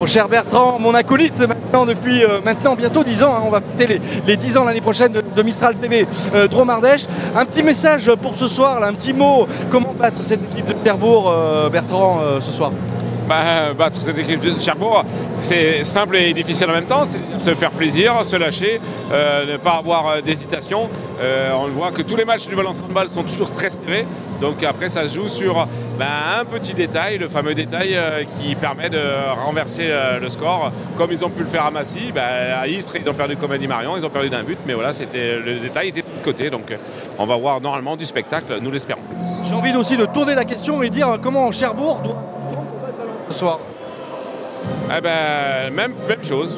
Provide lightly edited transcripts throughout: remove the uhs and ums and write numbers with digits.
cher Bertrand, mon acolyte maintenant depuis maintenant bientôt 10 ans, hein, on va fêter les 10 ans l'année prochaine de Mistral TV Drôme-Ardèche. Un petit message pour ce soir, là, un petit mot, comment battre cette équipe de Cherbourg, Bertrand, ce soir? Battre cette équipe de Cherbourg, c'est simple et difficile en même temps, c'est se faire plaisir, se lâcher, ne pas avoir d'hésitation. On le voit que tous les matchs du Valence Handball sont toujours très serrés, donc après ça se joue sur un petit détail, le fameux détail qui permet de renverser le score, comme ils ont pu le faire à Massy. À Istres, ils ont perdu comme Annie Marion, ils ont perdu d'un but, mais voilà, le détail était de côté, donc on va voir normalement du spectacle, nous l'espérons. J'ai envie aussi de tourner la question et dire comment Cherbourg doit ce soir. Même chose.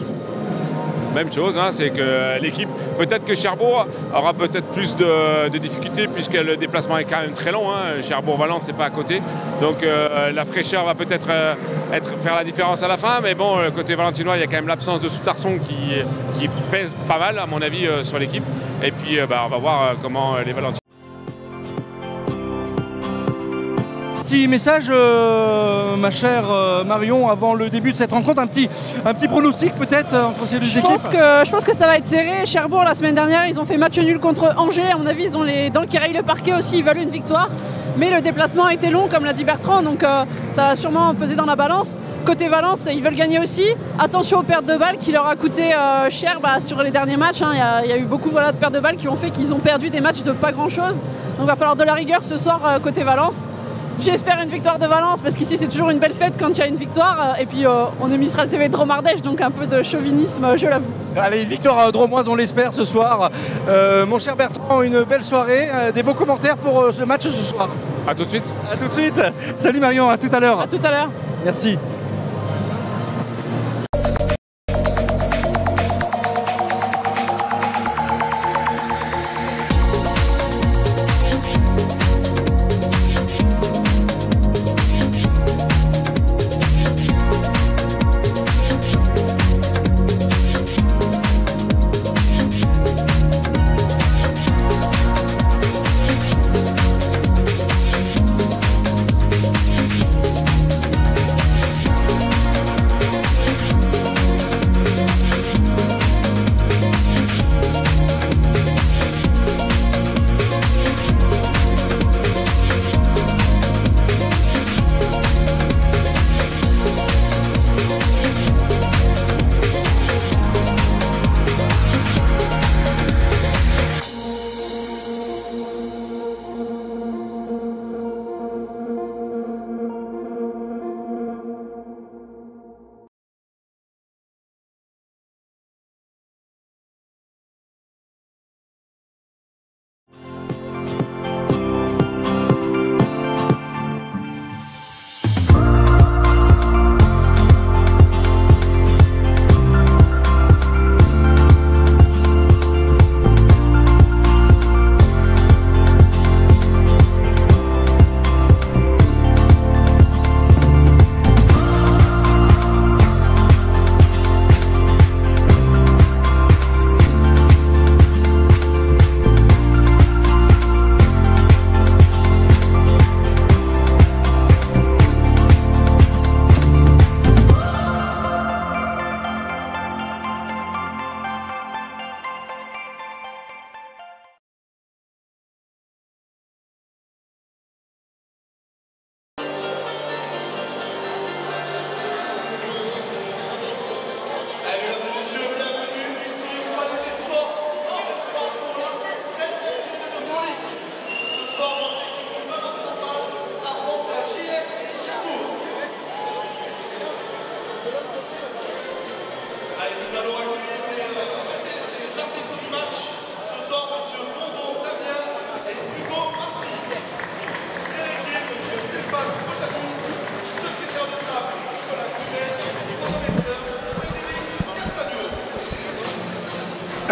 Même chose, hein, c'est que l'équipe, peut-être que Cherbourg aura peut-être plus de difficultés puisque le déplacement est quand même très long. Hein. Cherbourg-Valence, c'est pas à côté. Donc la fraîcheur va peut-être faire la différence à la fin. Mais bon, côté valentinois, il y a quand même l'absence de Soutarson qui pèse pas mal, à mon avis, sur l'équipe. Et puis on va voir comment les Valentinois. Petit message, ma chère Marion, avant le début de cette rencontre, un petit pronostic peut-être entre ces deux équipes. Je pense que ça va être serré. Cherbourg, la semaine dernière, ils ont fait match nul contre Angers. À mon avis, ils ont les dents qui rayent le parquet aussi, ils veulent une victoire. Mais le déplacement a été long, comme l'a dit Bertrand, donc ça va sûrement peser dans la balance. Côté Valence, ils veulent gagner aussi. Attention aux pertes de balles qui leur a coûté cher sur les derniers matchs. Hein. Il y a eu beaucoup de pertes de balles qui ont fait qu'ils ont perdu des matchs de pas grand-chose. Donc il va falloir de la rigueur ce soir côté Valence. J'espère une victoire de Valence parce qu'ici c'est toujours une belle fête quand il y a une victoire. Et puis on est Mistral TV Drôme-Ardèche, donc un peu de chauvinisme, je l'avoue. Allez, victoire drômoise, on l'espère ce soir. Mon cher Bertrand, une belle soirée, des beaux commentaires pour ce match ce soir. A tout de suite. A tout de suite. Salut Marion, à tout à l'heure. À tout à l'heure. Merci.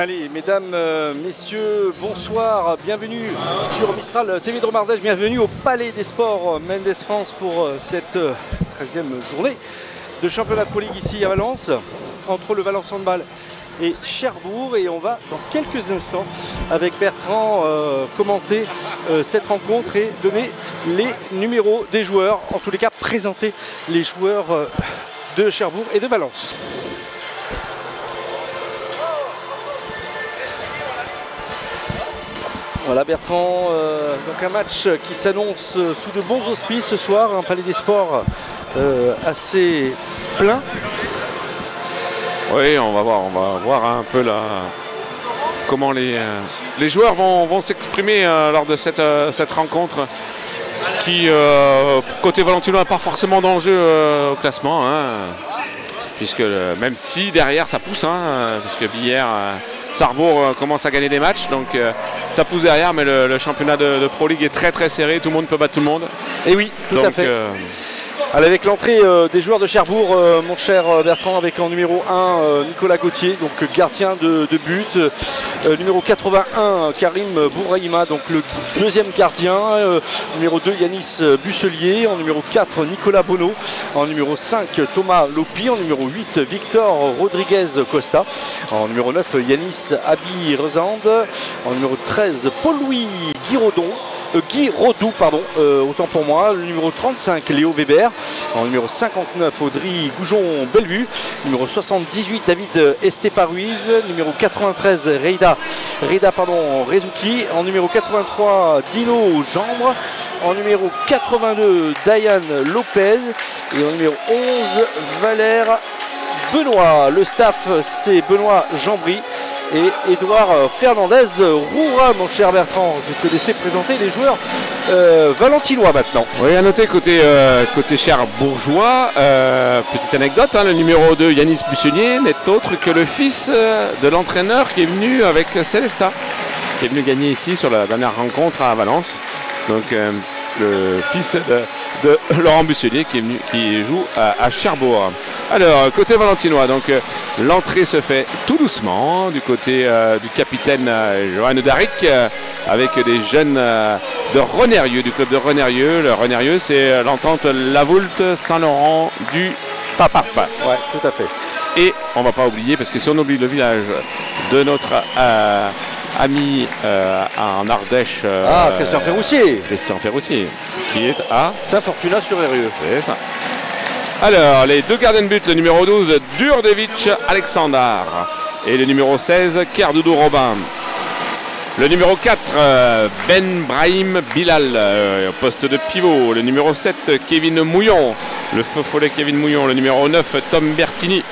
Allez, mesdames, messieurs, bonsoir, bienvenue sur Mistral TV Drôme-Ardèche, bienvenue au Palais des Sports Mendes France pour cette 13e journée de championnat de Pro League ici à Valence, entre le Valence Handball et Cherbourg. Et on va dans quelques instants avec Bertrand commenter cette rencontre et donner les numéros des joueurs, en tous les cas présenter les joueurs de Cherbourg et de Valence. Voilà Bertrand, donc un match qui s'annonce sous de bons auspices ce soir, un Palais des Sports assez plein. Oui, on va voir un peu là comment les joueurs vont s'exprimer lors de cette rencontre qui, côté valentinois, n'a pas forcément d'enjeu au classement, hein, puisque même si derrière ça pousse, hein, puisque hier Sarrebourg commence à gagner des matchs, donc ça pousse derrière, mais le championnat de Pro League est très très serré, tout le monde peut battre tout le monde. Et oui, tout à fait. Allez, avec l'entrée des joueurs de Cherbourg, mon cher Bertrand, avec en numéro 1 Nicolas Gauthier, donc gardien de but. Numéro 81 Karim Bouraïma, donc le deuxième gardien. Numéro 2 Yanis Busselier. En numéro 4 Nicolas Bonneau. En numéro 5 Thomas Lopi. En numéro 8 Victor Rodriguez Costa. En numéro 9 Yanis Abi Rezande. En numéro 13 Paul-Louis Guy Rodou, autant pour moi. Le numéro 35 Léo Weber. En numéro 59 Audrey Goujon-Bellevue. Numéro 78 David Esteparuiz. Numéro 93 Reda Rezouki. En numéro 83 Dino Jambre. En numéro 82 Diane Lopez. Et en numéro 11 Valère Benoît. Le staff c'est Benoît Jambry et Édouard Fernandez Roura, mon cher Bertrand. Je vais te laisser présenter les joueurs valentinois maintenant. Oui, à noter côté Cherbourgeois, petite anecdote, hein, le numéro 2 Yanis Busselier n'est autre que le fils de l'entraîneur qui est venu avec Célestat, qui est venu gagner ici sur la dernière rencontre à Valence. Donc le fils de Laurent Busselier qui joue à Cherbourg. Alors, côté valentinois, donc l'entrée se fait tout doucement du côté du capitaine Johan Daric avec des jeunes de Renérieux, du club de Renérieux. Le Renérieux, c'est l'entente Lavoulte Saint-Laurent du Paparpe. Ouais, tout à fait. Et on ne va pas oublier, parce que si on oublie le village de notre ami en Ardèche, Christian Ferroussier, qui est à Saint-Fortunat-sur-Eyrieux. C'est ça. Alors, les deux gardiens de but, le numéro 12, Durdevich Alexandar, et le numéro 16, Kerdoudou Robin. Le numéro 4, Ben Brahim Bilal, au poste de pivot. Le numéro 7, Kevin Mouillon, le feu follet Kevin Mouillon. Le numéro 9, Tom Bertini,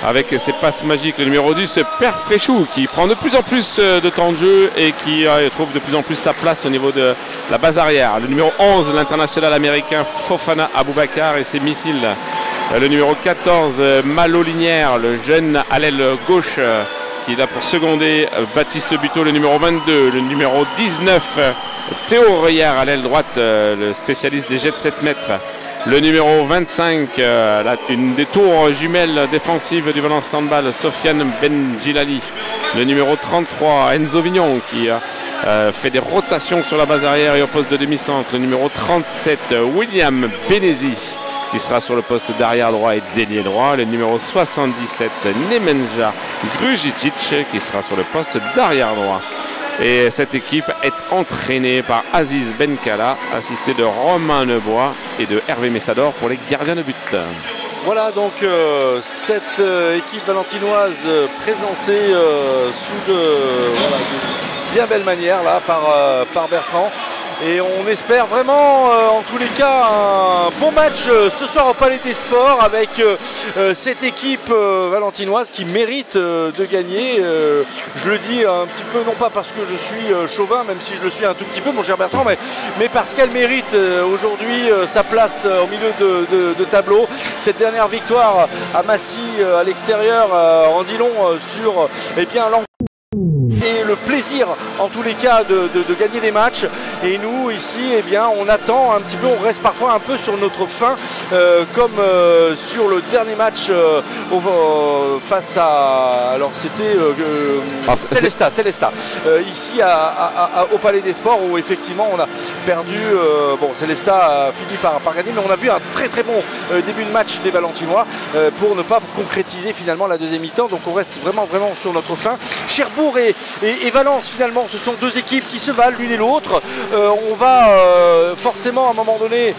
avec ses passes magiques. Le numéro 10, Père Fréchou, qui prend de plus en plus de temps de jeu et qui trouve de plus en plus sa place au niveau de la base arrière. Le numéro 11, l'international américain Fofana Aboubakar et ses missiles. Le numéro 14, Malo Linière, le jeune à l'aile gauche, qui est là pour seconder Baptiste Buteau. Le numéro 22, le numéro 19, Théo Reyard à l'aile droite, le spécialiste des jets de 7 mètres. Le numéro 25, une des tours jumelles défensives du Valence Handball, Sofiane Benjilali. Le numéro 33, Enzo Vignon, qui fait des rotations sur la base arrière et au poste de demi-centre. Le numéro 37, William Benezi, qui sera sur le poste d'arrière droit et d'ailier droit. Le numéro 77, Nemenja Grujičić, qui sera sur le poste d'arrière droit. Et cette équipe est entraînée par Aziz Benkala, assisté de Romain Nebois et de Hervé Messador pour les gardiens de but. Voilà donc cette équipe valentinoise présentée sous de bien belle manière là par Bertrand. Et on espère vraiment, en tous les cas, un bon match ce soir au Palais des Sports avec cette équipe valentinoise qui mérite de gagner. Je le dis un petit peu, non pas parce que je suis chauvin, même si je le suis un tout petit peu, mon cher Bertrand, mais parce qu'elle mérite aujourd'hui sa place au milieu de tableau. Cette dernière victoire à Massy à l'extérieur en dit long sur l'envie et le plaisir en tous les cas de gagner des matchs. Et nous ici on attend un petit peu, on reste parfois un peu sur notre faim comme sur le dernier match face à, alors c'était Célestat ici au Palais des Sports, où effectivement on a perdu. Célestat a fini par gagner, mais on a vu un très très bon début de match des Valentinois pour ne pas concrétiser finalement la deuxième mi-temps. Donc on reste vraiment sur notre faim. Cherbourg Cherbourg et Valence finalement, ce sont deux équipes qui se valent l'une et l'autre. On va forcément à un moment donné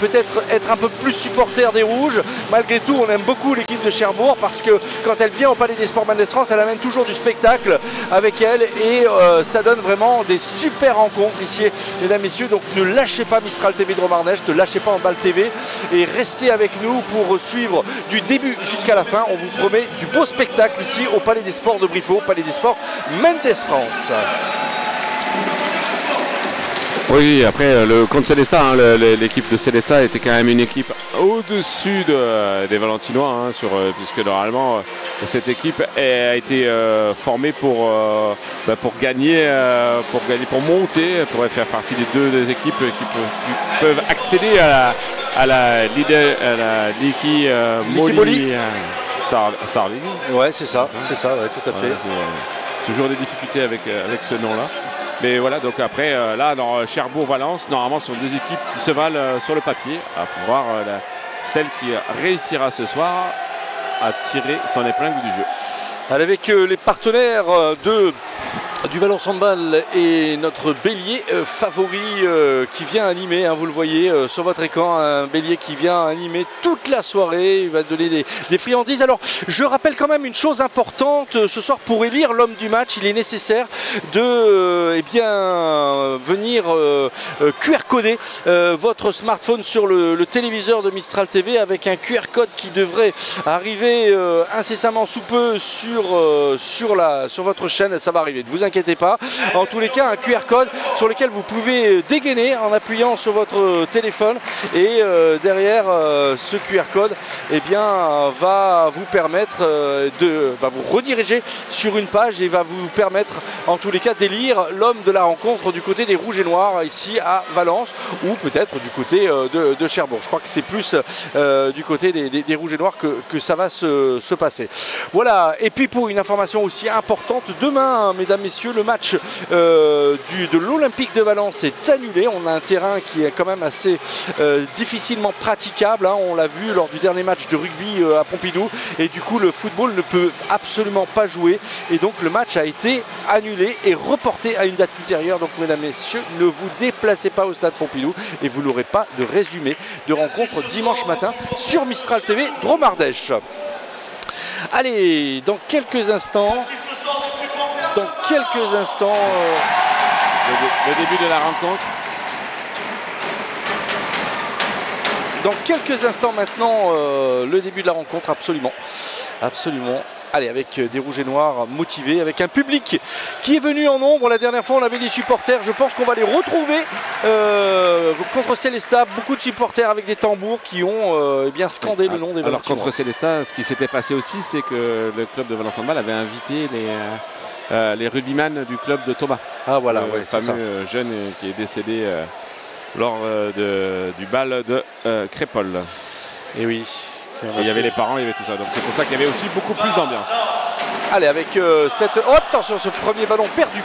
peut-être être un peu plus supporter des Rouges. Malgré tout, on aime beaucoup l'équipe de Cherbourg parce que quand elle vient au Palais des Sports Mendès France, elle amène toujours du spectacle avec elle et ça donne vraiment des super rencontres ici, mesdames, messieurs. Donc ne lâchez pas Mistral TV de Romardèche, ne lâchez pas Handball TV et restez avec nous pour suivre du début jusqu'à la fin. On vous promet du beau spectacle ici au Palais des Sports de Briffaut, Palais des Sports Mendès France. Oui, après contre Célestat, hein, l'équipe de Célestat était quand même une équipe au-dessus des Valentinois, hein, puisque normalement cette équipe a été formée pour gagner, pour monter, pour faire partie des deux équipes qui peuvent accéder à la Ligue Molly Star League. Ouais, c'est ça, ouais, tout à fait. Toujours des difficultés avec ce nom-là. Mais voilà, donc après, là, dans Cherbourg-Valence, normalement, ce sont deux équipes qui se valent sur le papier, à pouvoir celle qui réussira ce soir à tirer son épingle du jeu. Allez, avec les partenaires du Valence Handball et notre bélier favori qui vient animer, hein, vous le voyez sur votre écran, un bélier qui vient animer toute la soirée, il va donner des friandises. Alors je rappelle quand même une chose importante, ce soir pour élire l'homme du match, il est nécessaire de venir QR coder votre smartphone sur le téléviseur de Mistral TV avec un QR code qui devrait arriver incessamment sous peu sur votre chaîne. Ça va arriver, ne vous inquiétez pas. En tous les cas, un QR code sur lequel vous pouvez dégainer en appuyant sur votre téléphone et derrière ce QR code va vous permettre va vous rediriger sur une page et va vous permettre en tous les cas d'élire l'homme de la rencontre du côté des Rouges et Noirs ici à Valence ou peut-être du côté de Cherbourg. Je crois que c'est plus du côté des Rouges et Noirs que ça va se passer. Voilà, et puis pour une information aussi importante, demain, mesdames, messieurs, le match de l'Olympique de Valence est annulé. On a un terrain qui est quand même assez difficilement praticable, hein. On l'a vu lors du dernier match de rugby à Pompidou et du coup le football ne peut absolument pas jouer et donc le match a été annulé et reporté à une date ultérieure. Donc mesdames, messieurs, ne vous déplacez pas au stade Pompidou et vous n'aurez pas de résumé de rencontre dimanche matin sur Mistral TV Dromardèche. Allez, dans quelques instants, le début de la rencontre. Dans quelques instants maintenant, le début de la rencontre, absolument. Allez, avec des Rouges et Noirs motivés, avec un public qui est venu en nombre. La dernière fois, on avait des supporters. Je pense qu'on va les retrouver contre Célestat. Beaucoup de supporters avec des tambours qui ont scandé le nom des Valentinois. Alors contre Célestat, ce qui s'était passé aussi, c'est que le club de Valence Handball avait invité les rugbyman du club de Thomas. Ah voilà, le fameux jeune qui est décédé lors du bal de Crépol. Et oui. Il y avait les parents, il y avait tout ça. Donc c'est pour ça qu'il y avait aussi beaucoup plus d'ambiance. Allez, avec attention, ce premier ballon perdu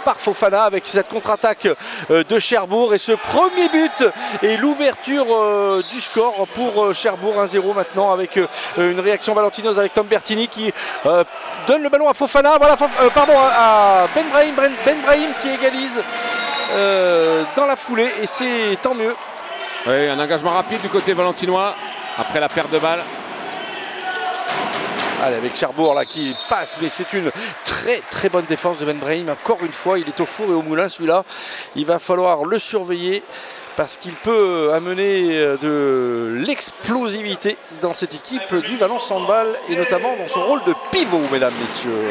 par Fofana avec cette contre-attaque de Cherbourg et ce premier but et l'ouverture du score pour Cherbourg 1-0 maintenant avec une réaction valentinoise avec Tom Bertini qui donne le ballon à Fofana, voilà, à Ben Brahim qui égalise dans la foulée et c'est tant mieux. Oui, un engagement rapide du côté valentinois après la perte de balle. Allez, avec Cherbourg là qui passe, mais c'est une très bonne défense de Ben Brahim. Encore une fois, il est au four et au moulin celui-là. Il va falloir le surveiller parce qu'il peut amener de l'explosivité dans cette équipe du Valence Handball et notamment dans son rôle de pivot, mesdames, messieurs.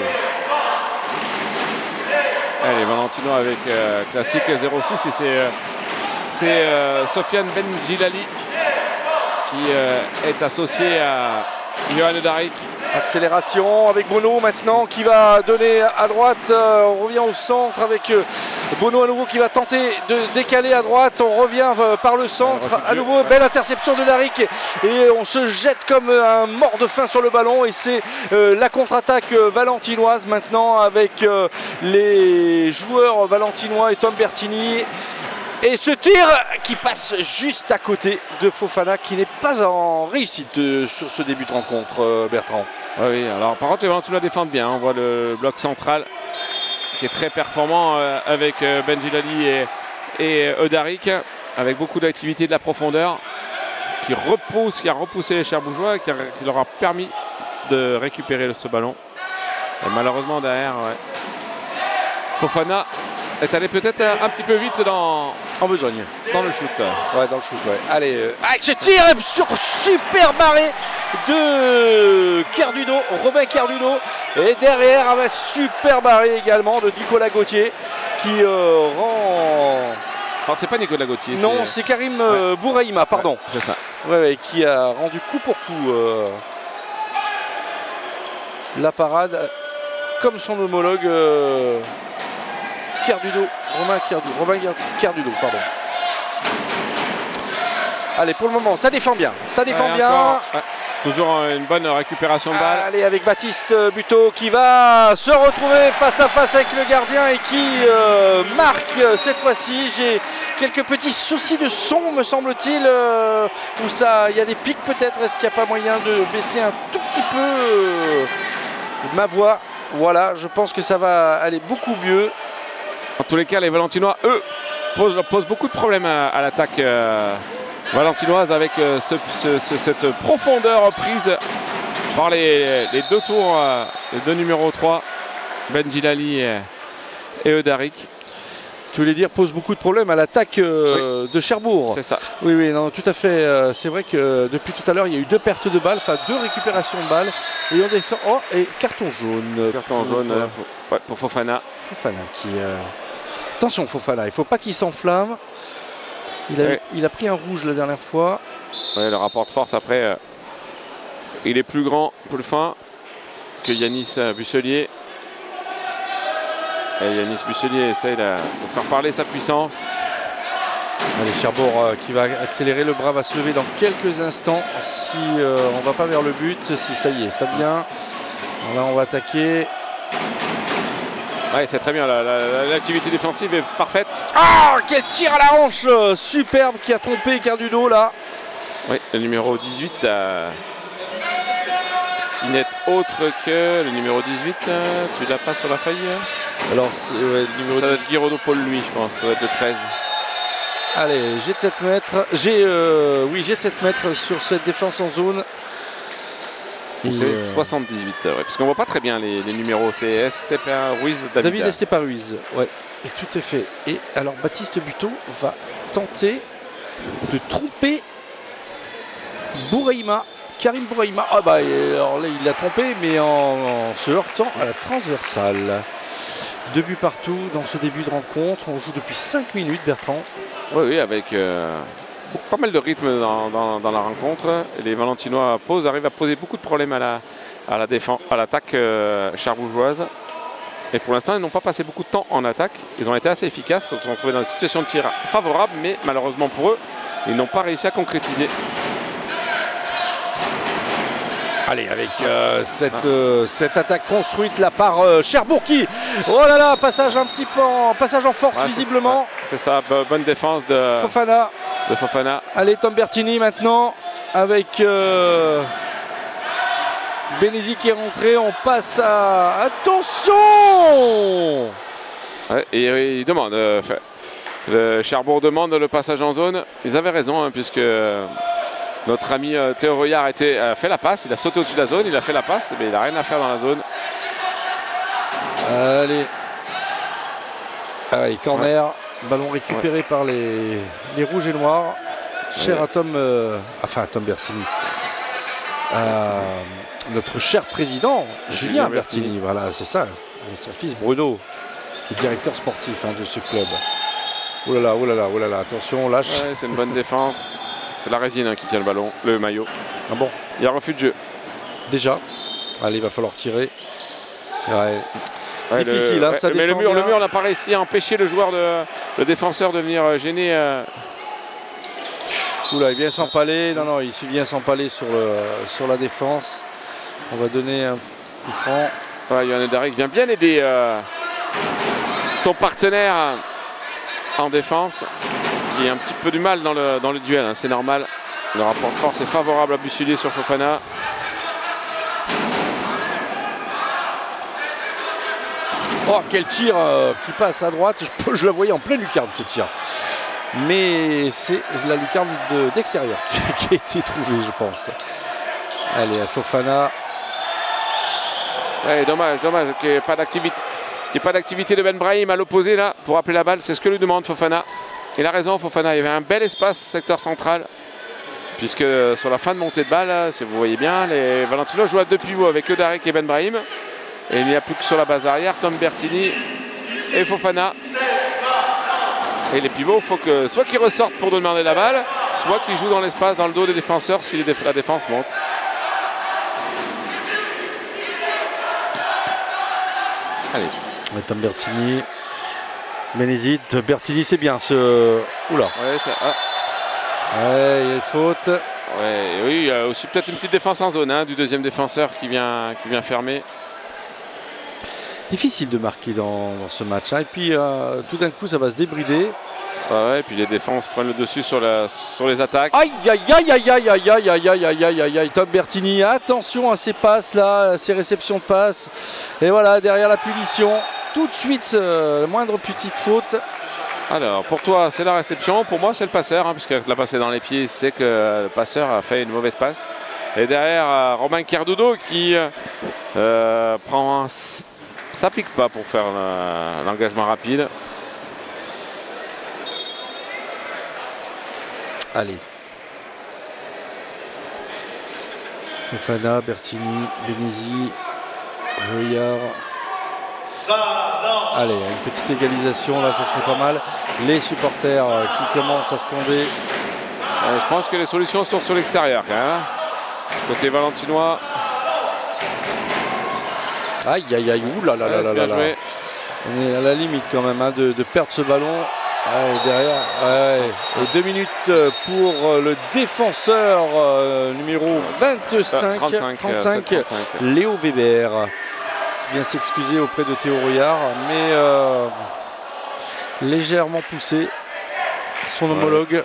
Allez, Valentinois avec classique 0-6 et c'est Sofiane Benjilali qui est associé à Johan Darik. Accélération avec Bono maintenant qui va donner à droite. On revient au centre avec Bono à nouveau qui va tenter de décaler à droite. On revient par le centre. À nouveau, belle interception de Darik et on se jette comme un mort de faim sur le ballon. Et c'est la contre-attaque valentinoise maintenant avec les joueurs valentinois et Tom Bertini. Et ce tir qui passe juste à côté de Fofana qui n'est pas en réussite sur ce début de rencontre, Bertrand. Oui, alors par contre les Valentinois défendent bien, on voit le bloc central qui est très performant avec Benjilali et Eudarik, avec beaucoup d'activité, de la profondeur, qui a repoussé les Cherbourgeois, qui leur a permis de récupérer ce ballon. Et malheureusement derrière, Fofana est allé peut-être un petit peu vite en besogne. Dans le shoot. Ouais, dans le shoot, ouais. Allez, avec ce tir sur super barré de Carduno, Robin Carduno. Et derrière, avec super barré également de Nicolas Gauthier qui rend... Alors c'est pas Nicolas Gauthier. Non, c'est Karim Bouraïma, pardon. Ouais, c'est ça. Ouais, qui a rendu coup pour coup la parade, comme son homologue Carduno, Robin Carduno, pardon. Allez, pour le moment, ça défend bien. Ça défend bien. Encore, toujours une bonne récupération de balle. Allez, avec Baptiste Buteau qui va se retrouver face à face avec le gardien et qui marque cette fois-ci. J'ai quelques petits soucis de son, me semble-t-il, où il y a des pics peut-être. Est-ce qu'il n'y a pas moyen de baisser un tout petit peu ma voix? Voilà, je pense que ça va aller beaucoup mieux. En tous les cas, les Valentinois, eux, posent beaucoup de problèmes à l'attaque valentinoise avec cette profondeur prise par les deux tours, les deux numéros 3, Benjilali et Eudarik. Tu voulais dire pose beaucoup de problèmes à l'attaque de Cherbourg. C'est ça. Oui, oui, non, tout à fait. C'est vrai que depuis tout à l'heure, il y a eu 2 pertes de balles, enfin 2 récupérations de balles. Et on descend. Oh, et carton jaune. Carton jaune pour Fofana. Fofana qui... Attention Fofana, il ne faut pas qu'il s'enflamme. Il a pris un rouge la dernière fois. Ouais, le rapport de force après, il est plus grand, plus fin que Yanis Busselier. Et Yanis Busselier essaye de faire parler sa puissance. Allez, Cherbourg qui va accélérer, le bras va se lever dans quelques instants. Si on ne va pas vers le but, si ça y est, ça vient. Là, on va attaquer. Ouais, c'est très bien, l'activité défensive est parfaite. Ah, quel tir à la hanche superbe qui a trompé Carduno là. Oui, le numéro 18 qui n'est autre que le numéro 18. Tu l'as pas sur la feuille? Alors, le numéro ça va être Guiraudot Paul lui, je pense, ça va être le 13. Allez, jet de 7 mètres. Oui, jet de 7 mètres sur cette défense en zone. C'est 78, ouais, parce qu'on voit pas très bien les numéros. C'est Estepa Ruiz, David Estepa Ruiz, ouais, et tout est fait. Et alors Baptiste Buteau va tenter de tromper Bouraïma, Karim Bouraïma. Ah bah alors là il l'a trompé, mais en se heurtant à la transversale. 2 buts partout dans ce début de rencontre. On joue depuis 5 minutes, Bertrand. Oui, avec pas mal de rythme dans la rencontre. Et les Valentinois arrivent à poser beaucoup de problèmes à la défense, à l'attaque cherbourgeoise. Et pour l'instant, ils n'ont pas passé beaucoup de temps en attaque. Ils ont été assez efficaces. Ils se sont retrouvés dans une situation de tir favorable, mais malheureusement pour eux, ils n'ont pas réussi à concrétiser. Allez, avec cette attaque construite là par Cherbourg qui, oh là là, passage un petit peu passage en force visiblement. C'est ça, bonne défense de Fofana. Allez, Tom Bertini maintenant avec Benesi qui est rentré. On passe à... Attention ouais, et il demande, le Cherbourg demande le passage en zone. Ils avaient raison, hein, puisque notre ami Théo Royard a fait la passe. Il a sauté au-dessus de la zone, il a fait la passe, mais il n'a rien à faire dans la zone. Allez. Allez, corner. Ouais. Ballon récupéré par les rouges et noirs. Cher à Tom, à Tom Bertini. Notre cher président, Julien Bertini. Voilà, c'est ça. Et son fils Bruno, qui est directeur sportif de ce club. Oh là là, oh là là, oh là là, attention, lâche. Ouais, c'est une bonne défense. C'est la résine qui tient le ballon, le maillot. Ah bon? Il y a refus de jeu. Déjà. Allez, il va falloir tirer. Ouais. Difficile, ça mais défend le mur n'a pas réussi à empêcher le défenseur de venir gêner. Oula, il vient s'empaler. Non, il vient s'empaler sur la défense. On va donner un coup franc. Ouais, Yohann Eudarik vient bien aider son partenaire en défense, qui a un petit peu du mal dans le duel, hein, c'est normal. Le rapport de force est favorable à Busselier sur Fofana. Oh, quel tir qui passe à droite. Je la voyais en pleine lucarne, ce tir. Mais c'est la lucarne d'extérieur qui a été trouvée, je pense. Allez, Fofana. Ouais, dommage qu'il n'y ait pas d'activité. Il n'y a pas d'activité de Ben Brahim à l'opposé là pour appeler la balle. C'est ce que lui demande Fofana. Il a raison, Fofana. Il y avait un bel espace secteur central. Puisque sur la fin de montée de balle, si vous voyez bien, les Valentinois jouent à 2 pivots avec Eudarek et Ben Brahim. Et il n'y a plus que sur la base arrière, Tom Bertini et Fofana. Et les pivots, il faut que soit qu'ils ressortent pour demander la balle, soit qu'ils jouent dans l'espace, dans le dos des défenseurs si la défense monte. Allez. Tom Bertini. Ménésite. Bertini, c'est bien ce. Oula. Ouais, ouais, il y a une faute. Ouais, oui, il y a aussi peut-être une petite défense en zone hein, du deuxième défenseur qui vient fermer. Difficile de marquer dans ce match. Hein. Et puis tout d'un coup, ça va se débrider. Ouais, et puis les défenses prennent le dessus sur les attaques. Aïe, aïe, aïe, aïe, aïe, aïe, aïe, aïe, aïe, aïe, aïe, aïe, aïe. Tom Bertini, attention à ces passes là, ces réceptions de passes. Et voilà, derrière la punition, tout de suite, moindre petite faute. Alors, pour toi, c'est la réception. Pour moi, c'est le passeur, hein, puisque la passe est dans les pieds, c'est que le passeur a fait une mauvaise passe. Et derrière, Romain Cardudo qui prend un... Ça pique pas pour faire l'engagement rapide. Allez. Fofana, Bertini, Benesi, Joyard. Allez, une petite égalisation, là, ça serait pas mal. Les supporters qui commencent à scander. Je pense que les solutions sont sur l'extérieur, quand même. Côté valentinois. Aïe, aïe, aïe, ouh là là là là là. On est à la limite quand même hein, de perdre ce ballon. Ouais, derrière, ouais. Et 2 minutes pour le défenseur numéro 35, Léo Weber, qui vient s'excuser auprès de Théo Rouillard, mais légèrement poussé, son homologue.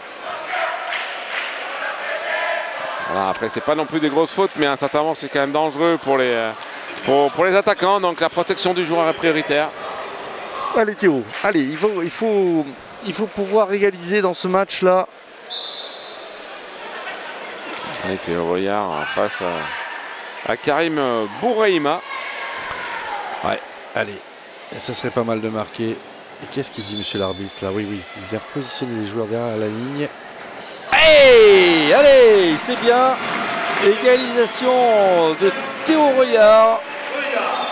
Voilà, après, c'est pas non plus des grosses fautes, mais à un certain moment, c'est quand même dangereux pour les attaquants, donc la protection du joueur est prioritaire. Allez Théo, allez, il faut pouvoir égaliser dans ce match-là. Allez, Théo Rouillard face à Karim Bouraïma. Ouais, allez, et ça serait pas mal de marquer. Et qu'est-ce qu'il dit monsieur l'arbitre là? Oui, il vient positionner les joueurs derrière la ligne. Hey, allez, c'est bien. Égalisation de Théo Rouillard.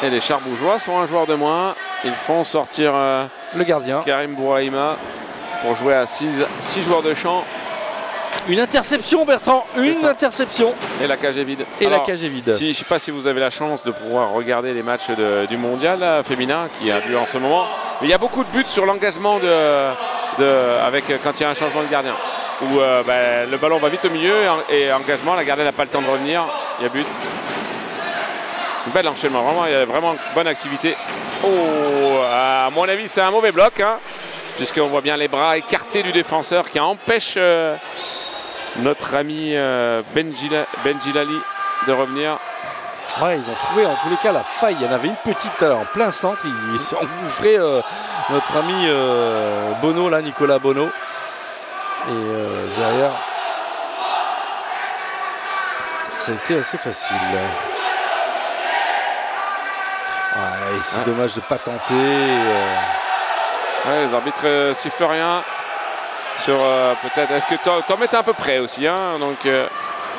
Et les Charbougeois sont un joueur de moins. Ils font sortir le gardien Karim Bouraïma pour jouer à 6 joueurs de champ. Une interception Bertrand, une interception. Et la cage est vide. Et alors, la cage est vide. Je ne sais pas si vous avez la chance de pouvoir regarder les matchs du mondial là, féminin qui a lieu en ce moment. Mais il y a beaucoup de buts sur l'engagement quand il y a un changement de gardien. Où le ballon va vite au milieu et engagement, la gardienne n'a pas le temps de revenir. Il y a but. Bel enchaînement, vraiment, il y a vraiment bonne activité. Oh, à mon avis, c'est un mauvais bloc, hein, puisqu'on voit bien les bras écartés du défenseur qui empêche notre ami Benjilali de revenir. Ouais, ils ont trouvé en tous les cas la faille. Il y en avait une petite en plein centre. Il s'est engouffré notre ami Bono, là, Nicolas Bono. Et derrière, ça a été assez facile. Ouais, c'est dommage de ne pas tenter. Ouais, les arbitres sifflent rien. Sur peut-être. Est-ce que t'en mettais un peu près aussi hein, donc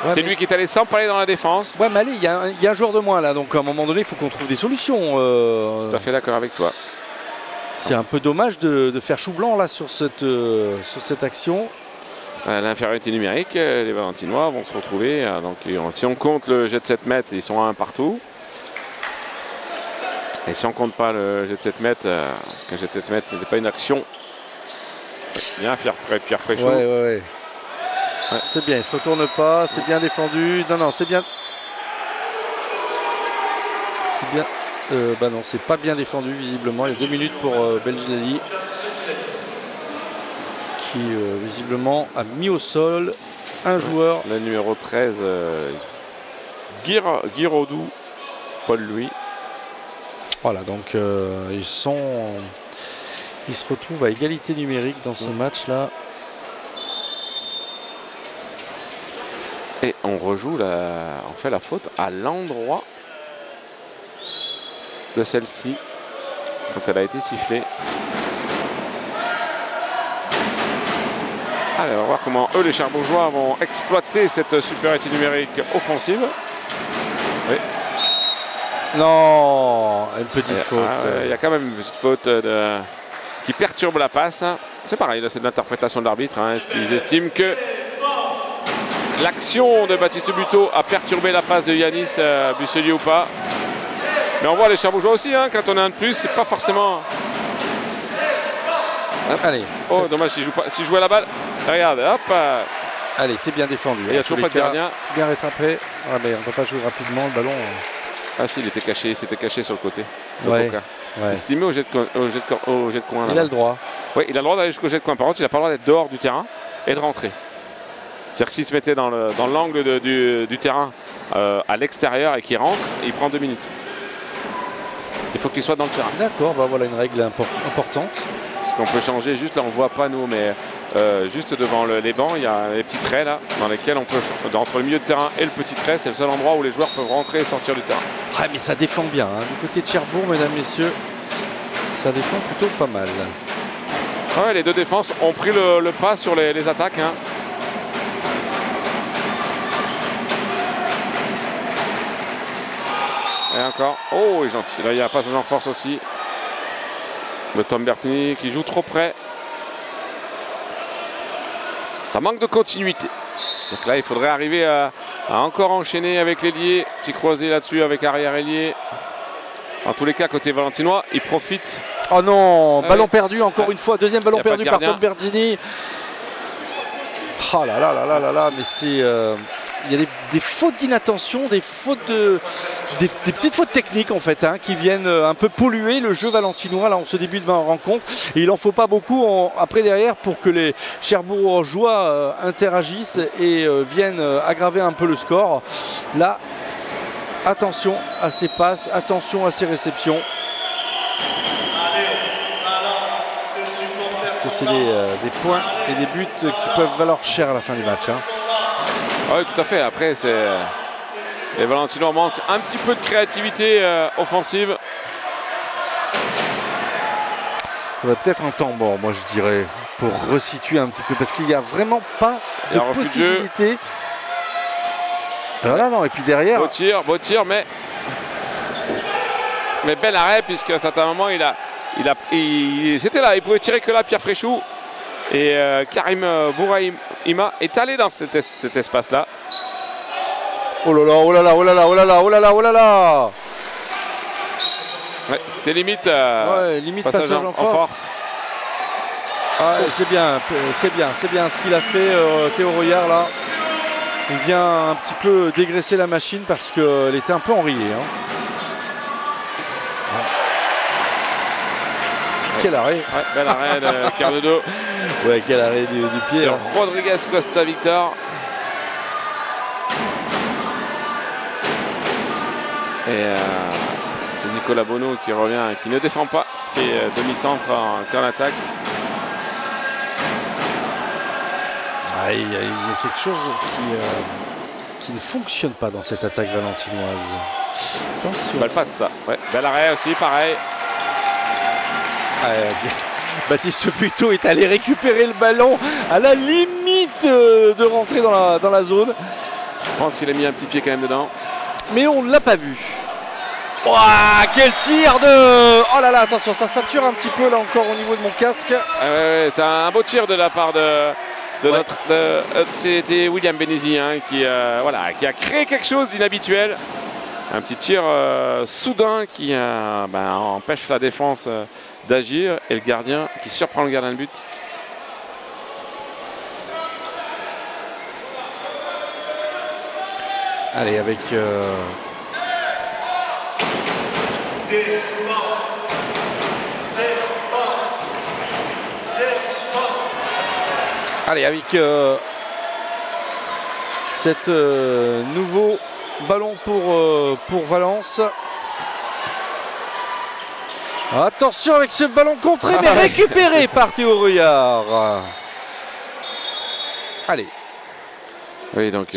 c'est lui qui est allé sans parler dans la défense. Ouais, mais allez, il y a un joueur de moins là. Donc à un moment donné, il faut qu'on trouve des solutions. Tout à fait d'accord avec toi. C'est un peu dommage de faire chou blanc là sur cette action. À l'infériorité numérique, les Valentinois vont se retrouver. Donc si on compte le jet de 7 mètres, ils sont à 1 partout. Et si on compte pas le jet de 7 mètres, parce qu'un jet de 7 mètres, c'était pas une action. Bien, Pierre Fréchot. Ouais. C'est bien, il se retourne pas, c'est bien défendu. Non, c'est bien. C'est bien. Non, c'est pas bien défendu visiblement. Il y a 2 minutes pour Benjilali qui visiblement a mis au sol un joueur. Le numéro 13, Guiraudou, Paul-Louis. Voilà, donc ils se retrouvent à égalité numérique dans ce match-là. Et on rejoue, on fait la faute à l'endroit de celle-ci quand elle a été sifflée. Allez, on va voir comment eux, les Cherbourgeois, vont exploiter cette supériorité numérique offensive. Oui. Non, une petite faute. Il y a quand même une petite faute qui perturbe la passe. C'est pareil, là c'est de l'interprétation de l'arbitre. Est-ce qu'ils estiment que l'action de Baptiste Buteau a perturbé la passe de Yanis Busselier ou pas? Mais on voit les Cherbourgeois aussi, quand on a un de plus, c'est pas forcément... Allez. Oh, dommage, s'il jouait la balle. Regarde, hop. Allez, c'est bien défendu. Il n'y a toujours pas de gardien. Bien rattrapé. Ah, mais on ne peut pas jouer rapidement le ballon. Ah si, il était caché, c'était caché sur le côté. Ouais. Il s'est mis au jet de coin. Il a le droit. Oui, il a le droit d'aller jusqu'au jet de coin. Par contre, il n'a pas le droit d'être dehors du terrain et de rentrer. C'est-à-dire que s'il se mettait dans l'angle du terrain à l'extérieur et qu'il rentre, il prend 2 minutes. Il faut qu'il soit dans le terrain. D'accord, bah voilà une règle importante. Parce qu'on peut changer, juste là on ne voit pas nous, mais juste devant les bancs, il y a les petits traits là, dans lesquels on peut, entre le milieu de terrain et le petit trait, c'est le seul endroit où les joueurs peuvent rentrer et sortir du terrain. Ah mais ça défend bien, du côté de Cherbourg, mesdames, messieurs, ça défend plutôt pas mal. Ouais, les deux défenses ont pris le pas sur les attaques. Et encore, oh il est gentil, là il y a un passage en force aussi. Le Tom Bertini qui joue trop près. Ça manque de continuité. C'est que là il faudrait arriver à encore enchaîner avec l'ailier. Petit croisé là-dessus avec arrière-ailier. En tous les cas côté valentinois, il profite. Oh non, ballon perdu encore une fois. Deuxième ballon perdu par Tom Bertini. Oh là là là là là là, mais c'est... il y a des fautes d'inattention, des petites fautes techniques en fait, qui viennent un peu polluer le jeu valentinois là en ce début de rencontre. Et il n'en faut pas beaucoup après derrière pour que les Cherbourgeois interagissent et viennent aggraver un peu le score. Là, attention à ces passes, attention à ces réceptions. Parce que c'est des points et des buts qui peuvent valoir cher à la fin du match. Oui, tout à fait. Après, les Valentinois manquent un petit peu de créativité offensive. Il y aurait peut-être un temps mort, moi je dirais, pour resituer un petit peu, parce qu'il n'y a vraiment pas de possibilité. Voilà, non, et puis derrière... Beau tir, mais bel arrêt, puisque à un certain moment, c'était là, il pouvait tirer que là, Pierre Fréchou. Et Karim Bouraïma est allé dans cet espace-là. Oh là là, oh là là, oh là là, oh là là, oh là là, oh là là. Ouais, c'était limite, limite passage en force. Ah, c'est bien ce qu'il a fait, Théo Royard là. Il vient un petit peu dégraisser la machine parce qu'elle était un peu enrayée. Quel arrêt. Ouais, bel arrêt de Cardodo. Ouais, quel arrêt du pied. C'est Rodriguez Costa Victor. Et c'est Nicolas Bonneau qui revient, qui ne défend pas, qui fait demi-centre en attaque. Il y a quelque chose qui ne fonctionne pas dans cette attaque valentinoise. Attention. Belle passe ça. Ouais, bel arrêt aussi, pareil. Baptiste Buteau est allé récupérer le ballon à la limite de rentrer dans la zone. Je pense qu'il a mis un petit pied quand même dedans. Mais on ne l'a pas vu. Ouah, quel tir de... Oh là là, attention, ça sature un petit peu là encore au niveau de mon casque. Ouais, c'est un beau tir de la part c'était William Benezi qui a créé quelque chose d'inhabituel. Un petit tir soudain qui empêche la défense d'agir et le gardien qui surprend le gardien de but. Allez, avec... Allez, avec cet nouveau ballon pour Valence. Attention avec ce ballon contré, mais récupéré par Théo Rouillard. Allez. Oui, donc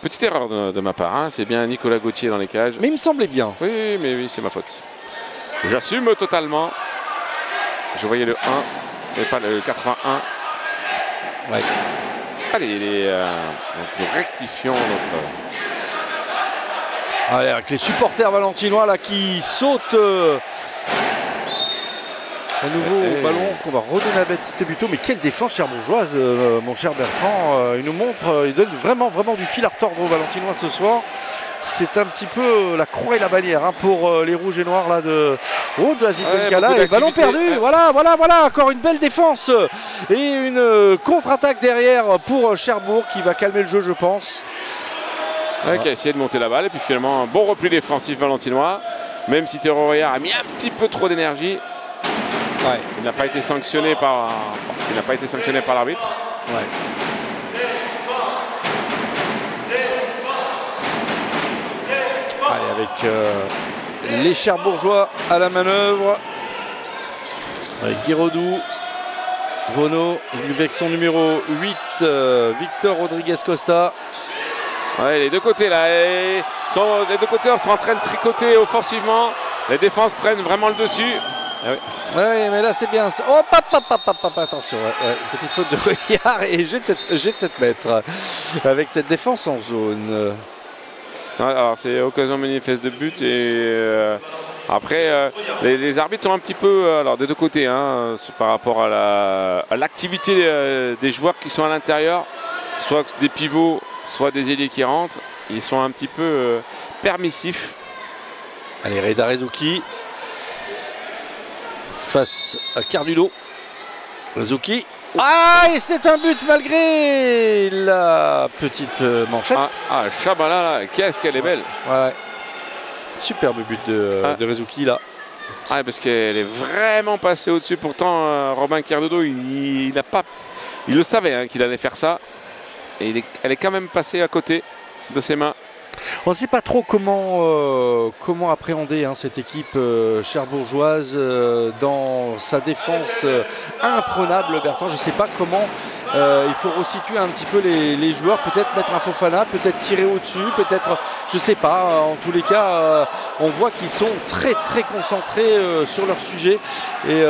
petite erreur de ma part, hein. C'est bien Nicolas Gauthier dans les cages. Mais il me semblait bien. Oui, mais oui, c'est ma faute. J'assume totalement. Je voyais le 1, mais pas le 81. Ouais. Allez, nous rectifions notre... Allez, avec les supporters valentinois là qui sautent. Un nouveau ballon qu'on va redonner à Baptiste Buteau. Mais quelle défense cherbourgeoise, mon cher Bertrand. Il nous montre, il donne vraiment du fil à retordre aux Valentinois ce soir. C'est un petit peu la croix et la bannière, hein, pour les rouges et noirs là de Aziz Benkala. Et ballon perdu, voilà, encore une belle défense et une contre-attaque derrière pour Cherbourg qui va calmer le jeu, je pense. Ouais, qui a essayé de monter la balle et puis finalement un bon repli défensif valentinois, même si Théo Rouillard a mis un petit peu trop d'énergie. Ouais. Il n'a pas été sanctionné par l'arbitre. Ouais. Allez, avec les Cherbourgeois à la manœuvre. Avec Guérodou, Bono, avec son numéro 8, Victor Rodriguez Costa. Ouais, les deux côtés là, les deux côtés sont en train de tricoter offensivement. Les défenses prennent vraiment le dessus. Ah oui. Ouais, mais là c'est bien. Oh, attention, petite faute de Rouillard et jet de 7 mètres avec cette défense en zone. Alors c'est occasion manifeste de but et après les arbitres ont un petit peu, alors des deux côtés, hein, par rapport à l'activité des joueurs qui sont à l'intérieur, soit des pivots, soit des ailiers qui rentrent, ils sont un petit peu permissifs. Allez, Reda Rezuki face à Cardulo. Rezuki. Ah, et c'est un but malgré la petite manchette. Chabala, qu'est-ce qu'elle est belle. Ouais. Superbe but de Rezuki là. Ah, parce qu'elle est vraiment passée au-dessus. Pourtant, Robin Cardulo, il le savait, hein, qu'il allait faire ça. Et elle est quand même passée à côté de ses mains. On ne sait pas trop comment appréhender, hein, cette équipe cherbourgeoise dans sa défense imprenable, Bertrand. Je ne sais pas comment il faut resituer un petit peu les joueurs, peut-être mettre un Fofana, peut-être tirer au-dessus, peut-être, je ne sais pas. En tous les cas, on voit qu'ils sont très concentrés sur leur sujet et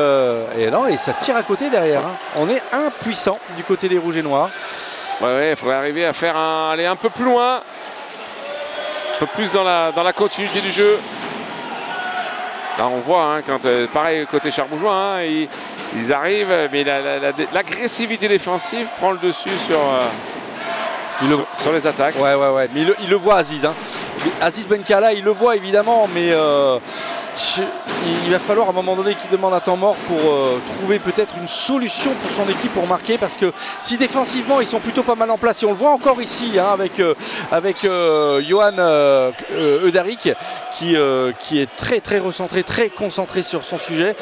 ça tire à côté derrière, hein. On est impuissant du côté des rouges et noirs. Ouais, il faudrait arriver à aller un peu plus loin. Un peu plus dans la continuité du jeu. Là on voit, hein, quand pareil côté cherbourgeois, hein, ils arrivent, mais l'agressivité défensive prend le dessus sur les attaques. Ouais, mais il le voit, Aziz, hein. Aziz Benkala, il le voit évidemment, mais il va falloir à un moment donné qu'il demande un temps mort pour trouver peut-être une solution pour son équipe pour marquer, parce que si défensivement ils sont plutôt pas mal en place, et on le voit encore ici, hein, avec Johan Eudarik qui est très recentré, très concentré sur son sujet.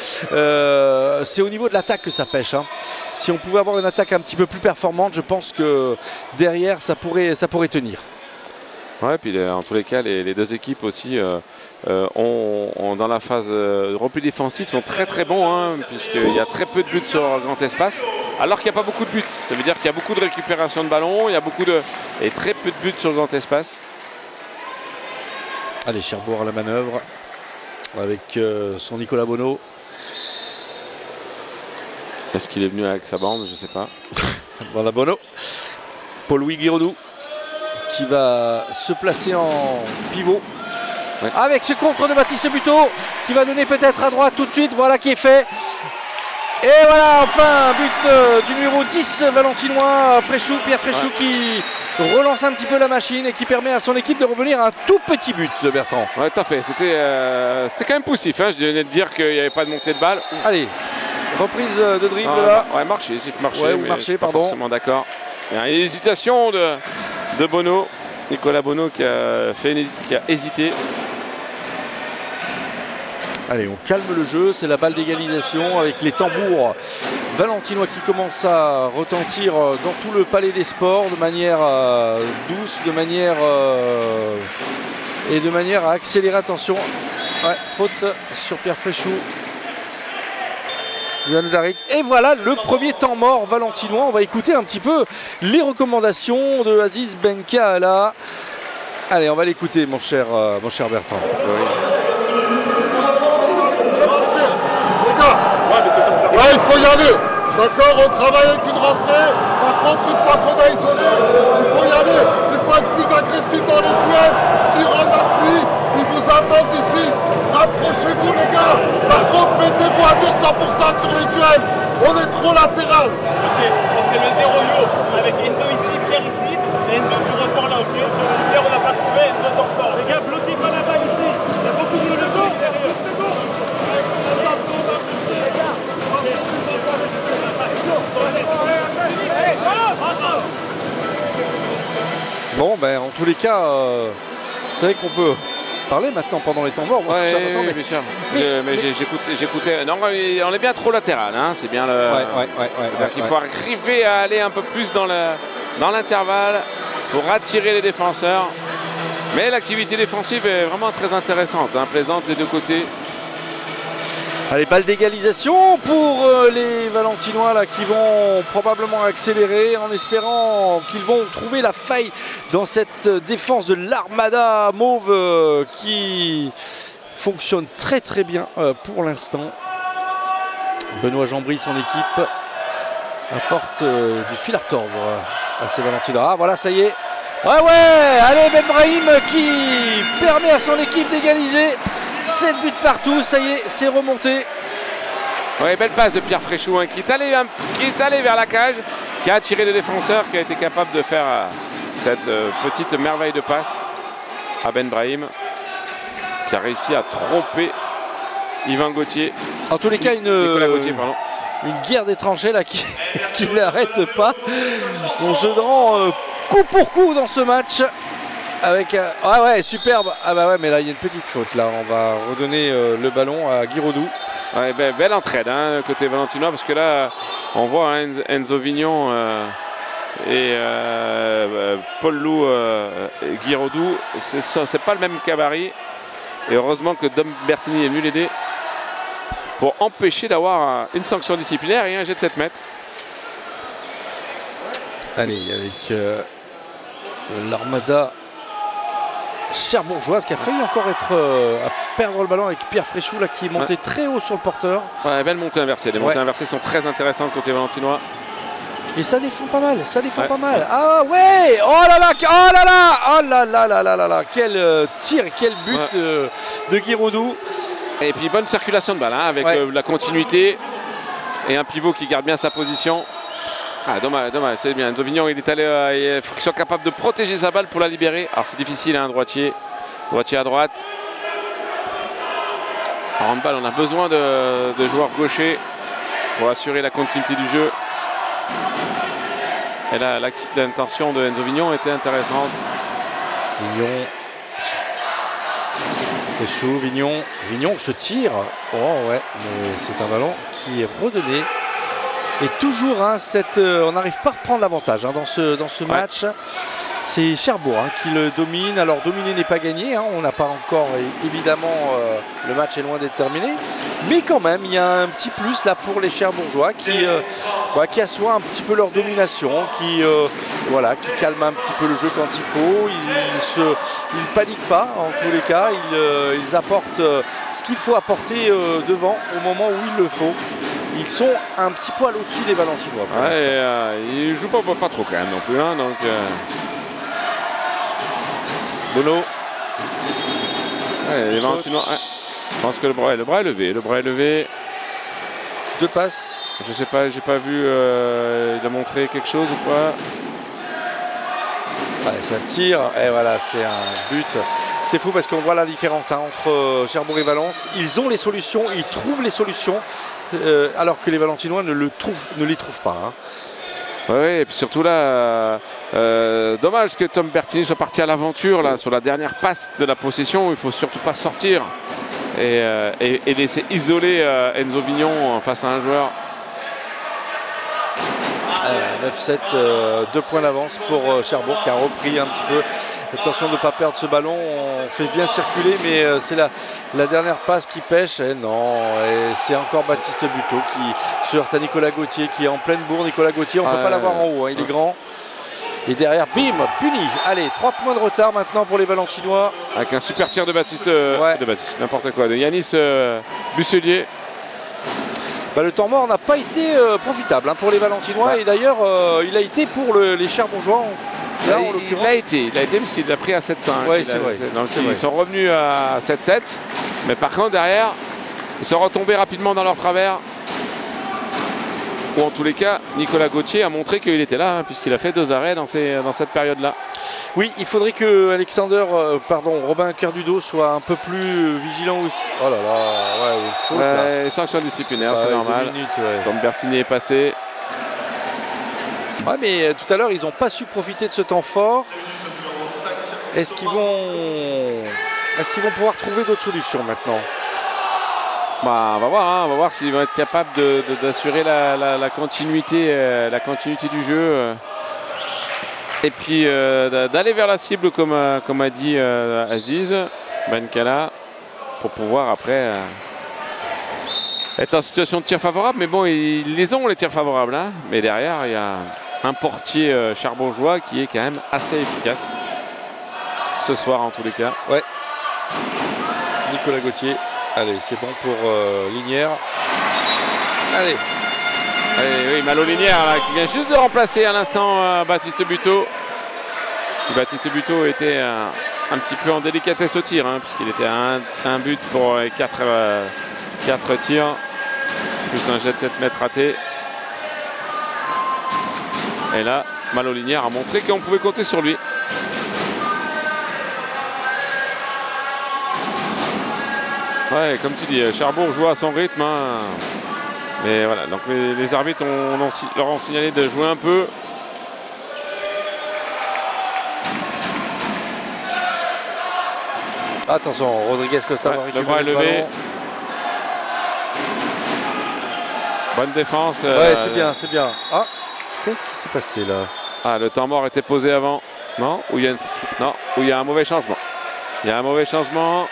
C'est au niveau de l'attaque que ça pêche, hein. Si on pouvait avoir une attaque un petit peu plus performante, je pense que derrière ça pourrait tenir. Ouais, puis en tous les cas, les deux équipes aussi ont dans la phase repli défensif sont très bons, hein, puisqu'il y a très peu de buts sur grand espace, alors qu'il n'y a pas beaucoup de buts. Ça veut dire qu'il y a beaucoup de récupération de ballon, il y a et très peu de buts sur grand espace. Allez, Cherbourg à la manœuvre avec son Nicolas Bono. Est-ce qu'il est venu avec sa bande? Je ne sais pas. Voilà Bono. Paul-Louis Guirodou qui va se placer en pivot. Ouais. Avec ce contre de Baptiste Buteau qui va donner peut-être à droite tout de suite. Voilà qui est fait. Et voilà, enfin, but du numéro 10 valentinois, Pierre Fréchou, qui relance un petit peu la machine et qui permet à son équipe de revenir à un tout petit but, Bertrand. Ouais, tout à fait. C'était quand même poussif, hein. Je venais de dire qu'il n'y avait pas de montée de balle. Allez, reprise de dribble là. Ouais, marché, c'est marché. Ouais, ou marché, pardon. Pas forcément d'accord. Il y a une hésitation de Bono, Nicolas Bono qui a hésité. Allez, on calme le jeu, c'est la balle d'égalisation avec les tambours valentinois qui commencent à retentir dans tout le palais des sports de manière douce, de manière à accélérer. Attention, ouais, faute sur Pierre Fréchou. Johan Daric. Et voilà le premier temps mort valentinois. On va écouter un petit peu les recommandations de Aziz Benkaala. Allez, on va l'écouter, mon cher Bertrand. Oui. Les gars, ouais, il faut y aller. D'accord, on travaille avec une rentrée. Par contre, une fois qu'on a isolé, il faut y aller. Il faut être plus agressif dans les duels. Tir en appui, ils vous attendent ici. Rapprochez-vous, les gars. Par contre, mettez-vous à 200% sur les duels. On est trop latéral. Ok, on fait le 0 yo avec Enzo ici, Pierre ici. Et Enzo, tu ressors là, ok. Pierre, on n'a pas trouvé, Enzo, t'en ressors. Les gars, bloquez pas la balle ici. Il y a beaucoup de solutions extérieures. Bon, ben en tous les cas, c'est vrai qu'on peut parler maintenant pendant les temps morts. Ouais, oui, bien sûr. Mais j'écoutais. Non, on est bien trop latéral, hein, c'est bien le. Il faut arriver à aller un peu plus dans l'intervalle pour attirer les défenseurs. Mais l'activité défensive est vraiment très intéressante, hein, plaisante des deux côtés. Allez, balle d'égalisation pour les Valentinois là, qui vont probablement accélérer en espérant qu'ils vont trouver la faille dans cette défense de l'Armada Mauve qui fonctionne très très bien pour l'instant. Benoît Jambry, son équipe, apporte du fil à retordre à ces Valentinois. Ah voilà, ça y est. Ouais, allez, Ben Brahim qui permet à son équipe d'égaliser. 7 buts partout, ça y est, c'est remonté. Ouais, belle passe de Pierre Fréchou, hein, qui est allé vers la cage, qui a attiré les défenseurs, qui a été capable de faire cette petite merveille de passe à Ben Brahim, qui a réussi à tromper Yvan Gauthier. En tous les cas, Gauthier, pardon. Une guerre des tranchées là qui n'arrête pas. On se rend coup pour coup dans ce match. Avec ah ouais, superbe. Ah bah ouais, mais là il y a une petite faute là. On va redonner le ballon à Guiraudou. Ouais, belle entraide hein, côté valentinois, parce que là on voit hein, Enzo Vignon et Paul Lou et Guiraudou, c'est pas le même gabarit. Et heureusement que Dom Bertini est venu l'aider pour empêcher d'avoir une sanction disciplinaire et un jet de 7 mètres. Allez, avec l'Armada cherbourgeoise qui a failli encore être à perdre le ballon avec Pierre Fréchou là, qui est monté très haut sur le porteur. Ouais, belle montée inversée. Les montées inversées sont très intéressantes côté valentinois. Et ça défend pas mal, ça défend pas mal. Ah ouais, oh là là, quel tir, quel but de Guiraudou. Et puis bonne circulation de balle hein, avec la continuité et un pivot qui garde bien sa position. Ah dommage, c'est bien. Enzo Vignon, il est allé, il faut qu'il soit capable de protéger sa balle pour la libérer. Alors c'est difficile, hein, droitier à droite. En handball, on a besoin de joueurs gauchers pour assurer la continuité du jeu. Et là, l'intention de Enzo Vignon était intéressante. Vignon se tire. Oh ouais, mais c'est un ballon qui est redonné. Et toujours, hein, on n'arrive pas à reprendre l'avantage hein, dans ce match. C'est Cherbourg hein, qui le domine. Alors dominer n'est pas gagné. Hein. On n'a pas encore, évidemment, le match est loin d'être terminé. Mais quand même, il y a un petit plus là pour les Cherbourgeois qui assoient un petit peu leur domination, qui calment un petit peu le jeu quand il faut. Ils ne paniquent pas en tous les cas. Ils apportent ce qu'il faut apporter devant au moment où il le faut. Ils sont un petit poil au-dessus des Valentinois. Ils ne jouent pas trop quand même non plus. Hein, donc, Bono. Les Valentinois. Je pense que le bras est levé. Deux passes. Je sais pas, j'ai pas vu. Il a montré quelque chose ou pas. Ouais, ça tire. Et voilà, c'est un but. C'est fou parce qu'on voit la différence hein, entre Cherbourg et Valence. Ils ont les solutions, ils trouvent les solutions. Alors que les Valentinois ne les trouvent pas. Hein. Oui, et puis surtout là, dommage que Tom Bertini soit parti à l'aventure là sur la dernière passe de la possession. Il ne faut surtout pas sortir et laisser isoler Enzo Vignon face à un joueur. 9-7, 2 points d'avance pour Cherbourg qui a repris un petit peu Attention de ne pas perdre ce ballon, on fait bien circuler, mais c'est la dernière passe qui pêche. Et non, et c'est encore Baptiste Buteau qui se heurte à Nicolas Gauthier, qui est en pleine bourre. Nicolas Gauthier, on ne peut pas l'avoir en haut, hein, il est grand. Et derrière, bim, puni. Allez, 3 points de retard maintenant pour les Valentinois. Avec un super tir de Baptiste, n'importe quoi, de Yanis Busselier. Bah, le temps mort n'a pas été profitable hein, pour les Valentinois, et d'ailleurs il a été pour les Cherbourgeois. Là, il a été puisqu'il l'a pris à 7-5. Ouais, c'est vrai. Donc ils sont revenus à 7-7, mais par contre derrière, ils sont retombés rapidement dans leur travers. Ou en tous les cas, Nicolas Gauthier a montré qu'il était là, hein, puisqu'il a fait 2 arrêts dans cette période-là. Oui, il faudrait que Robin Cardudo soit un peu plus vigilant aussi. Oh là là, ouais, une faute. Sanction disciplinaire, c'est normal. Tom Bertini est passé. Ouais, mais tout à l'heure, ils n'ont pas su profiter de ce temps fort. Est-ce qu'ils vont pouvoir trouver d'autres solutions maintenant? Bah, on va voir s'ils vont être capables d'assurer la continuité du jeu. Et puis d'aller vers la cible comme a dit Aziz Benkala, pour pouvoir après être en situation de tir favorable. Mais bon, ils les ont les tirs favorables, hein. Mais derrière, il y a un portier cherbourgeois qui est quand même assez efficace ce soir en tous les cas. Ouais. Nicolas Gauthier. Allez, c'est bon pour Linière. Allez. Oui, Malo Linière là, qui vient juste de remplacer à l'instant Baptiste Buteau. Baptiste Buteau était un petit peu en délicatesse au tir, hein, puisqu'il était à un but pour 4 tirs, plus un jet de 7 mètres raté. Et là, Malo Linière a montré qu'on pouvait compter sur lui. Ouais, comme tu dis, Cherbourg joue à son rythme. Hein. Mais voilà, donc les arbitres leur ont signalé de jouer un peu. Attention, Rodriguez Costa va récupérer le bras est levé. Bonne défense. Ouais, c'est bien, c'est bien. Ah, qu'est-ce qui s'est passé là? Ah, le temps mort était posé avant. Non, où il y a un mauvais changement. Il y a un mauvais changement.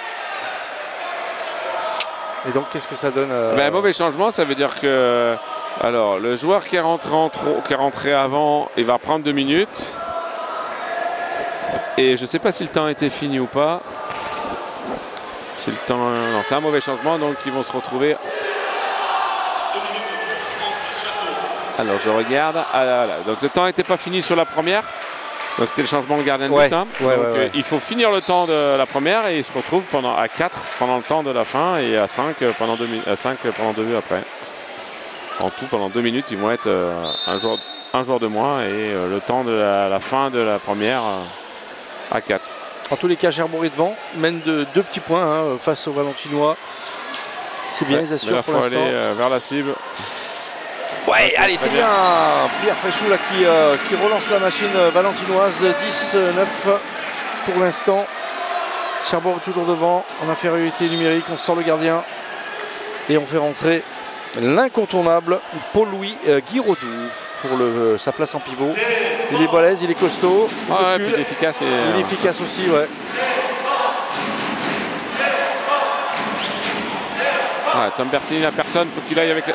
Et donc, qu'est-ce que ça donne Un mauvais changement, ça veut dire que alors le joueur qui est rentré avant, il va prendre 2 minutes. Et je ne sais pas si le temps était fini ou pas. Si le temps, non, c'est un mauvais changement, donc ils vont se retrouver. Alors je regarde. Ah, là. Donc le temps n'était pas fini sur la première. Donc c'était le changement de gardien de but. Hein. Donc il faut finir le temps de la première et il se retrouve à 4 pendant le temps de la fin et à 5 pendant 2 minutes après. En tout, pendant 2 minutes, ils vont être un joueur de moins et le temps de la fin de la première à 4. En tous les cas, Cherbourg est devant, mène de 2 petits points hein, face aux Valentinois. C'est bien, ils assurent pour l'instant. Il faut aller vers la cible. Ouais, allez, c'est bien. Pierre Fréchou là, qui relance la machine valentinoise. 10-9 pour l'instant. Cherbourg est toujours devant en infériorité numérique. On sort le gardien et on fait rentrer l'incontournable Paul-Louis Guiraudou pour sa place en pivot. Il est balèze, il est costaud. Il est efficace. Il est efficace aussi, ouais. Tom Bertini n'a personne, faut qu'il aille avec les...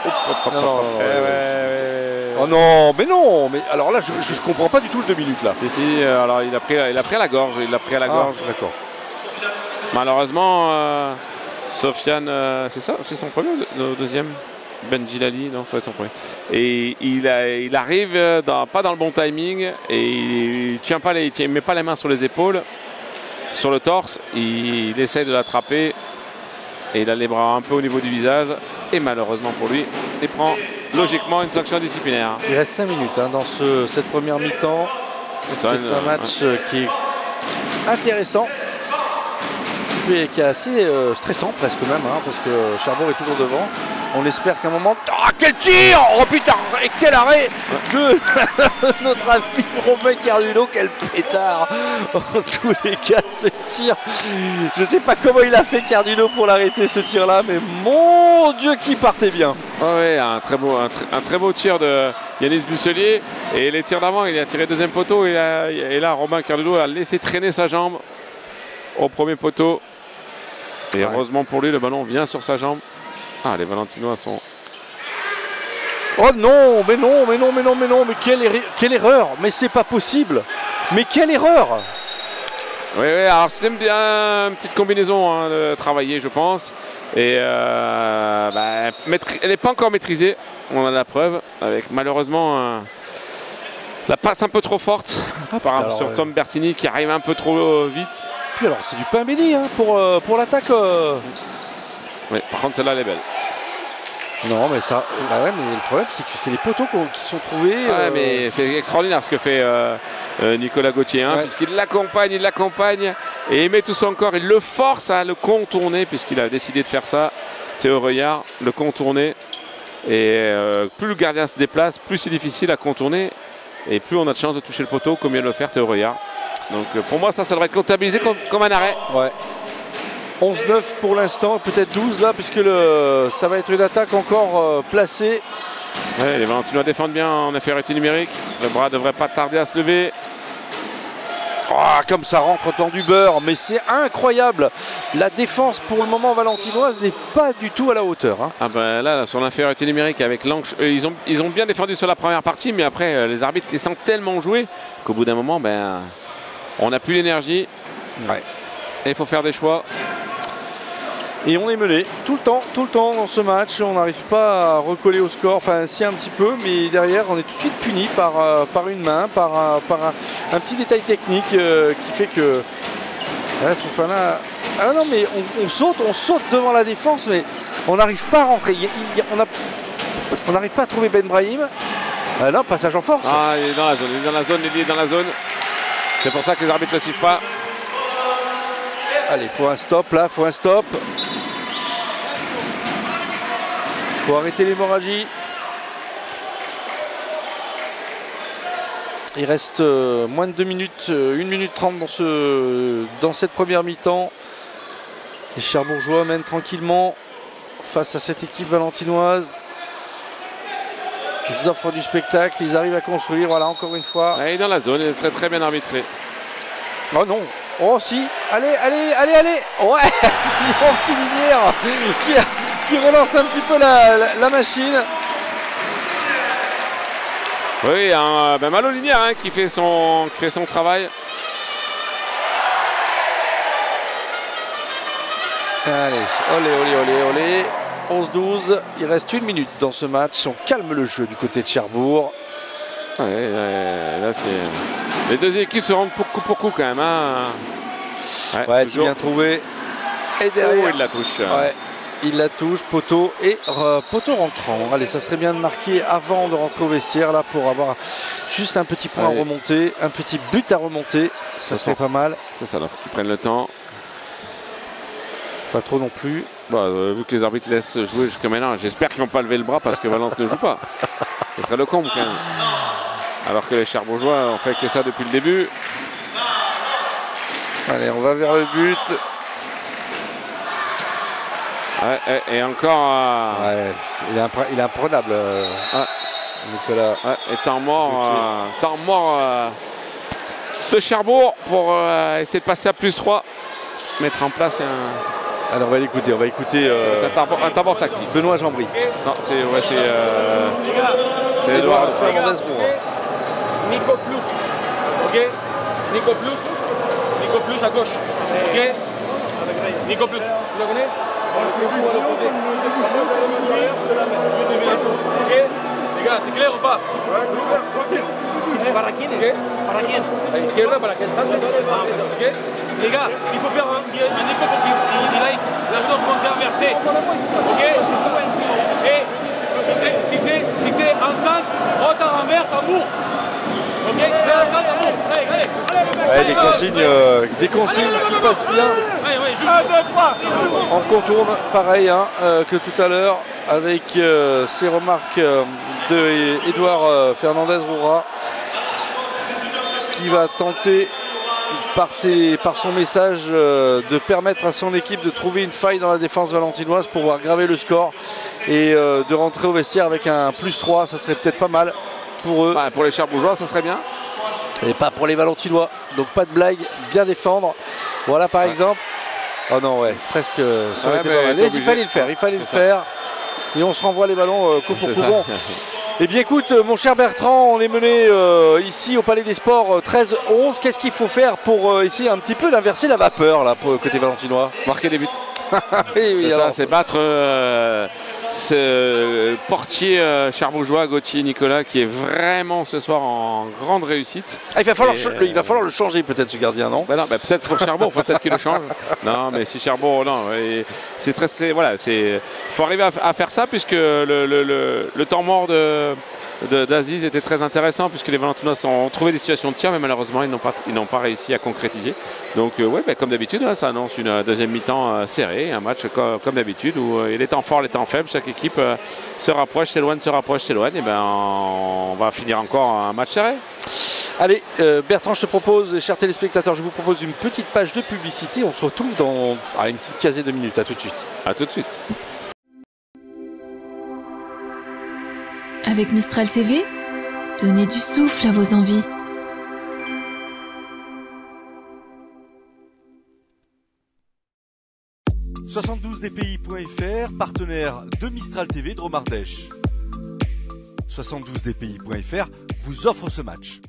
Oh non, mais non, mais alors là je comprends pas du tout le 2 minutes là. Si, alors il a pris à la gorge, gorge. D'accord. Malheureusement, Sofiane, c'est ça, c'est son premier ou deuxième? Ben Gilali, non, ça va être son premier. Et il arrive pas dans le bon timing et il met pas les mains sur les épaules, sur le torse. Il essaye de l'attraper. Et il a les bras un peu au niveau du visage. Et malheureusement pour lui, il prend logiquement une sanction disciplinaire. Il reste 5 minutes hein, dans cette première mi-temps. C'est un match qui est intéressant. Qui est assez stressant presque même. Hein, parce que Cherbourg est toujours devant. On espère qu'à un moment... Ah, quel tir! Oh putain! Et quel arrêt de notre ami Romain Cardulo. Quel pétard! En tous les cas, ce tir... Je ne sais pas comment il a fait Cardulo pour l'arrêter ce tir-là, mais mon Dieu, qui partait bien! Oh oui, un très beau tir de Yanis Busselier. Et les tirs d'avant, il a tiré deuxième poteau. Et là, Robin Cardulo a laissé traîner sa jambe au premier poteau. Et heureusement pour lui, le ballon vient sur sa jambe. Ah, les Valentinois sont... Oh non, mais non, mais non, mais non, mais non, mais quelle erreur! Mais c'est pas possible! Mais quelle erreur! Oui, alors c'était bien une petite combinaison hein, de travailler, je pense. Et elle n'est pas encore maîtrisée, on a la preuve, avec malheureusement la passe un peu trop forte sur Tom Bertini qui arrive un peu trop vite. Puis alors c'est du pain béni hein, pour l'attaque. Oui, par contre celle-là elle est belle. Non mais ça, mais le problème c'est que c'est les poteaux qui sont trouvés. Ouais, mais c'est extraordinaire ce que fait Nicolas Gauthier, hein, puisqu'il l'accompagne et il met tout son corps, il le force à le contourner puisqu'il a décidé de faire ça. Théo Reuillard, le contourner. Et plus le gardien se déplace, plus c'est difficile à contourner et plus on a de chance de toucher le poteau comme vient de le faire Théo Reuillard. Donc pour moi ça devrait être comptabilisé comme un arrêt. Ouais. 11-9 pour l'instant, peut-être 12 là, puisque ça va être une attaque encore placée. Ouais, les Valentinois défendent bien en infériorité numérique. Le bras devrait pas tarder à se lever. Oh, comme ça rentre dans du beurre, mais c'est incroyable. La défense pour le moment valentinoise n'est pas du tout à la hauteur. Hein. Ah ben là, sur l'infériorité numérique avec l'angle, ils ont bien défendu sur la première partie, mais après les arbitres les sentent tellement jouer qu'au bout d'un moment, on n'a plus l'énergie. Ouais. Et il faut faire des choix. Et on est mené tout le temps dans ce match. On n'arrive pas à recoller au score, enfin si un petit peu, mais derrière on est tout de suite puni par une main, par un petit détail technique qui fait que Fofana... Ah non mais on saute devant la défense, mais on n'arrive pas à rentrer. On n'arrive pas à trouver Ben Brahim. Ah non, passage en force. Ah, il est dans la zone, il est dans la zone. C'est pour ça que les arbitres ne le sifflent pas. Allez, faut un stop là, faut un stop. Faut arrêter l'hémorragie. Il reste moins de 2 minutes, 1 minute 30 dans cette première mi-temps. Les Cherbourgeois mènent tranquillement face à cette équipe valentinoise. Ils offrent du spectacle, ils arrivent à construire, voilà encore une fois. Il est dans la zone, il serait très bien arbitré. Oh non, oh si, allez. Ouais, c'est mon petit Linière qui relance un petit peu la machine. Oui, Malo Linière hein, qui fait son travail. Allez, olé. 11-12, il reste 1 minute dans ce match. On calme le jeu du côté de Cherbourg. Ouais, là c'est... Les deux équipes se rendent coup pour coup quand même. Hein. Ouais, c'est bien trouvé. Et derrière, il la touche. Ouais, il la touche, poteau et poteau rentrant. Allez, ça serait bien de marquer avant de rentrer au vestiaire là pour avoir juste un petit point à remonter, un petit but à remonter. Ça serait pas mal. C'est ça, il faut qu'ils prennent le temps. Pas trop non plus. Vu que les arbitres laissent jouer jusqu'à maintenant, j'espère qu'ils vont pas lever le bras parce que Valence ne joue pas. Ce serait le comble quand même. Alors que les Cherbourgeois ont fait que ça depuis le début. Allez, on va vers le but. Et encore... il est imprenable, Nicolas. Et temps mort de Cherbourg pour essayer de passer à +3. Mettre en place un... Alors on va écouter un tabord tactique. Benoît Jambry. Non, c'est Edouard Fernandez. Nico Plus. Ok. Nico Plus à gauche. Ok. Nico Plus. Tu la connais? Ok. Les gars, c'est clair ou pas? Para quién? A izquierda para que el salga. Ok. Les gars, il faut faire un écho pour qu'il aille la vitesse montée inversée. Ok. Et si c'est en centre, rote en renverse, en bourre. Ok. C'est en centre, en bourre. Allez. Des consignes qui passent bien. 1, 2, 3. On contourne pareil que tout à l'heure avec ces remarques de Edouard Fernandez Roura qui va tenter par son message de permettre à son équipe de trouver une faille dans la défense valentinoise pour pouvoir graver le score et de rentrer au vestiaire avec un +3, ça serait peut-être pas mal. pour eux. Bah, pour les Cherbourgeois, ça serait bien. Et pas pour les Valentinois. Donc pas de blague, bien défendre. Voilà par exemple. Oh non, ouais, presque. Ça aurait été pas mal. Il fallait le faire, il fallait le faire. Et on se renvoie les ballons coup pour coup. Bon. Eh bien écoute, mon cher Bertrand, on est mené ici au Palais des Sports 13-11. Qu'est-ce qu'il faut faire pour essayer un petit peu d'inverser la vapeur là, pour côté valentinois? Marquer des buts. Oui, c'est battre ce portier cherbourgeois, Gauthier Nicolas, qui est vraiment ce soir en grande réussite. Ah, il va falloir le changer peut-être ce gardien, non? Bah non, bah peut-être pour Cherbourg, il faut peut-être qu'il le change. Non, mais si Cherbourg, non, c'est très, voilà, il faut arriver à faire ça puisque le temps mort d'Aziz était très intéressant puisque les Valentinois ont trouvé des situations de tir, mais malheureusement ils n'ont pas réussi à concrétiser. Donc ouais, bah, comme d'habitude, là, ça annonce une deuxième mi-temps serrée, un match comme d'habitude où les temps forts, les temps faibles, chaque équipe se rapproche, s'éloigne, et ben on va finir encore un match serré. Allez, Bertrand, je te propose, chers téléspectateurs, je vous propose une petite page de publicité. On se retrouve dans une petite quinzaine de minutes. À tout de suite. À tout de suite. Avec Mistral TV, donnez du souffle à vos envies. « 72dpi.fr, partenaire de Mistral TV Dromardèche. 72dpi.fr vous offre ce match.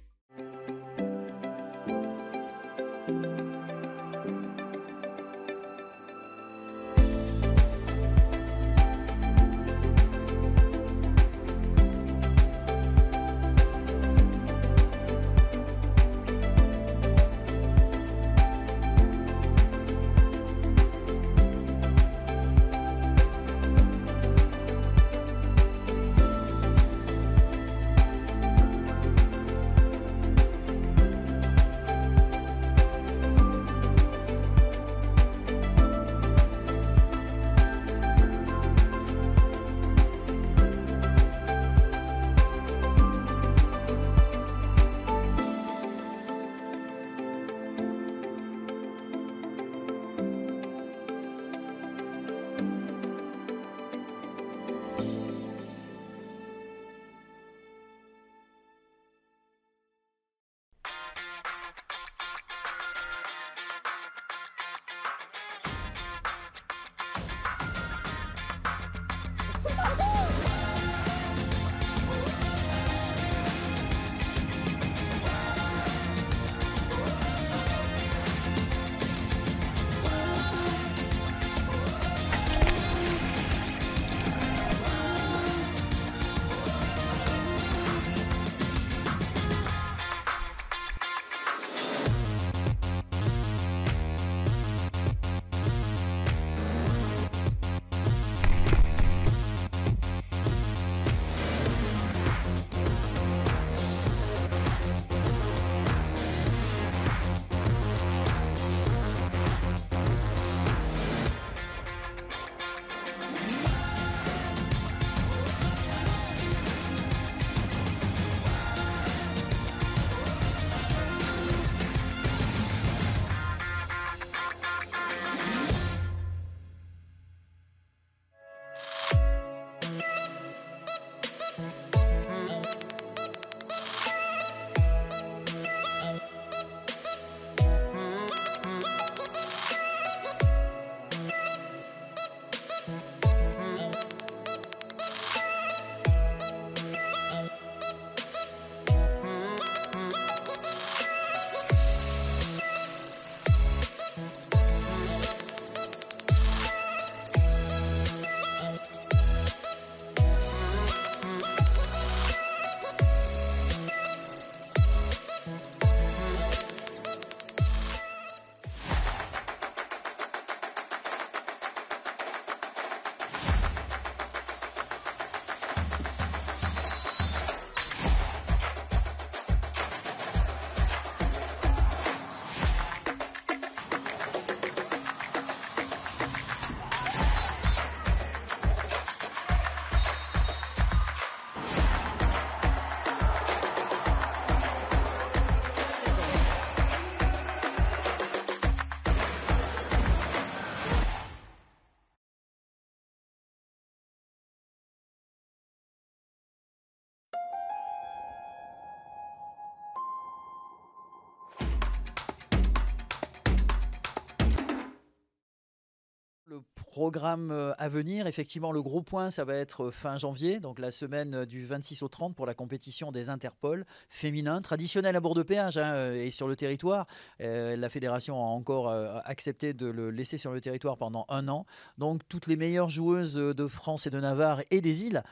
Programme à venir, effectivement, le gros point, ça va être fin janvier, donc la semaine du 26 au 30 pour la compétition des Interpol féminins, traditionnelle à Bourg-de-Péage et sur le territoire. La fédération a encore accepté de le laisser sur le territoire pendant 1 an. Donc toutes les meilleures joueuses de France et de Navarre et des îles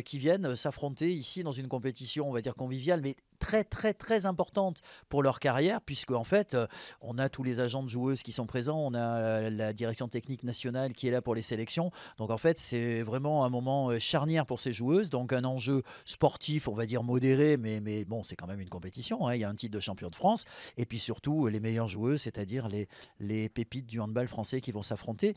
qui viennent s'affronter ici dans une compétition, on va dire conviviale, mais très très très importante pour leur carrière, puisque en fait on a tous les agents de joueuses qui sont présents, on a la direction technique nationale qui est là pour les sélections, donc en fait c'est vraiment un moment charnière pour ces joueuses, donc un enjeu sportif on va dire modéré, mais bon c'est quand même une compétition, hein. Il y a un titre de champion de France et puis surtout les meilleures joueuses, c'est-à-dire les pépites du handball français qui vont s'affronter.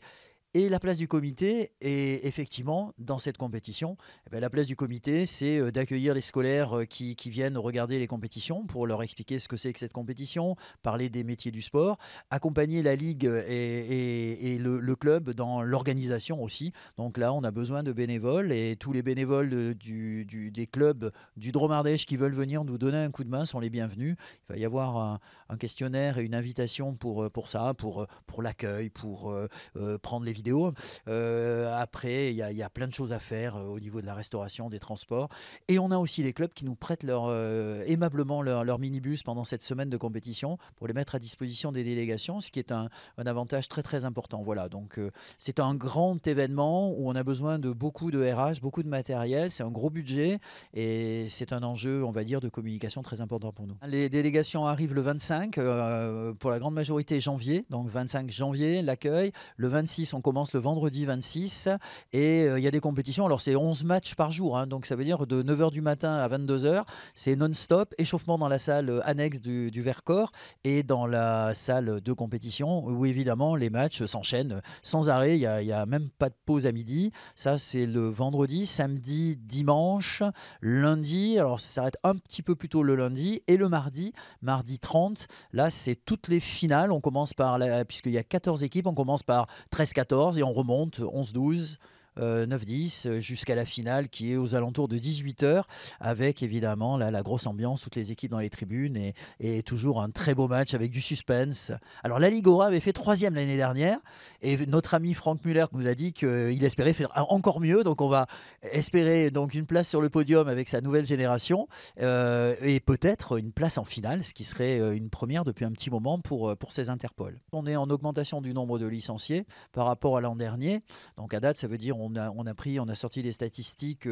Et la place du comité est effectivement dans cette compétition. La place du comité, c'est d'accueillir les scolaires qui viennent regarder les compétitions pour leur expliquer ce que c'est que cette compétition, parler des métiers du sport, accompagner la ligue et le club dans l'organisation aussi. Donc là, on a besoin de bénévoles et tous les bénévoles des clubs du Dromardèche qui veulent venir nous donner un coup de main sont les bienvenus. Il va y avoir un questionnaire et une invitation pour ça, pour l'accueil, pour prendre les vidéos. Après, il y a plein de choses à faire au niveau de la restauration, des transports. Et on a aussi les clubs qui nous prêtent aimablement leur minibus pendant cette semaine de compétition pour les mettre à disposition des délégations, ce qui est un avantage très très important. Voilà, donc c'est un grand événement où on a besoin de beaucoup de RH, beaucoup de matériel, c'est un gros budget et c'est un enjeu, on va dire, de communication très important pour nous. Les délégations arrivent le 25, pour la grande majorité janvier, donc 25 janvier, l'accueil. Le 26, on commence le vendredi 26 et il y a des compétitions. Alors c'est 11 matchs par jour, hein, donc ça veut dire de 9h du matin à 22h, c'est non-stop, échauffement dans la salle annexe du Vercors et dans la salle de compétition où évidemment les matchs s'enchaînent sans arrêt, il n'y a même pas de pause à midi. Ça c'est le vendredi, samedi, dimanche, lundi, alors ça s'arrête un petit peu plus tôt le lundi et le mardi 30, là c'est toutes les finales, on commence par, puisqu'il y a 14 équipes, on commence par 13-14 et on remonte 11-12, 9-10 jusqu'à la finale qui est aux alentours de 18h avec évidemment la grosse ambiance, toutes les équipes dans les tribunes et toujours un très beau match avec du suspense. Alors la Ligue Aura avait fait 3e l'année dernière et notre ami Franck Muller nous a dit qu'il espérait faire encore mieux, donc on va espérer donc une place sur le podium avec sa nouvelle génération et peut-être une place en finale, ce qui serait une première depuis un petit moment pour ces Interpol. On est en augmentation du nombre de licenciés par rapport à l'an dernier, donc à date ça veut dire on a sorti des statistiques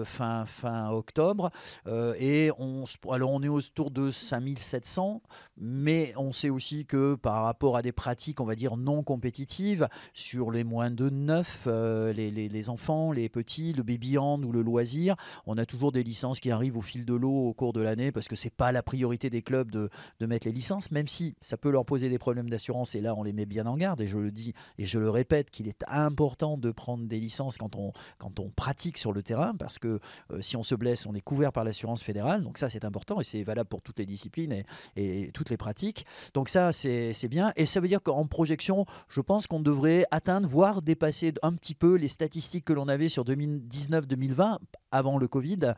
fin octobre et on est autour de 5700, mais on sait aussi que par rapport à des pratiques on va dire non compétitives sur les moins de 9, les enfants, les petits, le baby hand ou le loisir, on a toujours des licences qui arrivent au fil de l'eau au cours de l'année parce que c'est pas la priorité des clubs de mettre les licences, même si ça peut leur poser des problèmes d'assurance et là on les met bien en garde et je le dis et je le répète qu'il est important de prendre des licences quand on pratique sur le terrain parce que si on se blesse on est couvert par l'assurance fédérale, donc ça c'est important et c'est valable pour toutes les disciplines et toutes les pratiques, donc ça c'est bien et ça veut dire qu'en projection je pense qu'on devrait atteindre voire dépasser un petit peu les statistiques que l'on avait sur 2019-2020 avant le Covid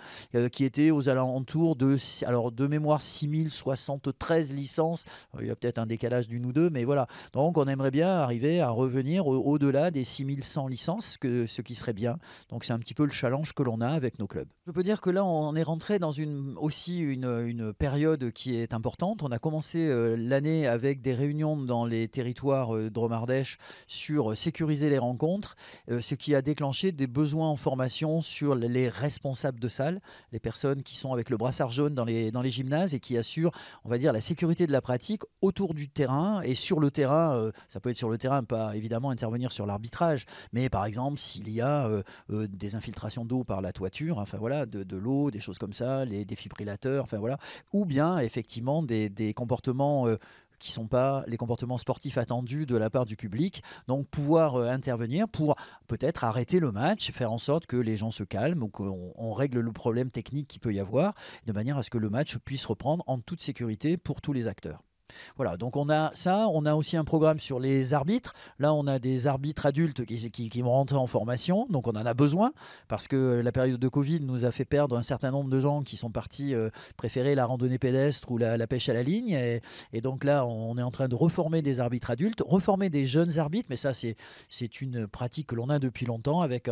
qui était aux alentours de mémoire 6073 licences, il y a peut-être un décalage d'une ou deux mais voilà, donc on aimerait bien arriver à revenir au-delà des 6100 licences, ce qui serait bien. Donc c'est un petit peu le challenge que l'on a avec nos clubs. Je peux dire que là on est rentré dans une période qui est importante. On a commencé l'année avec des réunions dans les territoires Dromardèche sur sécuriser les rencontres, ce qui a déclenché des besoins en formation sur les responsables de salle, les personnes qui sont avec le brassard jaune dans les gymnases et qui assurent, on va dire, la sécurité de la pratique autour du terrain et sur le terrain. Ça peut être sur le terrain, pas évidemment intervenir sur l'arbitrage, mais par exemple s'il y a des infiltrations d'eau par la toiture, enfin voilà, de l'eau, des choses comme ça, des défibrillateurs, enfin voilà, ou bien effectivement des comportements qui ne sont pas les comportements sportifs attendus de la part du public, donc pouvoir intervenir pour peut-être arrêter le match, faire en sorte que les gens se calment ou qu'on règle le problème technique qu'il peut y avoir, de manière à ce que le match puisse reprendre en toute sécurité pour tous les acteurs. Voilà, donc on a ça, on a aussi un programme sur les arbitres. Là, on a des arbitres adultes qui vont rentrer en formation, donc on en a besoin parce que la période de Covid nous a fait perdre un certain nombre de gens qui sont partis préférer la randonnée pédestre ou la pêche à la ligne. Et donc là, on est en train de reformer des arbitres adultes, reformer des jeunes arbitres, mais ça, c'est une pratique que l'on a depuis longtemps avec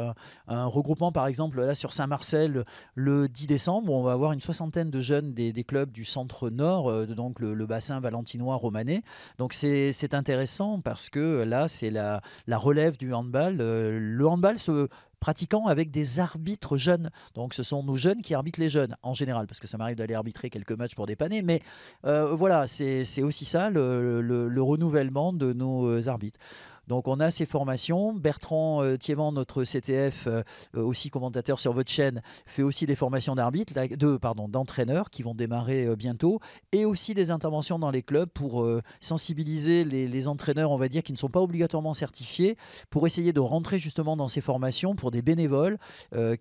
un regroupement, par exemple, là sur Saint-Marcel, le 10 décembre, où on va avoir une soixantaine de jeunes des clubs du centre-nord, donc le bassin valentinois, romanais. Donc c'est intéressant parce que là, c'est la relève du handball. Le handball se pratiquant avec des arbitres jeunes. Donc ce sont nos jeunes qui arbitrent les jeunes en général, parce que ça m'arrive d'aller arbitrer quelques matchs pour dépanner, mais voilà, c'est aussi ça le renouvellement de nos arbitres. Donc on a ces formations. Bertrand Thiévan, notre CTF, aussi commentateur sur votre chaîne, fait aussi des formations d'arbitres, d'entraîneurs qui vont démarrer bientôt, et aussi des interventions dans les clubs pour sensibiliser les entraîneurs, on va dire, qui ne sont pas obligatoirement certifiés, pour essayer de rentrer justement dans ces formations pour des bénévoles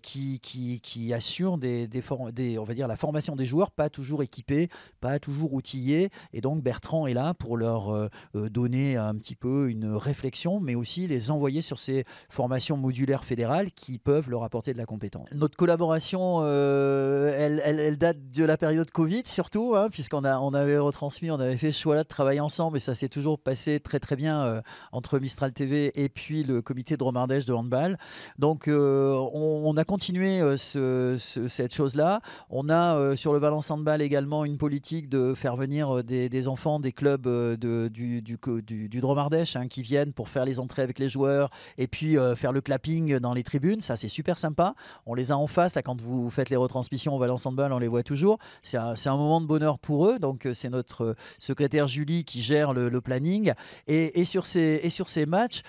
qui assurent on va dire, la formation des joueurs, pas toujours équipés, pas toujours outillés. Et donc Bertrand est là pour leur donner un petit peu une réflexion, mais aussi les envoyer sur ces formations modulaires fédérales qui peuvent leur apporter de la compétence. Notre collaboration, elle date de la période Covid surtout, hein, puisqu'on avait retransmis, on avait fait ce choix-là de travailler ensemble, et ça s'est toujours passé très très bien entre Mistral TV et puis le comité de Dromardèche de handball. Donc on a continué cette chose-là. On a sur le Valence Handball également une politique de faire venir des enfants des clubs du Dromardèche, hein, qui viennent pour faire les entrées avec les joueurs et puis faire le clapping dans les tribunes. Ça, c'est super sympa. On les a en face, là, quand vous faites les retransmissions au Valence Handball, on les voit toujours. C'est un moment de bonheur pour eux. Donc c'est notre secrétaire Julie qui gère le planning. Et sur ces matchs,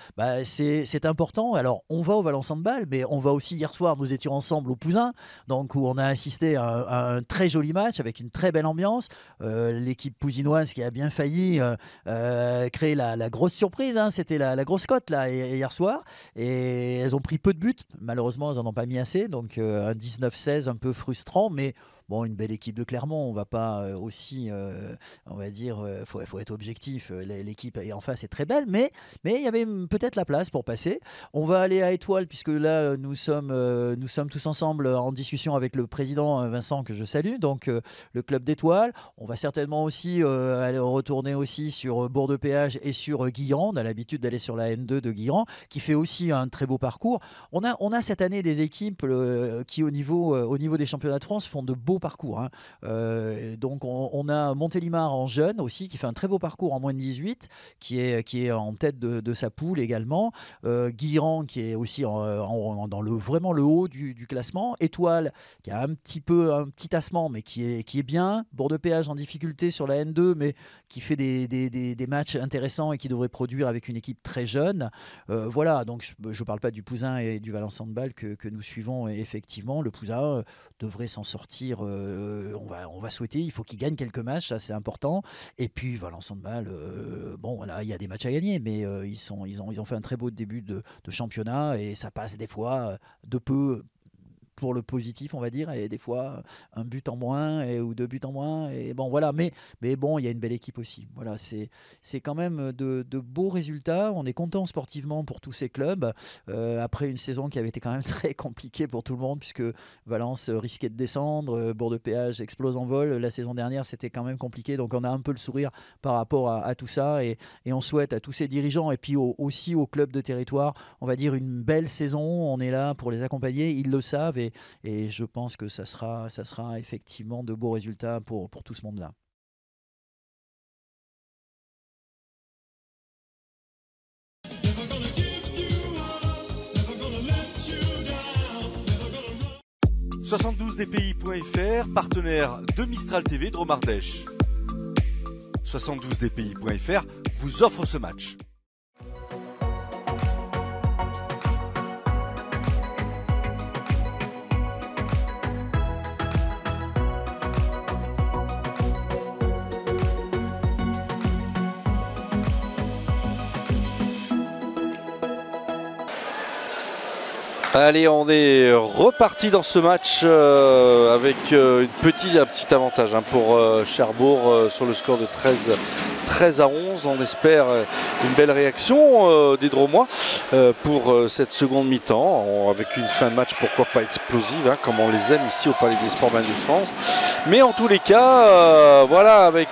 c'est important. Alors on va au Valence Handball, mais on va aussi, hier soir, nous étions ensemble au Pouzin, donc où on a assisté à un très joli match avec une très belle ambiance. L'équipe pouzinoise qui a bien failli créer la grosse surprise, hein. C'était la grosse cote là hier soir, et elles ont pris peu de buts, malheureusement elles n'en ont pas mis assez, donc un 19-16 un peu frustrant, mais bon, une belle équipe de Clermont, on va pas aussi, on va dire, faut être objectif, l'équipe en face est très belle, mais il y avait peut-être la place pour passer. On va aller à Étoile, puisque là nous sommes tous ensemble en discussion avec le président Vincent, que je salue, donc le club d'Étoile. On va certainement aussi aller retourner aussi sur Bourg-de-Péage et sur Guilherand. On a l'habitude d'aller sur la N2 de Guilherand, qui fait aussi un très beau parcours. On a cette année des équipes qui au niveau des championnats de France font de beaux parcours, hein. Donc on a Montélimar en jeune aussi, qui fait un très beau parcours en moins de 18, qui est en tête de sa poule également. Guilherand qui est aussi dans vraiment le haut du classement. Étoile qui a un petit tassement, mais qui est bien. Bourg-de-Péage en difficulté sur la N2, mais qui fait des matchs intéressants et qui devrait produire avec une équipe très jeune. Voilà, donc je ne parle pas du Pouzin et du Valence Handball que nous suivons effectivement. Le Pouzin devrait s'en sortir. On va souhaiter, il faut qu'ils gagnent quelques matchs, ça c'est important. Et puis Valence Handball, bon voilà, il y a des matchs à gagner, mais ils ont fait un très beau début de championnat, et ça passe des fois de peu pour le positif, on va dire, et des fois un but en moins ou 2 buts en moins, et bon voilà, mais bon, il y a une belle équipe aussi. Voilà, c'est quand même de beaux résultats. On est content sportivement pour tous ces clubs après une saison qui avait été quand même très compliquée pour tout le monde, puisque Valence risquait de descendre, Bourg-de-Péage explose en vol. La saison dernière, c'était quand même compliqué, donc on a un peu le sourire par rapport à tout ça, et on souhaite à tous ces dirigeants et puis aussi aux clubs de territoire, on va dire, une belle saison. On est là pour les accompagner, ils le savent, et je pense que ça sera effectivement de beaux résultats pour tout ce monde-là. « 72dpi.fr, partenaire de Mistral TV Dromardèche. 72dpi.fr vous offre ce match. Allez, on est reparti dans ce match avec un petit avantage pour Cherbourg sur le score de 13 à 11. On espère une belle réaction des Dromois pour cette seconde mi-temps, avec une fin de match pourquoi pas explosive, hein, comme on les aime ici au Palais des Sports Mendes France. Mais en tous les cas, voilà, avec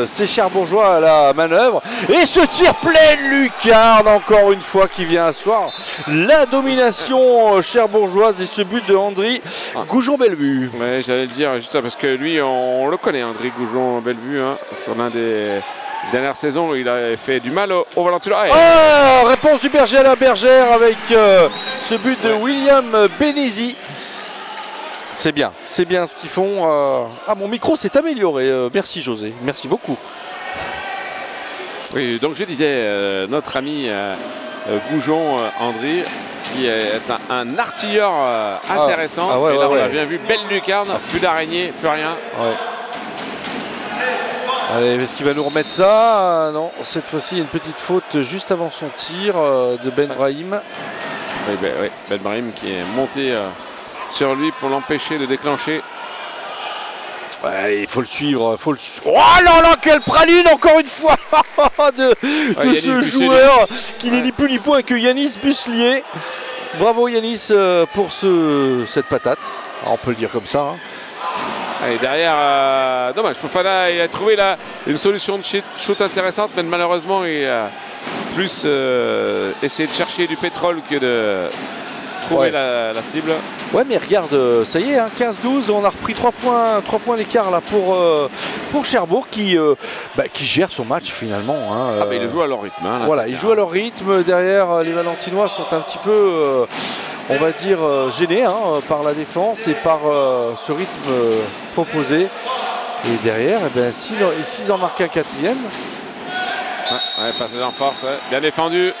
ces Cherbourgeois à la manœuvre et ce tir plein lucarne encore une fois qui vient asseoir la domination cherbourgeoise et ce but de André Goujon-Bellevue. Ouais, j'allais le dire juste parce que lui, on le connaît, André Goujon-Bellevue, hein, sur l'un des dernières saisons, il a fait du mal au Valentinois. Réponse du Berger à la Bergère avec ce but de William Benesi. C'est bien ce qu'ils font. Mon micro s'est amélioré. Merci José, merci beaucoup. Oui, donc je disais, notre ami Goujon André, qui est un artilleur intéressant. Et là, on a bien vu, belle lucarne, plus d'araignée, plus rien. Ouais. Allez, est-ce qu'il va nous remettre ça? Non, cette fois-ci, il y a une petite faute juste avant son tir de Ben Brahim. Oui, Ben Brahim qui est monté sur lui pour l'empêcher de déclencher. Allez, il faut le suivre, Oh là là, quelle praline encore une fois de ce joueur qui n'est ni plus ni moins que Yanis Buslier. Bravo Yanis pour cette patate, on peut le dire comme ça. Hein. Et derrière, dommage, Fofana il a trouvé là une solution de shoot intéressante, mais malheureusement il a plus essayé de chercher du pétrole que de trouver la cible. Ouais, mais regarde, ça y est, hein, 15-12, on a repris 3 points d'écart là pour Cherbourg qui gère son match finalement. Hein, il joue à leur rythme. Hein, là, voilà, ils jouent à leur rythme. Derrière, les Valentinois sont un petit peu, on va dire, gênés par la défense et par ce rythme proposé. Et derrière, s'ils en marquent un quatrième. Passage en force, bien défendu.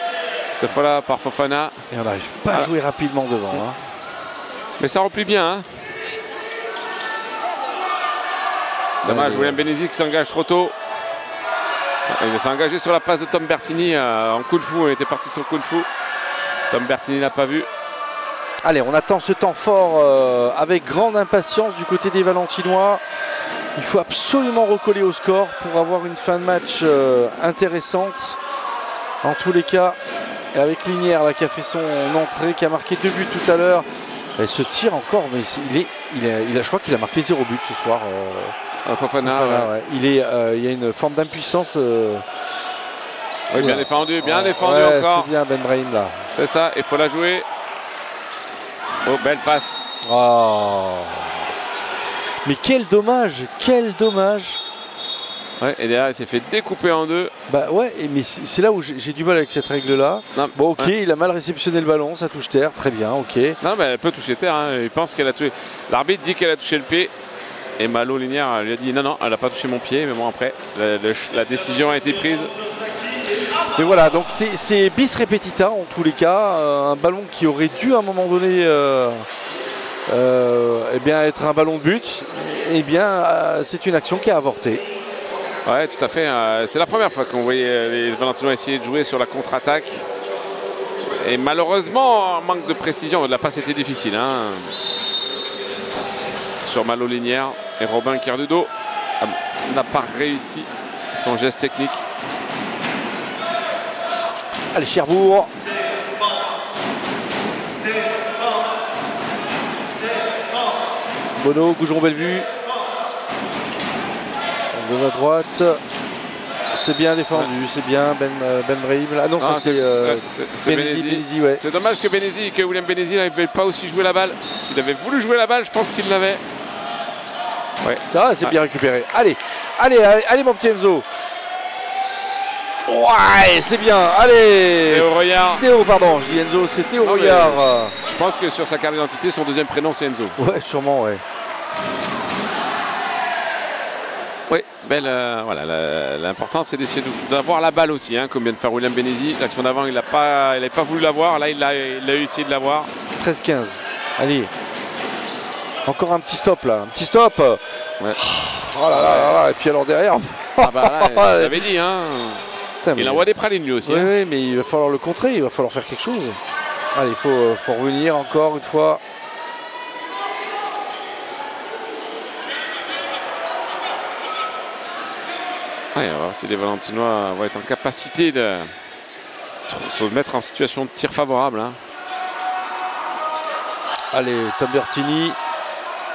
Cette fois-là par Fofana. Et on n'arrive pas à jouer rapidement devant. Hein. Mais ça replie bien. Hein. Dommage, William Benesi qui s'engage trop tôt. Il s'est engagé sur la passe de Tom Bertini en coup de fou. Il était parti sur le coup de fou. Tom Bertini l'a pas vu. Allez, on attend ce temps fort avec grande impatience du côté des Valentinois. Il faut absolument recoller au score pour avoir une fin de match intéressante. En tous les cas, avec Linière là, qui a fait son entrée, qui a marqué 2 buts tout à l'heure. Elle se tire encore, mais je crois qu'il a marqué 0 but ce soir. Fofana, ouais. Il y a une forme d'impuissance. Oui, bien défendu encore. C'est bien Ben Brahim là. C'est ça, il faut la jouer. Oh, belle passe. Oh. Mais quel dommage. Ouais, et derrière il s'est fait découper en deux. Mais c'est là où j'ai du mal avec cette règle là. Bon, ok, il a mal réceptionné le ballon, ça touche terre, très bien, ok. Non, mais elle peut toucher terre, hein. Il pense qu'elle a touché. L'arbitre dit qu'elle a touché le pied. Et Malo Linière lui a dit non, elle n'a pas touché mon pied, mais bon après, la décision a été prise. Mais voilà, donc c'est bis repetita en tous les cas, un ballon qui aurait dû à un moment donné être un ballon de but, c'est une action qui a avorté. Ouais, tout à fait. C'est la première fois qu'on voyait les Valentinois essayer de jouer sur la contre-attaque. Et malheureusement, manque de précision. La passe était difficile. Hein. Sur Malo Linière. Et Robin Cardudo n'a pas réussi son geste technique. Allez, Cherbourg. Bono, Goujon-Bellevue. De la droite, c'est bien défendu, c'est bien Ben Brahim. Ah non, ça c'est Benesi. Ouais. C'est dommage que William Benesi n'avait pas aussi joué la balle. S'il avait voulu jouer la balle, je pense qu'il l'avait. Ouais. Ça, c'est bien récupéré. Allez mon petit Enzo. Ouais, c'est bien. Allez. Théo, pardon, je dis Enzo, c'est Théo Royard. Je pense que sur sa carte d'identité, son deuxième prénom c'est Enzo. Ouais, sûrement, ouais. Oui, l'important c'est d'essayer d'avoir la balle aussi, hein, comme vient de faire William Benesi. L'action d'avant, il n'avait pas voulu l'avoir, là il a essayé de l'avoir. 13-15, allez. Encore un petit stop là, Ouais. Oh là là, et puis alors derrière. Là, j'avais dit, hein. Putain, il envoie des pralines lui aussi. Oui, mais il va falloir le contrer, il va falloir faire quelque chose. Allez, il faut revenir encore une fois. Ouais, on va voir si les Valentinois vont être en capacité de se mettre en situation de tir favorable. Hein. Allez, Tambertini,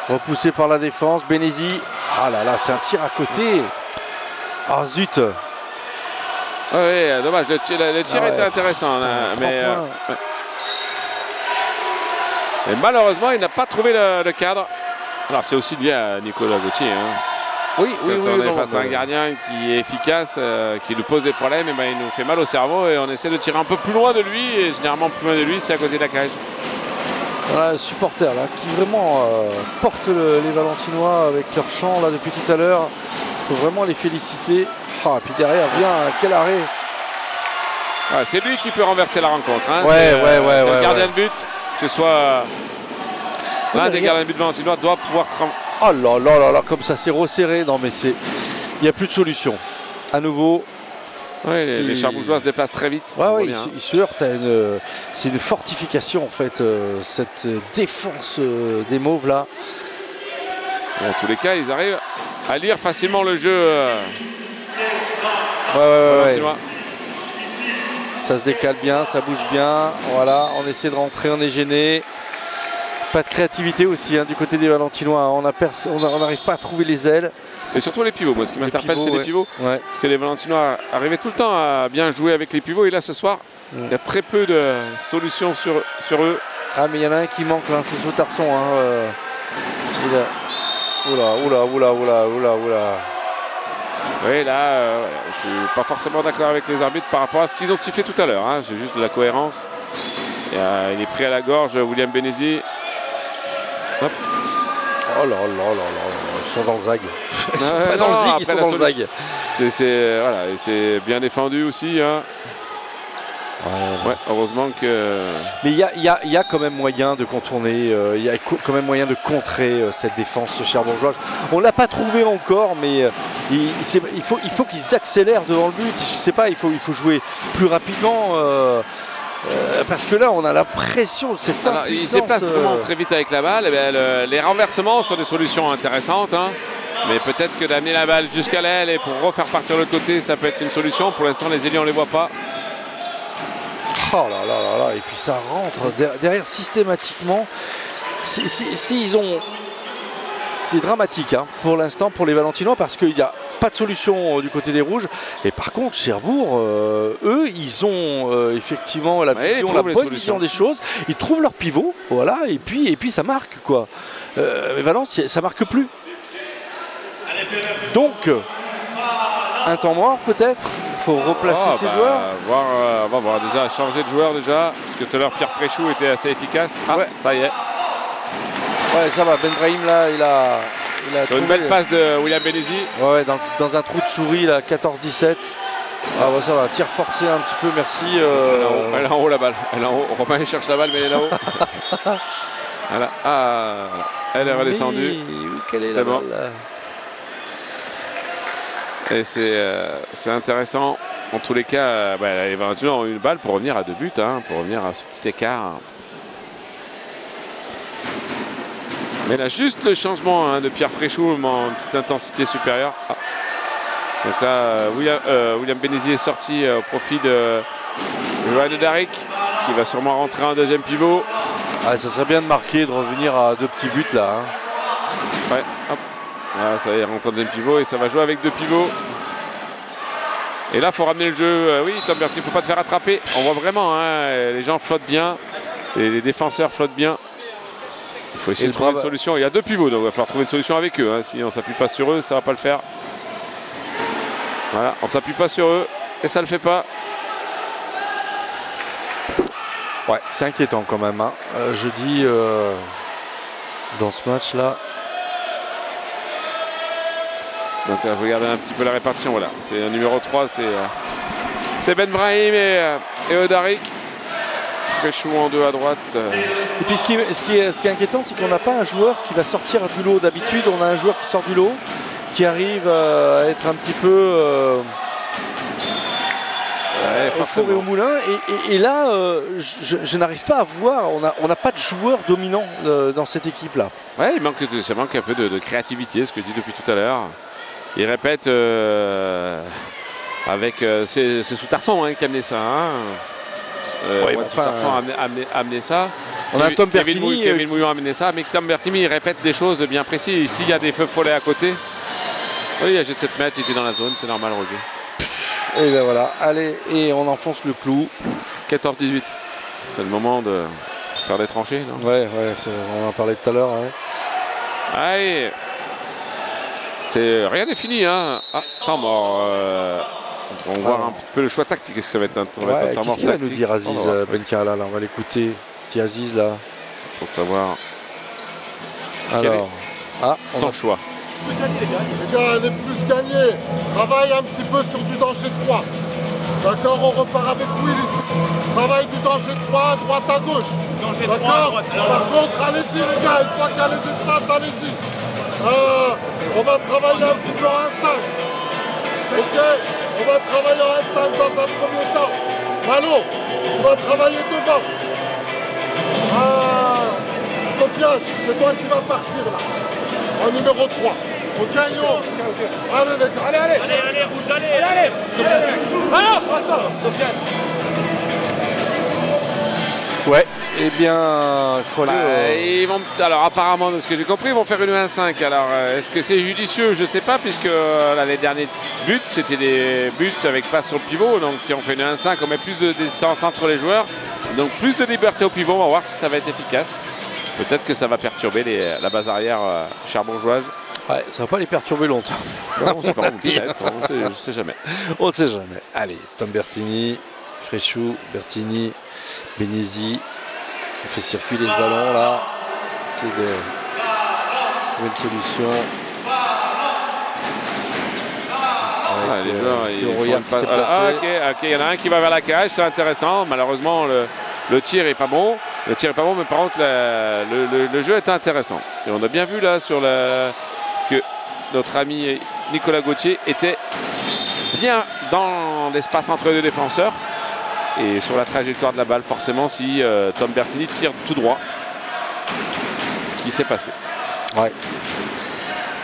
repoussé par la défense. Benesi. Ah là là, c'est un tir à côté. Ah zut. Oui, dommage, le tir était intéressant. Là, mais et malheureusement, il n'a pas trouvé le cadre. Alors, c'est aussi lié à Nicolas Gauthier. Hein. Oui, Quand on est face à un gardien qui est efficace, qui nous pose des problèmes, et ben, il nous fait mal au cerveau et on essaie de tirer un peu plus loin de lui. Et généralement, plus loin de lui, c'est à côté de la cage. Voilà, supporters là, qui vraiment portent les Valentinois avec leur chant là depuis tout à l'heure. Il faut vraiment les féliciter. Ah, et puis derrière, bien, quel arrêt. Ah, c'est lui qui peut renverser la rencontre. Hein. Ouais, c'est le gardien de but, que ce soit l'un des gardiens de but valentinois doit pouvoir... Oh là là là là, comme ça c'est resserré. Non mais c'est... Il n'y a plus de solution. À nouveau... Ouais, les Charbourgeois se déplacent très vite. Ouais, ils se heurtent à c'est une fortification en fait, cette défense des Mauves là. En tous les cas, ils arrivent à lire facilement le jeu. Ouais. Ça se décale bien, ça bouge bien. Voilà, on essaie de rentrer, on est gêné. Pas de créativité aussi hein, du côté des Valentinois. On n'arrive pas à trouver les ailes. Et surtout les pivots. Moi, ce qui m'interpelle, c'est les pivots. Ouais. Parce que les Valentinois arrivaient tout le temps à bien jouer avec les pivots. Et là, ce soir, il y a très peu de solutions sur eux. Ah, mais il y en a un qui manque, là, c'est Sautarson. Hein, Oula. Oui, là, je suis pas forcément d'accord avec les arbitres par rapport à ce qu'ils ont sifflé tout à l'heure. Hein. C'est juste de la cohérence. Il est pris à la gorge, William Benesi. Hop. Oh là, ils sont dans le zag. Ils sont pas dans le zig, ils sont dans le zag. C'est bien défendu aussi. Hein. Ouais, heureusement que... Mais il y a quand même moyen de contourner, il y a quand même moyen de contrer cette défense cherbourgeoise. On ne l'a pas trouvé encore, mais il faut qu'ils accélèrent devant le but. Je sais pas, il faut jouer plus rapidement. Parce que là, on a l'impression de cette impuissance. Ils se déplacent vraiment très vite avec la balle. Et les renversements sont des solutions intéressantes. Hein. Mais peut-être que d'amener la balle jusqu'à l'aile et pour refaire partir le côté, ça peut être une solution. Pour l'instant, les ailiers, on ne les voit pas. Oh là là. Et puis ça rentre derrière systématiquement. C'est dramatique hein, pour l'instant pour les Valentinois parce qu'il n'y a pas de solution du côté des Rouges. Et par contre, Cherbourg, eux, ils ont effectivement la bonne vision des choses. Ils trouvent leur pivot, voilà, et puis ça marque quoi. Mais Valence, ça marque plus. Donc, un temps mort peut-être. Il faut replacer ses joueurs. On va voir déjà changer de joueur déjà. Parce que tout à l'heure, Pierre Fréchou était assez efficace. Ça y est. Ouais, ça va. Ben Brahim là, il a sur une belle passe de William Benesi. Ouais, dans un trou de souris là, 14-17. Ah bah ça va, tir forcé un petit peu, merci. Elle est en haut la balle. Elle est en haut. Romain cherche la balle, mais elle est là-haut. Voilà. Elle est redescendue. C'est bon. Et c'est intéressant. En tous les cas, les Valentinois ont eu une balle pour revenir à 2 buts, hein, pour revenir à ce petit écart. Mais là, juste le changement de Pierre Fréchou, en petite intensité supérieure. Donc là, William Benesi est sorti au profit de Johan Daric, qui va sûrement rentrer en deuxième pivot. Ah, ça serait bien de marquer, de revenir à 2 petits buts là. Hein. Ouais, hop. Voilà, ça y est, rentre en deuxième pivot et ça va jouer avec 2 pivots. Et là, il faut ramener le jeu. Oui, Tambertini, il ne faut pas te faire attraper. On voit vraiment, hein, les gens flottent bien. Et les défenseurs flottent bien. Il faut essayer de trouver une solution. Il y a 2 pivots, donc il va falloir trouver une solution avec eux. Hein. Si on ne s'appuie pas sur eux, ça ne va pas le faire. Voilà, on ne s'appuie pas sur eux et ça ne le fait pas. Ouais, c'est inquiétant quand même. Hein. Je dis dans ce match-là. Donc là, regardez un petit peu la répartition. Voilà, c'est le numéro 3, c'est Ben Brahim et Odaric. Fréchou en 2 à droite. Et puis ce qui est inquiétant, c'est qu'on n'a pas un joueur qui va sortir du lot. D'habitude, on a un joueur qui sort du lot, qui arrive à être un petit peu au four et au moulin. Et là, je n'arrive pas à voir, on n'a pas de joueur dominant dans cette équipe-là. Ouais, ça manque un peu de créativité, ce que je dis depuis tout à l'heure. Il répète avec c'est Sous-Tarson qui a amené ça. Sous-Tarson a amené ça. On a Tom Bertini. Kevin Mouillon a amené ça, mais Tom Bertini il répète des choses bien précises. S'il y a des feux follets à côté, oui, il a jeté 7 mètres, il était dans la zone, c'est normal, Roger. Et ben voilà, allez, et on enfonce le clou. 14-18. C'est le moment de faire des tranchées, non? Ouais, on en parlait tout à l'heure. Ouais. Allez, rien n'est fini, hein. Ah, temps mort. On va voir un petit peu le choix tactique. Est-ce que ça va être un temps mort tactique? Qu'est-ce qu'il va nous dire Aziz Benkala là? On va l'écouter. Petit Aziz là. Pour savoir. Alors, sans choix. Les gars, les plus gagnés. Travaille un petit peu sur du danger 3. D'accord, on repart avec Willis. Travaille du danger 3, droite à gauche. D'accord. Par contre, allez-y les gars, une fois qu'il y a les espaces, allez-y. On va travailler un petit peu en 1-5. Ok, on va travailler en 1-5 dans un premier temps. Malo, tu vas travailler devant. Sofiane, c'est toi qui vas partir là. En numéro 3. Ok, Yo. Allez les gars. Allez, Rouge, allez. Alors, Sofiane. Ouais, eh bien, il faut aller. Alors, apparemment, de ce que j'ai compris, ils vont faire une 1-5. Alors, est-ce que c'est judicieux? Je ne sais pas, puisque les derniers buts, c'était des buts avec passe sur le pivot. Donc, si on fait une 1-5, on met plus de distance entre les joueurs. Donc, plus de liberté au pivot. On va voir si ça va être efficace. Peut-être que ça va perturber la base arrière cherbourgeoise. Ouais, ça va pas les perturber longtemps. Ouais, on sait pas, peut-être, je ne sais jamais. On ne sait jamais. Allez, Tom Bertini, Fréchou, Bertini, Benesi. On fait circuler ce ballon là. C'est de trouver une solution. Les joueurs, il y en a un qui va vers la cage, c'est intéressant. Malheureusement, le tir est pas bon. Mais par contre, le jeu est intéressant. Et on a bien vu là que notre ami Nicolas Gauthier était bien dans l'espace entre les deux défenseurs. Et sur la trajectoire de la balle, forcément, si Tom Bertini tire tout droit, ce qui s'est passé. Ouais.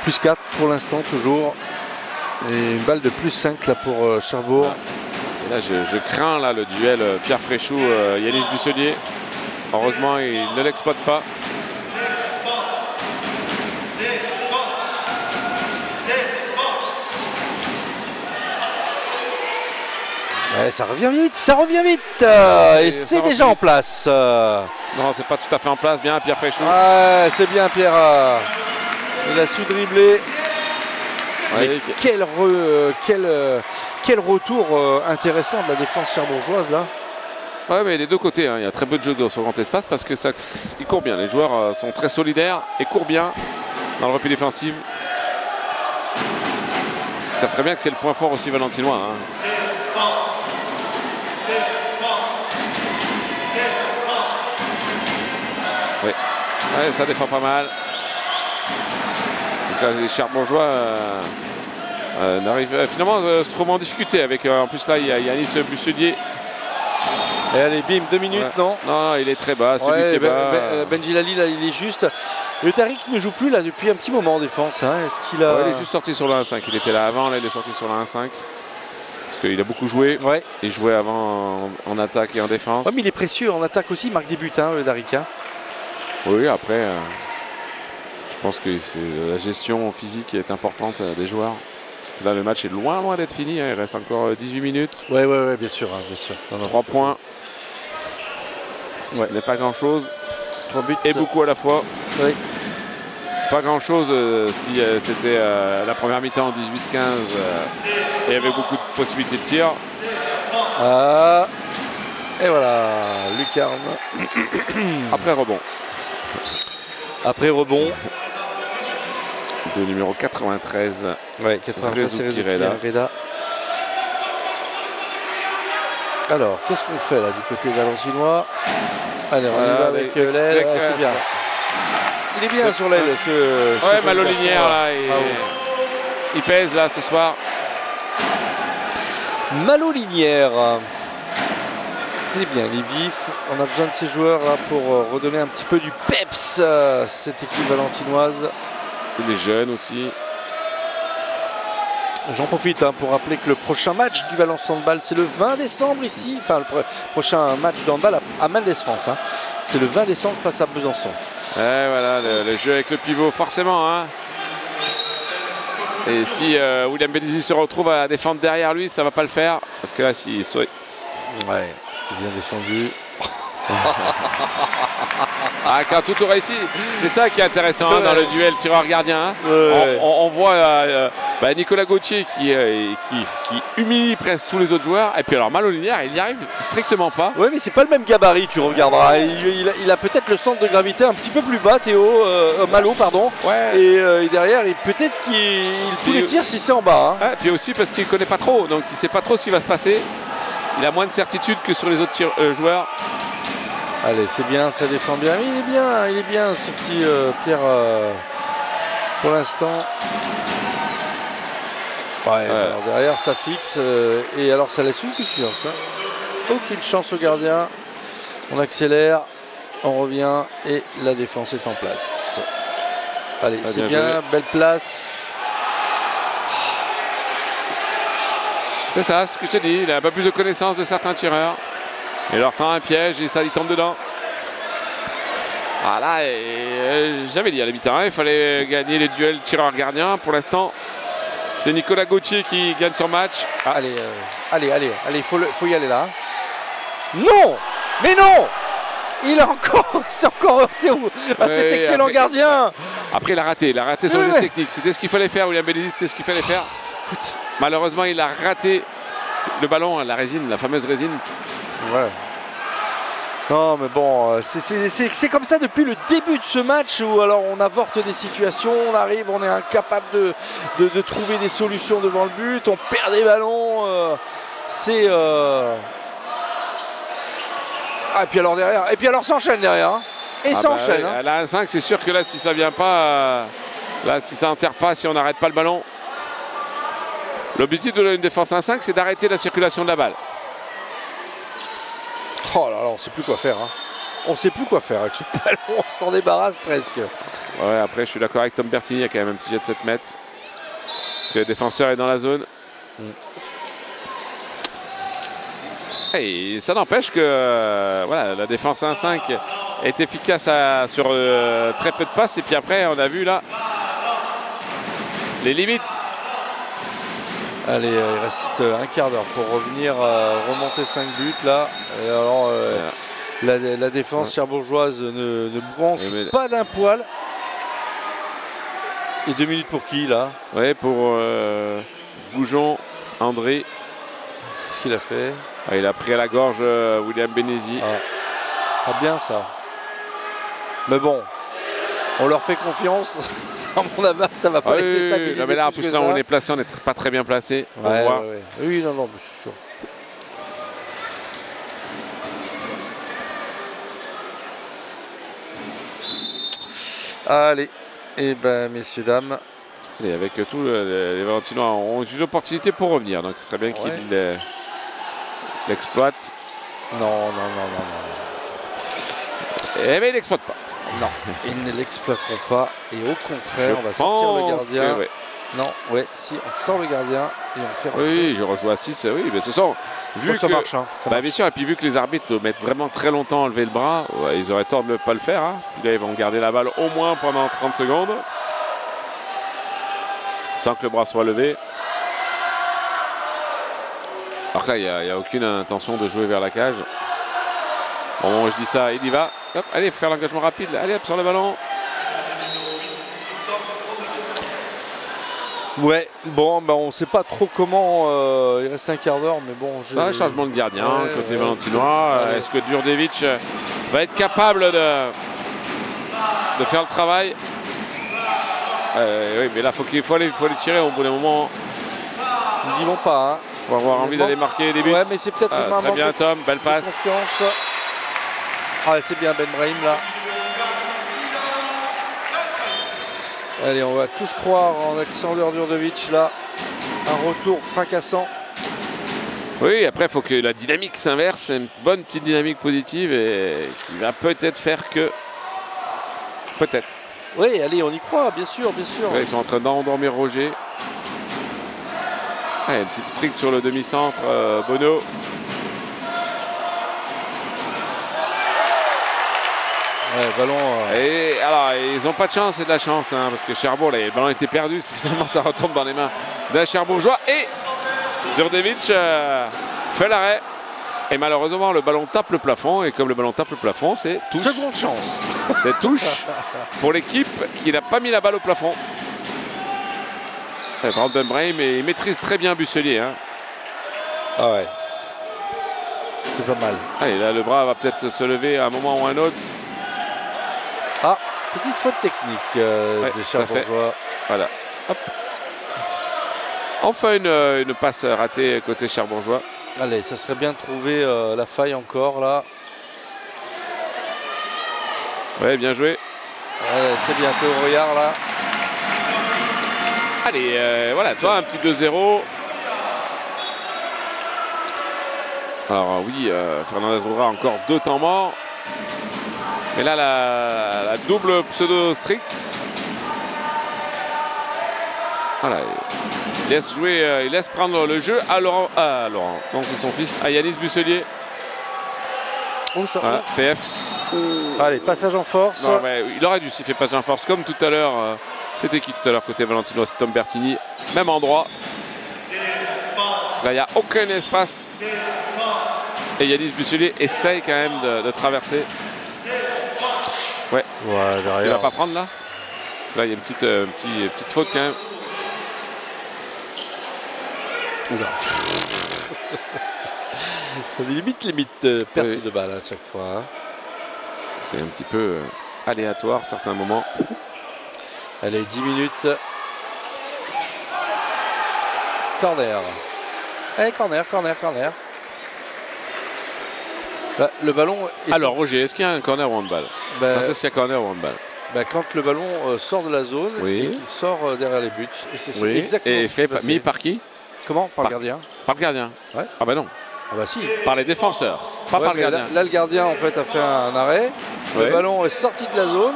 Plus 4 pour l'instant, toujours. Et une balle de plus 5 là pour Cherbourg. Et là, je crains là, le duel Pierre Fréchou, Yanis Busselier. Heureusement, il ne l'exploite pas. Ouais, ça revient vite, et c'est déjà en place. Non, c'est pas tout à fait en place, bien Pierre Fréchou. Ouais, c'est bien Pierre. Il a su dribbler. Ouais, quel retour intéressant de la défense cherbourgeoise là. Ouais, mais les deux côtés, hein, il y a très peu de jeux sur grand espace parce que ils courent bien. Les joueurs sont très solidaires et courent bien dans le repli défensif. Ils savent très bien que c'est le point fort aussi valentinois. Hein. Oui. Ouais, ça défend pas mal. Donc là, les Cherbourgeois n'arrivent finalement se trouvent en difficulté avec en plus là il y a Yanis Busselier. Et allez, bim, 2 minutes, ouais. Non, il est très bas, c'est lui qui est bas. Benjilali, là, il est juste. Le Tariq ne joue plus là depuis un petit moment en défense. Hein. Est-ce qu'il a... il est juste sorti sur la 1-5. Il était là avant, là il est sorti sur la 1-5. Parce qu'il a beaucoup joué. Ouais. Il jouait avant en attaque et en défense. Ouais, mais il est précieux en attaque aussi, il marque des buts, hein, le Tariq. Hein. Oui, après, je pense que la gestion physique est importante des joueurs. Parce que là, le match est loin d'être fini. Hein. Il reste encore 18 minutes. Ouais, bien sûr. Hein, bien sûr. 3 points. Ce n'est pas grand chose. 3 buts et beaucoup à la fois. Oui. Pas grand chose si c'était la première mi-temps 18-15 et il y avait beaucoup de possibilités de tir. Et voilà, Lucarne. Après rebond. De numéro 93. Ouais, 93 c'est Reda. Alors, qu'est-ce qu'on fait là du côté valentinois? Allez, on y va avec l'aile, c'est bien. Il est bien sur l'aile, ouais, Malo Linière, là, il pèse là ce soir. Malo Linière. il est bien, il est vif. On a besoin de ces joueurs là pour redonner un petit peu du peps à cette équipe valentinoise. Il est jeune aussi. J'en profite pour rappeler que le prochain match du Valence Handball, c'est le 20 décembre ici. Enfin, le prochain match de handball à Mendes France. C'est le 20 décembre face à Besançon. Ouais, voilà, le jeu avec le pivot, forcément. Hein. Et si William Belizy se retrouve à défendre derrière lui, ça va pas le faire. Parce que là, s'il souhaite. Ouais, c'est bien défendu. Ah, quand tout aurait réussi, c'est ça qui est intéressant dans le duel tireur-gardien. Hein. On voit Nicolas Gauthier qui humilie presque tous les autres joueurs. Et puis alors Malo-Linière, il n'y arrive strictement pas. Oui, mais c'est pas le même gabarit, tu regarderas. Il a peut-être le centre de gravité un petit peu plus bas, Malo, pardon. Ouais. Et derrière, peut-être qu'il peut les tirer si c'est en bas. Hein. Puis aussi parce qu'il ne connaît pas trop, donc il ne sait pas trop ce qui va se passer. Il a moins de certitude que sur les autres joueurs. Allez, c'est bien, ça défend bien. Il est bien ce petit Pierre pour l'instant. Ouais. Alors derrière, ça fixe. Et alors, ça laisse aucune chance. Aucune chance au gardien. On accélère, on revient et la défense est en place. Allez, c'est bien, belle place. C'est ça, ce que je te dis. Il a un peu plus de connaissance de certains tireurs. Il leur tend un piège et ça lui tombe dedans. Voilà, j'avais dit à la mi-temps, il fallait gagner les duels tireur-gardien. Pour l'instant, c'est Nicolas Gauthier qui gagne son match. Ah. Allez, il faut y aller là. Non, mais non, il s'est encore heurté à cet excellent gardien. Après, il a raté son geste technique. C'était ce qu'il fallait faire, William Belizy, c'est ce qu'il fallait faire. Écoute. Malheureusement, il a raté le ballon, la résine, la fameuse résine. Ouais. Non, mais bon, c'est comme ça depuis le début de ce match où alors on avorte des situations, on est incapable de trouver des solutions devant le but, on perd des ballons. Ah, et puis alors derrière, ça enchaîne derrière. Ça enchaîne. Là, un 5, c'est sûr que là, si ça vient pas, là, si ça enterre pas, si on n'arrête pas le ballon. L'objectif de une défense 1-5, c'est d'arrêter la circulation de la balle. Oh là là, on sait plus quoi faire. On sait plus quoi faire avec ce ballon, on s'en débarrasse presque. Ouais, après je suis d'accord avec Tom Bertini, il y a quand même un petit jet de 7 mètres. Parce que le défenseur est dans la zone. Et ça n'empêche que la défense 1-5 est efficace sur très peu de passes. Et puis après, on a vu là les limites. Allez, il reste un quart d'heure pour revenir remonter 5 buts là. Et alors la défense cherbourgeoise ne branche pas d'un poil. Et 2 minutes pour qui là? Oui, pour Goujon, André. Qu'est-ce qu'il a fait? Il a pris à la gorge William Belizy. Pas bien ça. Mais bon, on leur fait confiance. À mon avis, ça va pas les déstabiliser. Non, mais là, en plus, là, on est placé, on n'est pas très bien placé. Oui, non, mais c'est sûr. Allez, et ben messieurs, dames. Et avec tout, les Valentinois ont une opportunité pour revenir, donc ce serait bien qu'ils l'exploitent. Non. Eh bien, ils l'exploitent pas. Non, ils ne l'exploiteront pas. Et au contraire, on va sortir le gardien. Non, si, on sort le gardien et on fait rentrer. Oui, je rejoue à 6. Oui, mais ce sont. Vu ça que, marche. Bien sûr, et puis vu que les arbitres le mettent vraiment très longtemps à lever le bras, ils auraient tort de ne pas le faire. Puis là, ils vont garder la balle au moins pendant 30 secondes. Sans que le bras soit levé. Alors que là, il n'y a aucune intention de jouer vers la cage. Au moment où je dis ça, il y va. Hop, allez, faire l'engagement rapide. Allez, hop, sur le ballon. Ouais, bon, on ne sait pas trop comment. Il reste un quart d'heure, mais bon. Changement de gardien, côté valentinois. Est-ce que Djurdjevic va être capable de faire le travail? Oui, mais là, il faut aller tirer au bout d'un moment. Ils n'y vont pas. Il faut avoir envie d'aller marquer des buts. Ouais, mais c'est peut-être très bien, Tom, belle passe. Confiance. C'est bien Ben Brahim là. Allez, on va tous croire en Alexander Djurdjevic là. Un retour fracassant. Oui, après, il faut que la dynamique s'inverse, une bonne petite dynamique positive et qui va peut-être faire que... Peut-être. Oui, allez, on y croit, bien sûr, bien sûr. Ouais, ils sont en train d'endormir Roger. Ouais, une petite stricte sur le demi-centre, Bono. Ouais, ballon. Et alors, ils n'ont pas de chance, c'est de la chance, hein, parce que Cherbourg, là, le ballon était perdu. Finalement, ça retombe dans les mains d'un Cherbourgeois. Et Djurdjevic fait l'arrêt. Et malheureusement, le ballon tape le plafond. Et comme le ballon tape le plafond, c'est touche. Seconde chance. C'est touche pour l'équipe qui n'a pas mis la balle au plafond. Brandon Brahim, mais il maîtrise très bien Busselier. Hein. Ah ouais. C'est pas mal. Allez, là, le bras va peut-être se lever à un moment ou à un autre. Ah, petite faute technique des Cherbourgeois. Voilà. Hop. Enfin une passe ratée côté Cherbourgeois. Allez, ça serait bien de trouver la faille encore là. Ouais, bien joué. C'est bientôt, regarde là. Allez, voilà, toi, un petit 2-0. Alors oui, Fernandez Roura encore 2 temps morts. Mais là, la double pseudo-strict. Voilà, il laisse jouer, il laisse prendre le jeu à Laurent. Non, c'est son fils, à Yanis Busselier. Voilà, PF. Allez, passage en force. Non, mais il aurait dû siffler passage en force, comme tout à l'heure. C'était qui tout à l'heure côté Valentino? C'est Tom Bertini. Même endroit. Là, il n'y a aucun espace. Et Yanis Busselier essaye quand même de traverser. Ouais, derrière. Il va pas prendre là. Parce que là, il y a une petite faute quand même. Oula. limite perte de balle à chaque fois. Hein. C'est un petit peu aléatoire certains moments. Allez, 10 minutes. Corner. Allez, corner. Bah, le ballon. Alors Roger, est-ce qu'il y a un corner ou handball? Quand est-ce qu'il y a corner ou handball? Quand le ballon sort de la zone et qu'il sort derrière les buts. Et c'est exactement ce qui s'est passé. Mis par qui? Comment? Par le gardien. Par le gardien? Ouais. Ah bah non. Ah bah si. Par les défenseurs, pas par le gardien. Là, le gardien en fait a fait un arrêt. Le ballon est sorti de la zone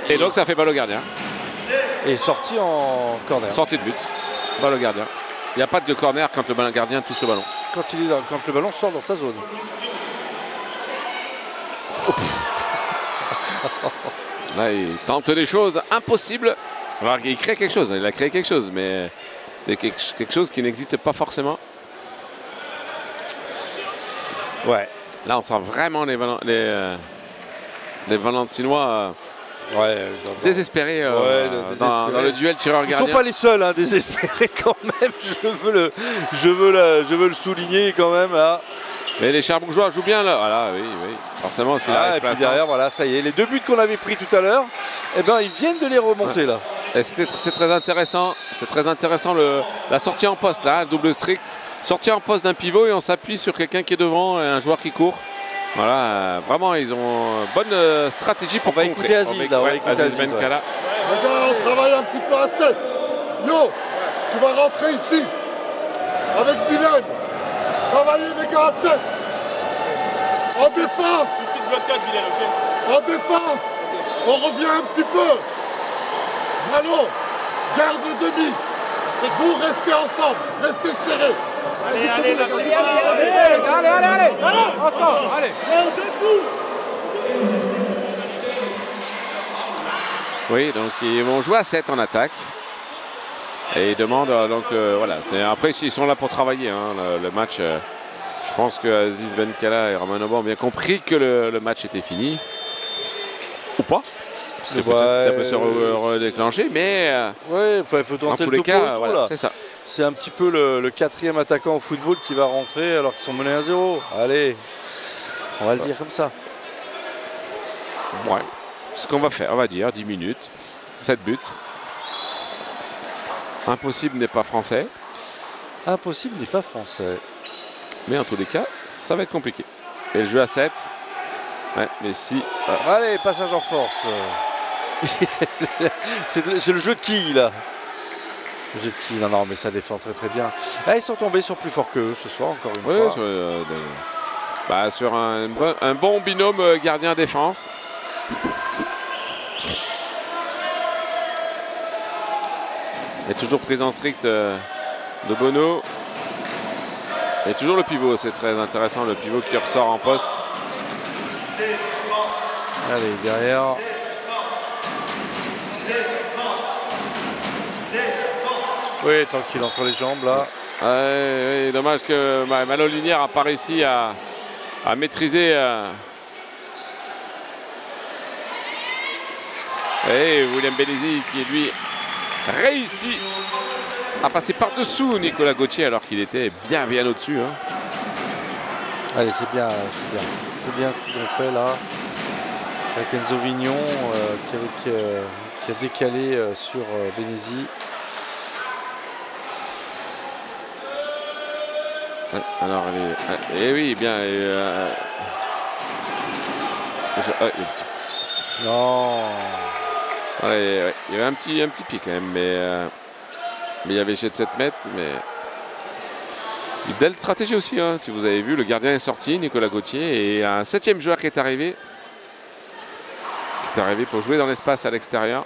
et donc ça fait balle au gardien. Et sorti en corner. Sortie de but, balle au gardien. Il n'y a pas de corner quand le gardien touche le ballon. Quand le ballon sort dans sa zone. Là, il tente des choses impossibles. Alors il crée quelque chose, il a créé quelque chose, mais quelque chose qui n'existe pas forcément. Ouais, là on sent vraiment les Valentinois désespérés dans le duel tireur-gardien. Ils ne sont pas les seuls à désespérer quand même, je veux le souligner quand même. Là. Mais les Cherbourgeois jouent bien là, voilà, oui, forcément. Et puis derrière, voilà, ça y est, les 2 buts qu'on avait pris tout à l'heure, ils viennent de les remonter là. C'est très intéressant, la sortie en poste là, double strict, sortie en poste d'un pivot et on s'appuie sur quelqu'un qui est devant et un joueur qui court. Voilà, vraiment ils ont bonne stratégie pour contrer. Écouter Aziz là, Aziz Benkala. Les gars, on travaille un petit peu à 7. Yo, tu vas rentrer ici avec Bilal. Travaillez les gars à 7. En défense. En défense. On revient un petit peu. Ballon, garde le demi. Vous restez ensemble, restez serrés. Allez, ensemble, allez. Oui, donc ils vont jouer à 7 en attaque. Et ils demandent, voilà. Après, ils sont là pour travailler, hein, le match. Je pense que Aziz Benkala et Romain Aubin ont bien compris que le match était fini. Ou pas. Parce que ça peut se redéclencher, mais il faut tenter dans tous les cas, voilà, c'est ça. C'est un petit peu le 4e attaquant au football qui va rentrer alors qu'ils sont menés à 0. Allez, on va le dire comme ça. Ouais, ce qu'on va faire, on va dire 10 minutes, 7 buts. Impossible n'est pas français. Impossible n'est pas français. Mais en tous les cas, ça va être compliqué. Et le jeu à 7. Ouais, mais si. Allez, passage en force. C'est le jeu de qui là? Zetki, non, mais ça défend très très bien. Ah, ils sont tombés sur plus fort qu'eux ce soir, encore une fois. Sur un bon binôme gardien-défense. Et toujours prise en strict de Bono. Et toujours le pivot, c'est très intéressant, le pivot qui ressort en poste. Allez, derrière. Oui, tranquille entre les jambes là. Ouais, dommage que Malo Linière n'a pas réussi à maîtriser. Et William Bénézy qui lui réussit à passer par-dessous Nicolas Gauthier alors qu'il était bien au-dessus. Hein. Allez, c'est bien. C'est bien ce qu'ils ont fait là. Avec Enzo Vignon qui a décalé sur Bénézy. Ouais, alors, oui, bien. Non. Ouais, il y avait un petit pic quand même, mais il y avait jet de 7 mètres. Mais une belle stratégie aussi, hein, si vous avez vu, le gardien est sorti, Nicolas Gauthier, et un 7e joueur qui est arrivé pour jouer dans l'espace à l'extérieur.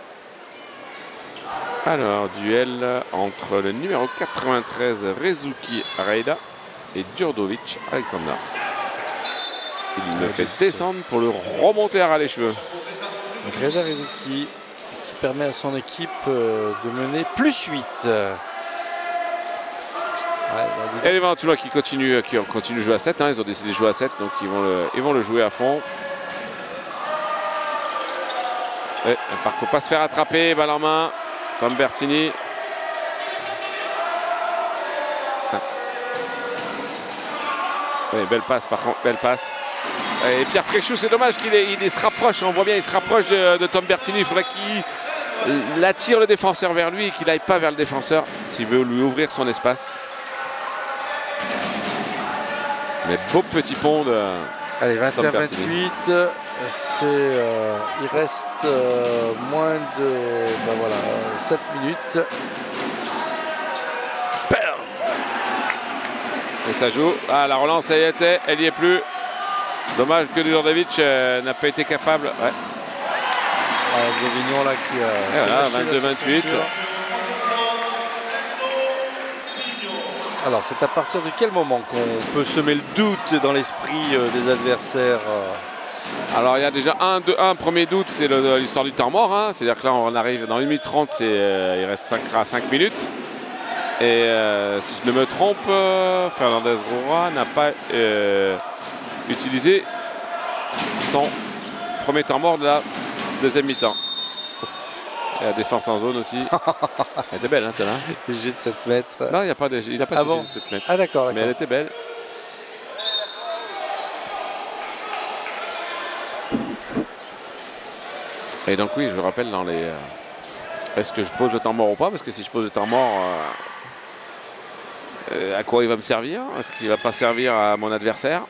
Alors, duel entre le numéro 93 Rezuki Reida et Djurdjevic Alexander. Il le fait descendre pour le remonter à ras les cheveux. Reida Rezuki qui permet à son équipe de mener +8. Et les Valentinois qui continuent de jouer à 7. Hein, ils ont décidé de jouer à 7, donc ils vont le jouer à fond. Il ne faut pas se faire attraper, balle en main, comme Bertini. Belle passe par contre, belle passe. Et Pierre Fréchou, c'est dommage qu'il se rapproche, on voit bien, il se rapproche de Tom Bertini. Il faudrait qu'il attire le défenseur vers lui et qu'il n'aille pas vers le défenseur s'il veut lui ouvrir son espace. Mais beau petit pont de... Allez, 21-28, il reste moins de 7 minutes. Et ça joue. Ah, la relance, elle y est plus. Dommage que Djurdjevic n'a pas été capable. Ouais. Vignon là qui a... 22-28. Alors, c'est à partir de quel moment qu'on peut semer le doute dans l'esprit des adversaires Alors, il y a déjà un premier doute, c'est l'histoire du temps mort. Hein. C'est-à-dire que là, on arrive dans 1 minute 30, il reste 5 minutes. Et si je ne me trompe, Fernandez Roura n'a pas utilisé son premier temps mort de la deuxième mi-temps. Et la défense en zone aussi. Elle était belle, hein, celle-là. Jet de 7 mètres. Non, il n'a pas jet de 7 mètres. Ah, d'accord. Mais elle était belle. Et donc, oui, je rappelle dans les... Est-ce que je pose le temps mort ou pas? Parce que si je pose le temps mort, à quoi il va me servir? Est-ce qu'il ne va pas servir à mon adversaire?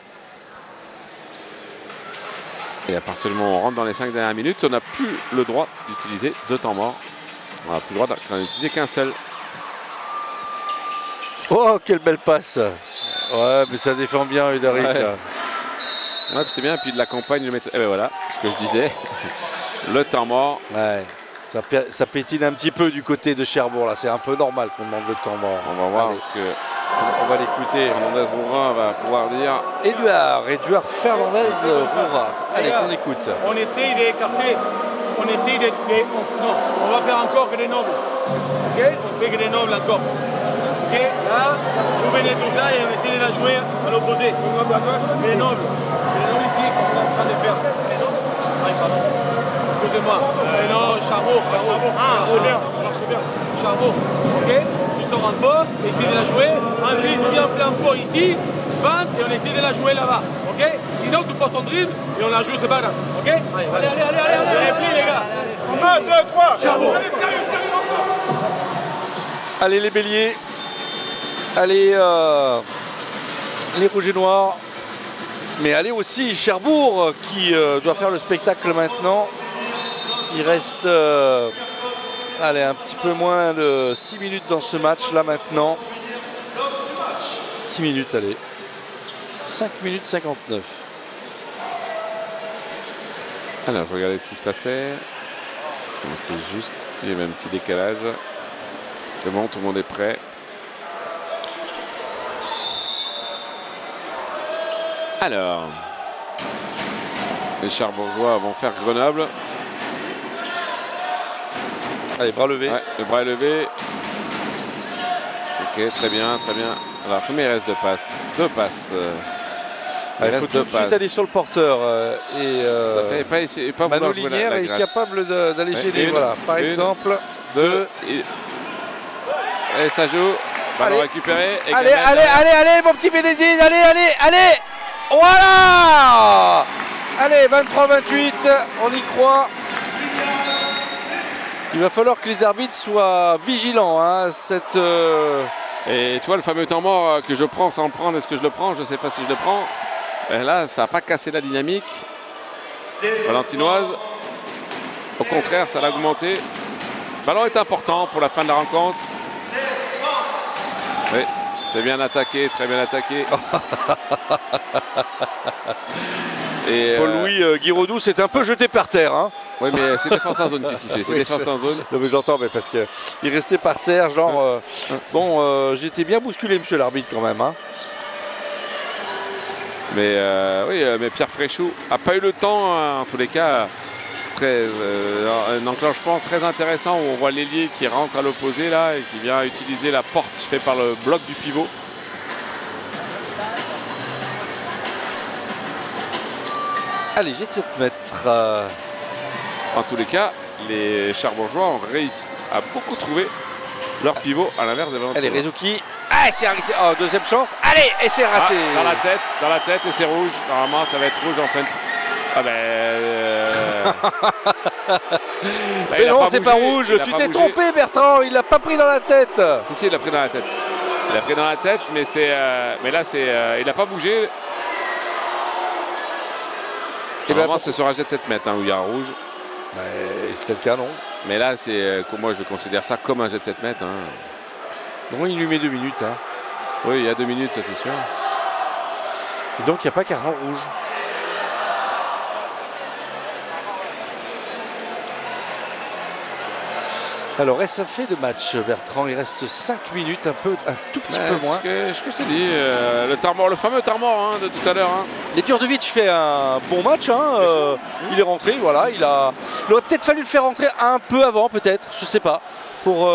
Et à partir du moment où on rentre dans les 5 dernières minutes, on n'a plus le droit d'utiliser 2 temps morts. On n'a plus le droit d'en utiliser qu'un seul. Oh, quelle belle passe! Ouais, mais ça défend bien, Udarik. Ouais, c'est bien, puis de la campagne, le mettre... voilà, ce que je disais. Le temps mort. Ouais. Ça pétine un petit peu du côté de Cherbourg, là. C'est un peu normal qu'on demande le temps mort. On va voir ce que... On va l'écouter. Fernandez Roura va pouvoir dire. Edouard Fernandez Roura. Allez, on écoute. On essaye d'écarter. On essaye de... Non, on va faire encore Grenoble. Ok? On fait Grenoble encore. Ok? Là, vous venez tout là et on essaie de la jouer à l'opposé. Grenoble. Grenoble ici, qu'on est en train de faire. Grenoble. Excusez-moi. Non, Charbot. Ah, c'est bien. C'est bien. Charbot. Ok? Tu sors en poste, essaie de la jouer. André, tu viens en plein fort ici. 20 et on essaie de la jouer là-bas. Ok? Sinon, tu portes ton dribble et on la joue, c'est pas grave. Ok? Allez. Les gars. 1, 2, 3. Charbot. Allez, les béliers. Allez, les rouges et noirs. Mais allez aussi Cherbourg qui doit faire le spectacle maintenant. Il reste Allez, un petit peu moins de 6 minutes dans ce match là maintenant. 6 minutes, allez. 5 minutes 59. Alors, je regardais ce qui se passait. C'est juste, il y avait un petit décalage. C'est bon, tout le monde est prêt. Alors, les Charbourgeois vont faire Grenoble. Allez, bras levé. Ouais, le bras est levé. Ok, très bien, très bien. Alors, combien il reste de passes? 2 passes. Il faut tout de suite aller sur le porteur. Tout à fait. Et pas Mano vouloir jouer Linière la est gratte. capable d'alléger les. Une, Voilà, par une, exemple. 2. Et ça joue. Ballon récupéré. Et Allez, Gamel, allez, mon petit Bénédine. Allez. Voilà. Allez, 23-28. On y croit. Il va falloir que les arbitres soient vigilants. Hein, Et tu vois le fameux temps mort que je prends sans le prendre, est-ce que je le prends? Je ne sais pas si je le prends. Et là, ça n'a pas cassé la dynamique valentinoise. Au contraire, ça l'a augmenté. Ce ballon est important pour la fin de la rencontre. Oui, c'est bien attaqué, très bien attaqué. Et Paul-Louis Guiraudou s'est un peu jeté par terre. Hein. Oui, mais c'est défense en zone qui sifflait. C'est défense en zone. Non, mais j'entends, mais parce qu'il restait par terre, genre. J'étais bien bousculé, monsieur l'arbitre, quand même. Hein. Mais oui, mais Pierre Fréchou n'a pas eu le temps, en tous les cas. Un enclenchement très intéressant où on voit l'ailier qui rentre à l'opposé là et qui vient utiliser la porte faite par le bloc du pivot. Allez, j'ai de 7 mètres. En tous les cas, les Charbourgeois ont réussi à beaucoup trouver leur pivot à l'inverse de Valentinois. Allez, Rezuki. Ah, c'est arrêté. Oh, deuxième chance. Allez, et c'est raté. Dans la tête et c'est rouge. Normalement, ça va être rouge en pleine. Ah mais non, c'est pas rouge. Tu t'es trompé, Bertrand. Il l'a pas pris dans la tête. Si, il l'a pris dans la tête. Il l'a pris dans la tête, mais mais là, il n'a pas bougé. Et normalement, c'est sur un jet de 7 mètres où il y a un rouge. C'était le cas, non? Mais là, moi, je considère ça comme un jet de 7 mètres. Non, il lui met 2 minutes. Hein. Oui, il y a 2 minutes, ça c'est sûr. Et donc, il n'y a pas carton rouge. Alors, est-ce que ça fait de match, Bertrand? Il reste 5 minutes, un tout petit peu moins. Ce que je t'ai dit, le fameux Tarmor de tout à l'heure. Hein. Les Djurdjevic fait un bon match. Hein, il est rentré, voilà. Il aurait peut-être fallu le faire rentrer un peu avant, peut-être, je sais pas, pour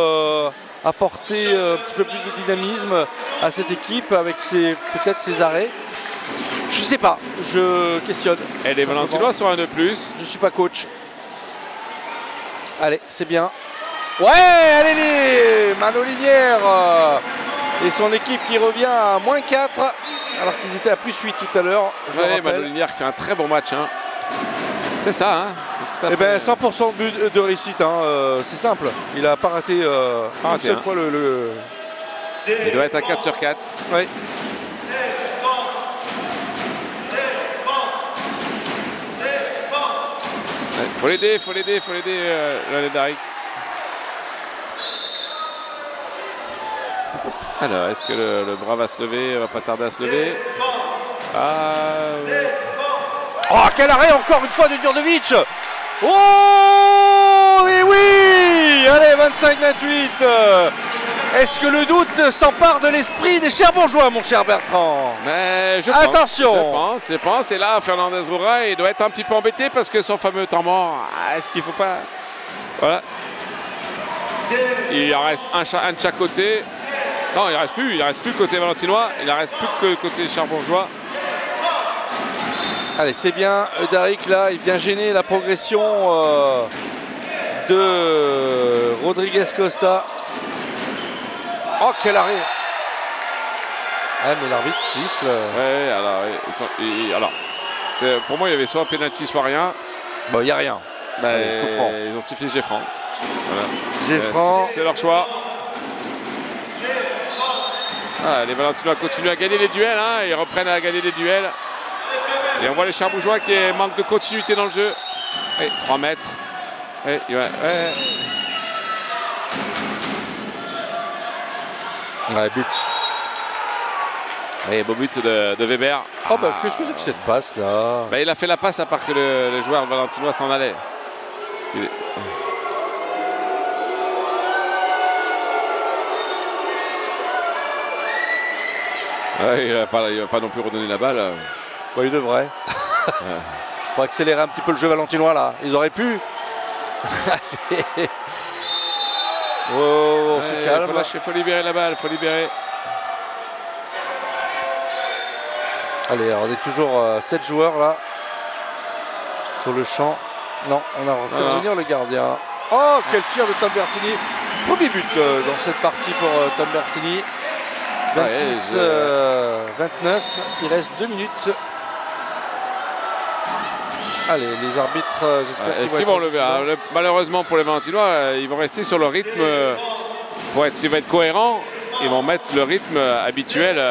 apporter un petit peu plus de dynamisme à cette équipe avec peut-être ses arrêts. Je sais pas, je questionne. Et les Valentinois sont un de plus. Je suis pas coach. Allez, c'est bien. Ouais, allez, Mano Linière et son équipe qui revient à -4 alors qu'ils étaient à +8 tout à l'heure. Oui, Mano Linière qui fait un très bon match. Hein. C'est ça. Hein. Eh bien, 100% de réussite. Hein. C'est simple. Il n'a pas raté une seule fois le. Il doit être à 4 sur 4. Oui. Faut l'aider, Daric. Alors, est-ce que le bras va se lever? Va pas tarder à se lever. Oh, quel arrêt encore une fois de Djurdjevic. Oh, et oui. Allez, 25-28. Est-ce que le doute s'empare de l'esprit des Cherbourgeois, mon cher Bertrand? Mais attention. Je pense. Et là, Fernandez Roura, il doit être un petit peu embêté parce que son fameux temps mort, est-ce qu'il faut pas... Voilà. Il en reste un de chaque côté. Non, il ne reste plus côté valentinois, il ne reste plus que côté Charbourgeois. Allez, c'est bien. Daric, là, il vient gêner la progression de Rodriguez Costa. Oh, quel arrêt! Ah, mais l'arbitre siffle. Ouais, alors, pour moi, il y avait soit penalty, soit rien. Bon, il n'y a rien. Ils ont sifflé Geffran. Voilà. Geffran. C'est leur choix. Ah, les Valentinois continuent à gagner les duels. Hein, ils reprennent à gagner les duels. Et on voit les Charbourgeois qui manquent de continuité dans le jeu. Et 3 mètres. Ouais, but. Et beau but de Weber. Oh bah qu'est-ce que c'est que cette passe là? Bah, il a fait la passe à part que le joueur valentinois s'en allait. Ouais, il va pas non plus redonner la balle. Bah, il devrait. Pour accélérer un petit peu le jeu valentinois là. Ils auraient pu. Oh, on se calme. Faut libérer la balle, faut libérer. Allez, on est toujours 7 joueurs là sur le champ. Non, on a fait revenir le gardien. Oh, quel tir de Tom Bertini. Premier but dans cette partie pour Tom Bertini. 26, 29, il reste 2 minutes. Allez, les arbitres, j'espère est-ce qu'ils vont lever? Malheureusement pour les Valentinois, ils vont rester sur le rythme. S'ils vont être cohérents, ils vont mettre le rythme habituel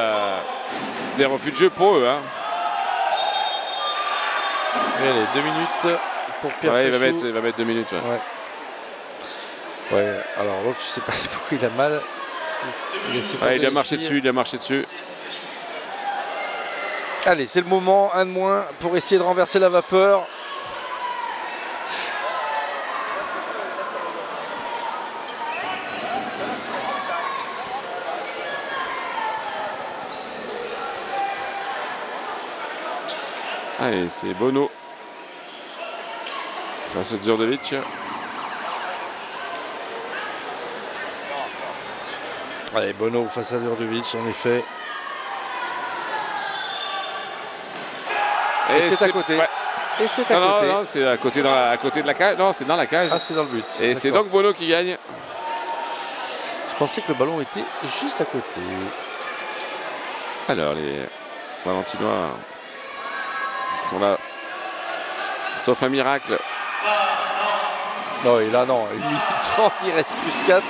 des refus de jeu pour eux. Hein. Allez, 2 minutes pour Pierre ouais, Fréchou. il va mettre 2 minutes. Ouais, alors l'autre, je sais pas pourquoi il a mal. Il a marché dessus, Allez, c'est le moment, un de moins pour essayer de renverser la vapeur. Allez, c'est Bono face à Djordjevic. Allez, Bono face à Djordjevic, en effet. Et c'est à côté. Ouais. Et c'est à côté. Non, c'est à côté de la cage. Non, c'est dans la cage. Ah, c'est dans le but. Et c'est donc Bono qui gagne. Je pensais que le ballon était juste à côté. Alors, les Valentinois sont là. Sauf un miracle. Non, et là, non. 1 minute 30, il reste plus 4.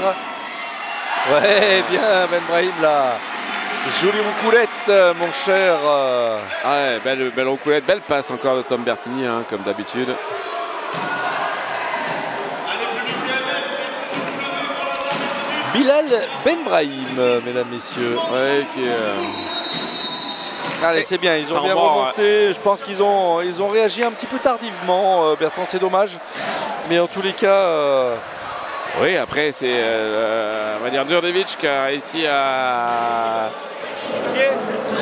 Ouais, bien, Ben Brahim, là. Jolie roucoulette, mon cher. Ouais, belle roucoulette, belle passe encore de Tom Bertini, hein, comme d'habitude. Bilal Ben Brahim, mesdames, messieurs. Ouais, qui est... Allez, c'est bien, ils ont bien remonté. Je pense qu'ils ont réagi un petit peu tardivement, Bertrand, c'est dommage. Mais en tous les cas... Oui, après, c'est, on va dire, Djordjevic qui a réussi à...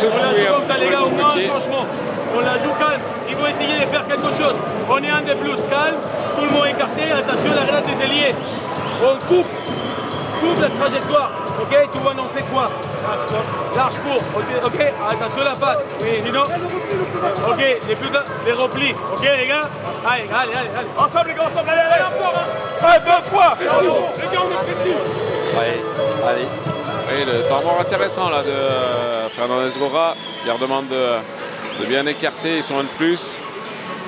On la joue comme ça, les gars, on a un changement. On la joue calme. Ils vont essayer de faire quelque chose. On est un de plus calme. Tout le monde écarté. Attention à la relâche des ailiers. On coupe la trajectoire. Ok, tu vas annoncer quoi? Large court. Ok, attention à la passe. Sinon, ok, les replis. Ok, les gars. Allez. Ensemble, les gars, ensemble. Allez, encore. 1, 2, 3. Les gars, on est précis. Ouais, allez. Oui, le temps mort intéressant là de Fernandez Gora, qui leur demande de bien écarter, ils sont un de plus,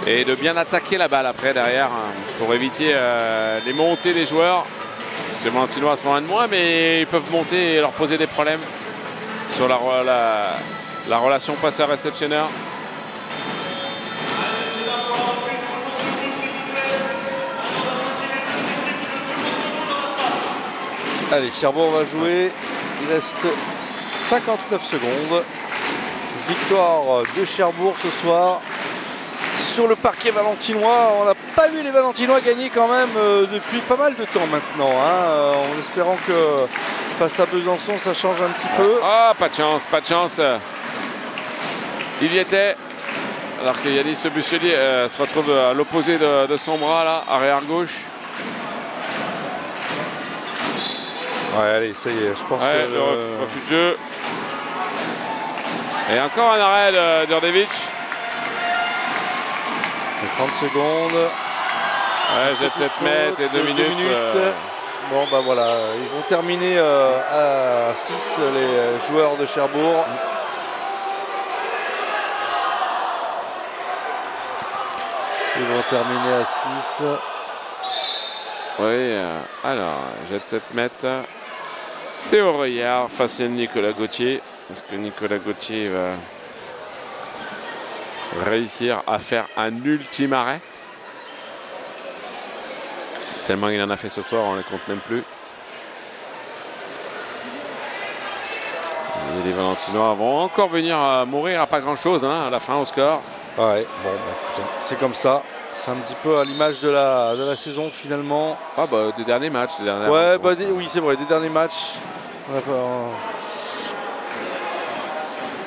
et de bien attaquer la balle après derrière hein, pour éviter les montées des joueurs. Parce que les Valentinois sont un de moins, mais ils peuvent monter et leur poser des problèmes sur la relation passeur-réceptionneur. Allez, Cherbourg va jouer. Il reste 59 secondes. Victoire de Cherbourg ce soir sur le parquet valentinois. On n'a pas vu les Valentinois gagner quand même depuis pas mal de temps maintenant. Hein, en espérant que face à Besançon ça change un petit peu. Ah, pas de chance. Il y était. Alors que Yanis Busselier se retrouve à l'opposé de son bras là, arrière gauche. Ouais, allez, ça y est, je pense que... Le refus de jeu. Et encore un arrêt de Djordjevic. 30 secondes. Ouais, jet 7 mètres et 2 minutes. Bon, bah voilà, ils vont terminer à 6, les joueurs de Cherbourg. Ils vont terminer à 6. Oui, alors, jet 7 mètres. Théo Reuillard face à Nicolas Gauthier. Est-ce que Nicolas Gauthier va réussir à faire un ultime arrêt? Tellement il en a fait ce soir, on ne les compte même plus. Et les Valentinois vont encore venir mourir à pas grand-chose hein, à la fin au score. Ouais, bon, écoutez, c'est comme ça. C'est un petit peu à l'image de la saison finalement. Ah bah des derniers matchs. Ouais, oui c'est vrai, des derniers matchs.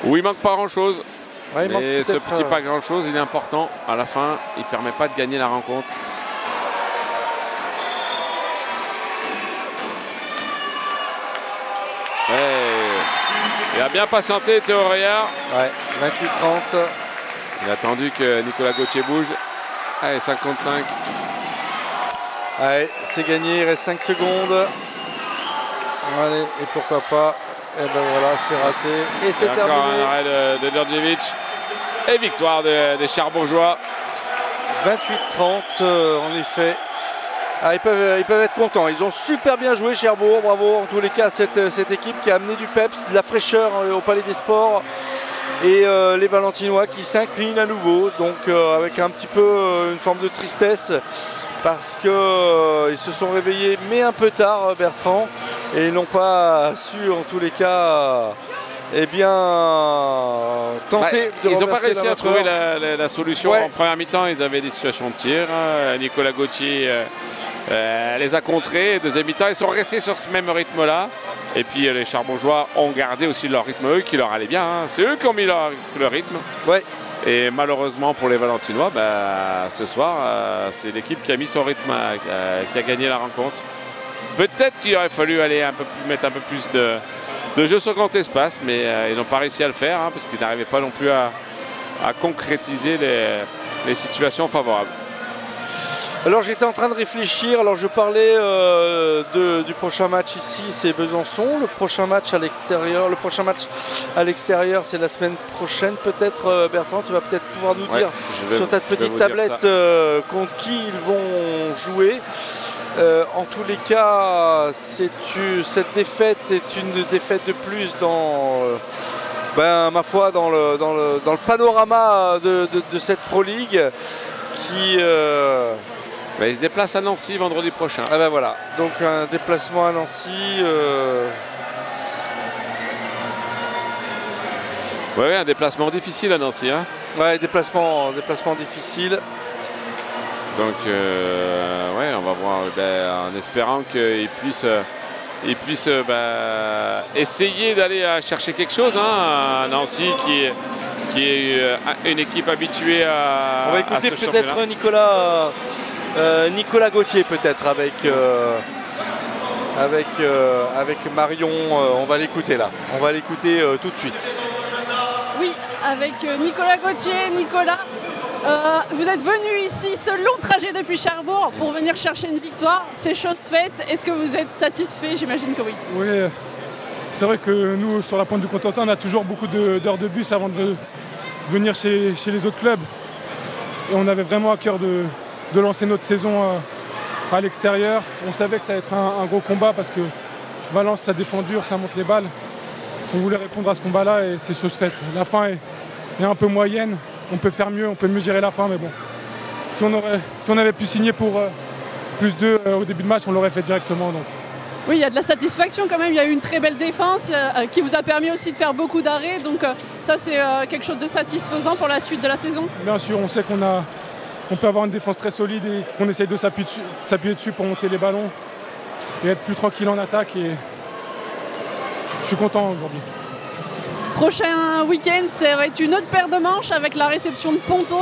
Où il manque pas grand-chose. Ouais, mais ce petit pas grand-chose, il est important. À la fin, il ne permet pas de gagner la rencontre. Ouais. Il a bien patienté Théo Reillard. Ouais, 28-30. Il a attendu que Nicolas Gauthier bouge. Allez, 5 contre 5. Allez, c'est gagné, il reste 5 secondes. Allez, et pourquoi pas. Et ben voilà, c'est raté. Et c'est terminé. Encore un arrêt de Djordjevic. Et victoire des Cherbourgeois. 28-30, en effet. Ah, ils peuvent être contents. Ils ont super bien joué, Cherbourg. Bravo en tous les cas, cette équipe qui a amené du peps, de la fraîcheur au Palais des Sports. Et les Valentinois qui s'inclinent à nouveau. Donc avec un petit peu une forme de tristesse. Parce qu'ils se sont réveillés, mais un peu tard, Bertrand. Et ils n'ont pas su, en tous les cas, eh bien, tenter de ils n'ont pas réussi à trouver la solution. Ouais. En première mi-temps, ils avaient des situations de tir. Nicolas Gauthier les a contrés. Deuxième mi-temps, ils sont restés sur ce même rythme-là. Et puis les Cherbourgeois ont gardé aussi leur rythme, eux, qui leur allait bien. Hein. C'est eux qui ont mis leur rythme. Ouais. Et malheureusement pour les Valentinois, ce soir, c'est l'équipe qui a mis son rythme, qui a gagné la rencontre. Peut-être qu'il aurait fallu aller mettre un peu plus de jeu sur grand espace, mais ils n'ont pas réussi à le faire, hein, parce qu'ils n'arrivaient pas non plus à concrétiser les situations favorables. Alors j'étais en train de réfléchir, alors je parlais du prochain match ici, c'est Besançon. Le prochain match à l'extérieur, c'est la semaine prochaine peut-être. Bertrand, tu vas peut-être pouvoir nous dire sur ta petite tablette contre qui ils vont jouer. En tous les cas, cette défaite est une défaite de plus dans, ma foi, dans le panorama de cette Pro League qui... il se déplace à Nancy vendredi prochain. Ah ben voilà, donc un déplacement à Nancy. Oui, un déplacement difficile à Nancy. Hein. Ouais, déplacement difficile. Donc, on va voir, en espérant qu'ils puissent essayer d'aller chercher quelque chose. Hein, Nancy qui est une équipe habituée à. On va écouter peut-être Nicolas Gauthier peut-être avec Marion. On va l'écouter là. On va l'écouter tout de suite. Oui, avec Nicolas Gauthier. Nicolas, vous êtes venu ici ce long trajet depuis Cherbourg pour venir chercher une victoire. C'est chose faite. Est-ce que vous êtes satisfait? J'imagine que oui. Oui, c'est vrai que nous, sur la pointe du Cotentin, on a toujours beaucoup d'heures de bus avant de venir chez les autres clubs. Et on avait vraiment à cœur de lancer notre saison à l'extérieur. On savait que ça allait être un gros combat parce que Valence, ça défend dur, ça monte les balles. On voulait répondre à ce combat-là et c'est chose faite. La fin est un peu moyenne. On peut faire mieux, on peut mieux gérer la fin, mais bon. Si on avait pu signer pour plus 2 au début de match, on l'aurait fait directement. Donc. Oui, il y a de la satisfaction quand même. Il y a eu une très belle défense qui vous a permis aussi de faire beaucoup d'arrêts. Donc ça, c'est quelque chose de satisfaisant pour la suite de la saison. Bien sûr, on sait qu'on peut avoir une défense très solide et qu'on essaye de s'appuyer dessus pour monter les ballons et être plus tranquille en attaque. Et je suis content aujourd'hui. Prochain week-end, ça va être une autre paire de manches avec la réception de Ponto.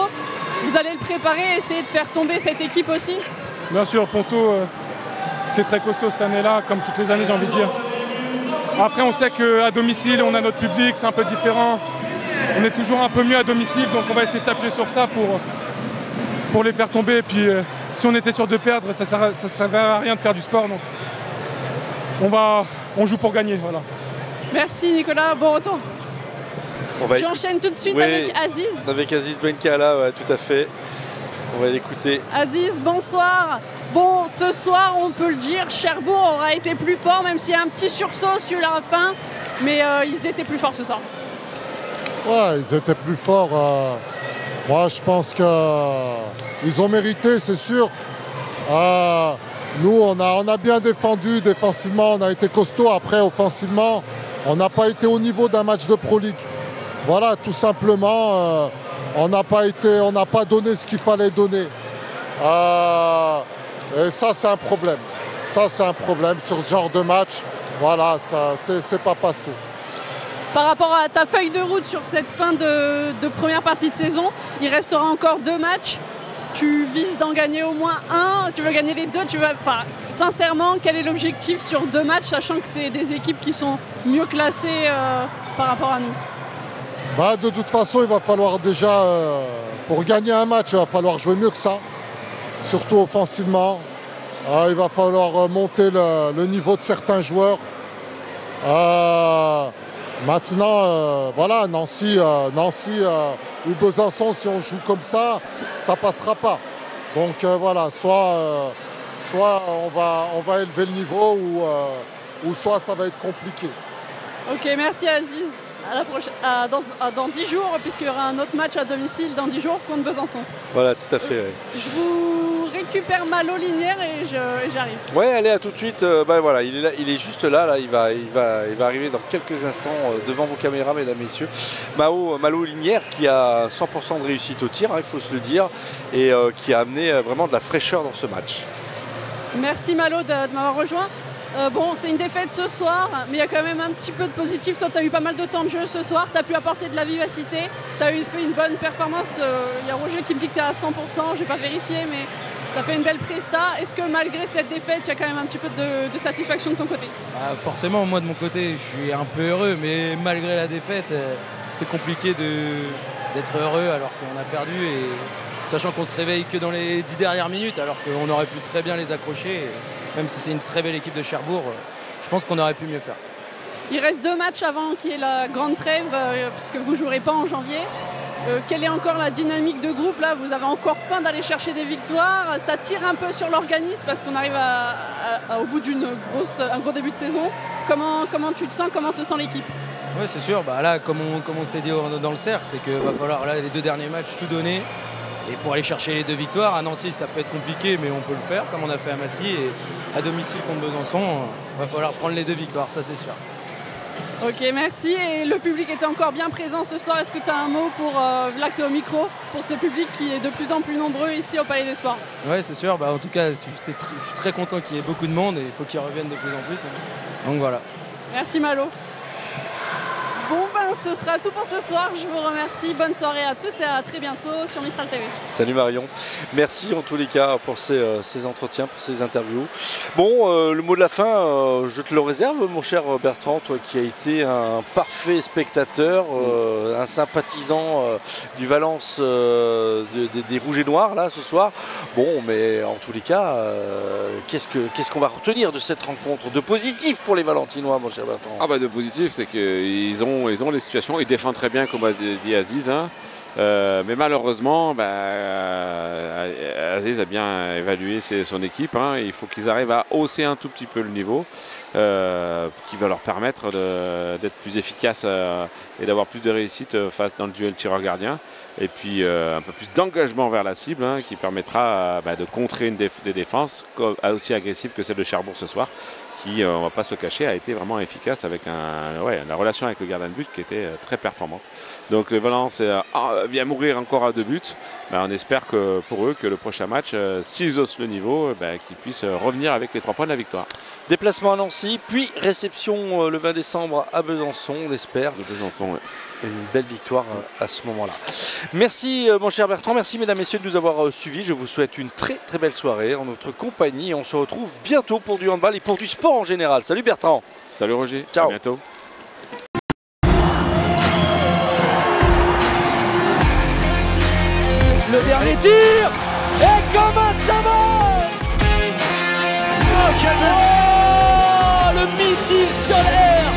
Vous allez le préparer, essayer de faire tomber cette équipe aussi? Bien sûr, Ponto, c'est très costaud cette année-là, comme toutes les années, j'ai envie de dire. Après, on sait qu'à domicile, on a notre public, c'est un peu différent. On est toujours un peu mieux à domicile, donc on va essayer de s'appuyer sur ça pour les faire tomber. Et puis, si on était sûr de perdre, ça ne servait à rien de faire du sport. Donc on joue pour gagner. Voilà. Merci Nicolas, bon retour. J'enchaîne tout de suite avec Aziz. Avec Aziz Benkala, ouais, tout à fait. On va l'écouter. Aziz, bonsoir. Bon, ce soir, on peut le dire, Cherbourg aura été plus fort, même s'il y a un petit sursaut sur la fin. Mais ils étaient plus forts ce soir. Ouais, ils étaient plus forts. Moi, je pense qu'ils ont mérité, c'est sûr. Nous, on a bien défendu défensivement, on a été costaud. Après, offensivement, On n'a pas été au niveau d'un match de Pro League. Voilà, tout simplement, on n'a pas donné ce qu'il fallait donner. Et ça, c'est un problème. Ça, c'est un problème sur ce genre de match. Voilà, ça, c'est pas passé. Par rapport à ta feuille de route sur cette fin de première partie de saison, il restera encore 2 matchs. Tu vises d'en gagner au moins un, tu veux gagner les 2, sincèrement, quel est l'objectif sur 2 matchs, sachant que c'est des équipes qui sont mieux classées par rapport à nous? De toute façon, il va falloir déjà, pour gagner un match, il va falloir jouer mieux que ça, surtout offensivement. Il va falloir monter le niveau de certains joueurs. Maintenant, voilà, Nancy ou Besançon, si on joue comme ça passera pas. Donc voilà, soit on va élever le niveau ou soit ça va être compliqué. Ok, merci Aziz. À la prochaine, dans 10 jours, puisqu'il y aura un autre match à domicile dans 10 jours contre Besançon. Voilà, tout à fait. Ouais. Je vous récupère Malo Linière et j'arrive. Ouais, allez, à tout de suite. Voilà, il est juste là. Il va arriver dans quelques instants devant vos caméras, mesdames, messieurs. Malo Linière qui a 100% de réussite au tir, il faut se le dire, et qui a amené vraiment de la fraîcheur dans ce match. Merci Malo de m'avoir rejoint. C'est une défaite ce soir, mais il y a quand même un petit peu de positif. Toi, tu as eu pas mal de temps de jeu ce soir, tu as pu apporter de la vivacité, tu as fait une bonne performance. Il y a Roger qui me dit que tu es à 100%, je n'ai pas vérifié, mais tu as fait une belle presta. Est-ce que malgré cette défaite, il y a quand même un petit peu de satisfaction de ton côté? Forcément, moi de mon côté, je suis un peu heureux, mais malgré la défaite, c'est compliqué d'être heureux alors qu'on a perdu. Sachant qu'on se réveille que dans les 10 dernières minutes, alors qu'on aurait pu très bien les accrocher. Même si c'est une très belle équipe de Cherbourg, je pense qu'on aurait pu mieux faire. Il reste 2 matchs avant qu'il y ait la grande trêve, puisque vous ne jouerez pas en janvier. Quelle est encore la dynamique de groupe là? Vous avez encore faim d'aller chercher des victoires. Ça tire un peu sur l'organisme parce qu'on arrive au bout un gros début de saison. Comment tu te sens? Comment se sent l'équipe? Oui, c'est sûr. Là, comme on s'est dit dans le cercle, c'est qu'il va falloir les 2 derniers matchs tout donner. Et pour aller chercher les 2 victoires, à Nancy ça peut être compliqué, mais on peut le faire comme on a fait à Massy. Et à domicile contre Besançon, il va falloir prendre les 2 victoires, ça c'est sûr. Ok, merci. Et le public était encore bien présent ce soir. Est-ce que tu as un mot pour, là que tu es au micro, pour ce public qui est de plus en plus nombreux ici au Palais des Sports? Oui, c'est sûr. En tout cas, je suis très content qu'il y ait beaucoup de monde et il faut qu'ils reviennent de plus en plus. Donc voilà. Merci Malo. Ce sera tout pour ce soir. Je vous remercie. Bonne soirée à tous et à très bientôt sur Mistral TV. Salut Marion. Merci en tous les cas pour ces entretiens, pour ces interviews. Le mot de la fin, je te le réserve, mon cher Bertrand, toi qui as été un parfait spectateur, un sympathisant du Valence des Rouges et Noirs là ce soir. Mais en tous les cas, qu'est-ce qu'on va retenir de cette rencontre de positif pour les Valentinois, mon cher Bertrand? De positif, c'est qu'ils ont les situations, ils défendent très bien comme a dit Aziz, mais malheureusement Aziz a bien évalué son équipe, il faut qu'ils arrivent à hausser un tout petit peu le niveau qui va leur permettre d'être plus efficaces et d'avoir plus de réussite dans le duel tireur-gardien et puis un peu plus d'engagement vers la cible qui permettra de contrer des défenses aussi agressives que celle de Cherbourg ce soir, qui, on ne va pas se cacher, a été vraiment efficace avec la relation avec le gardien de but qui était très performante. Donc le Valence vient mourir encore à 2 buts. On espère que pour eux que le prochain match, s'ils osent le niveau, qu'ils puissent revenir avec les 3 points de la victoire. Déplacement à Nancy, puis réception le 20 décembre à Besançon, on espère. De Besançon, oui. Une belle victoire à ce moment-là. Merci mon cher Bertrand, merci mesdames et messieurs de nous avoir suivis. Je vous souhaite une très très belle soirée en notre compagnie et on se retrouve bientôt pour du handball et pour du sport en général. Salut Bertrand. Salut Roger. Ciao. À bientôt. Le dernier tir. Et comment ça va? Le missile solaire.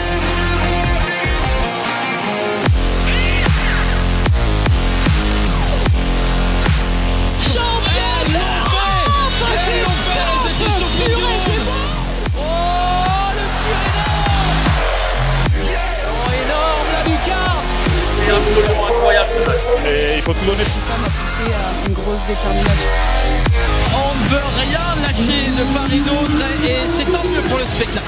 C'est absolument incroyable ce match. Et il faut tout donner. Tout ça m'a poussé à une grosse détermination. On ne veut rien lâcher de part et d'autre et c'est tant mieux pour le spectacle.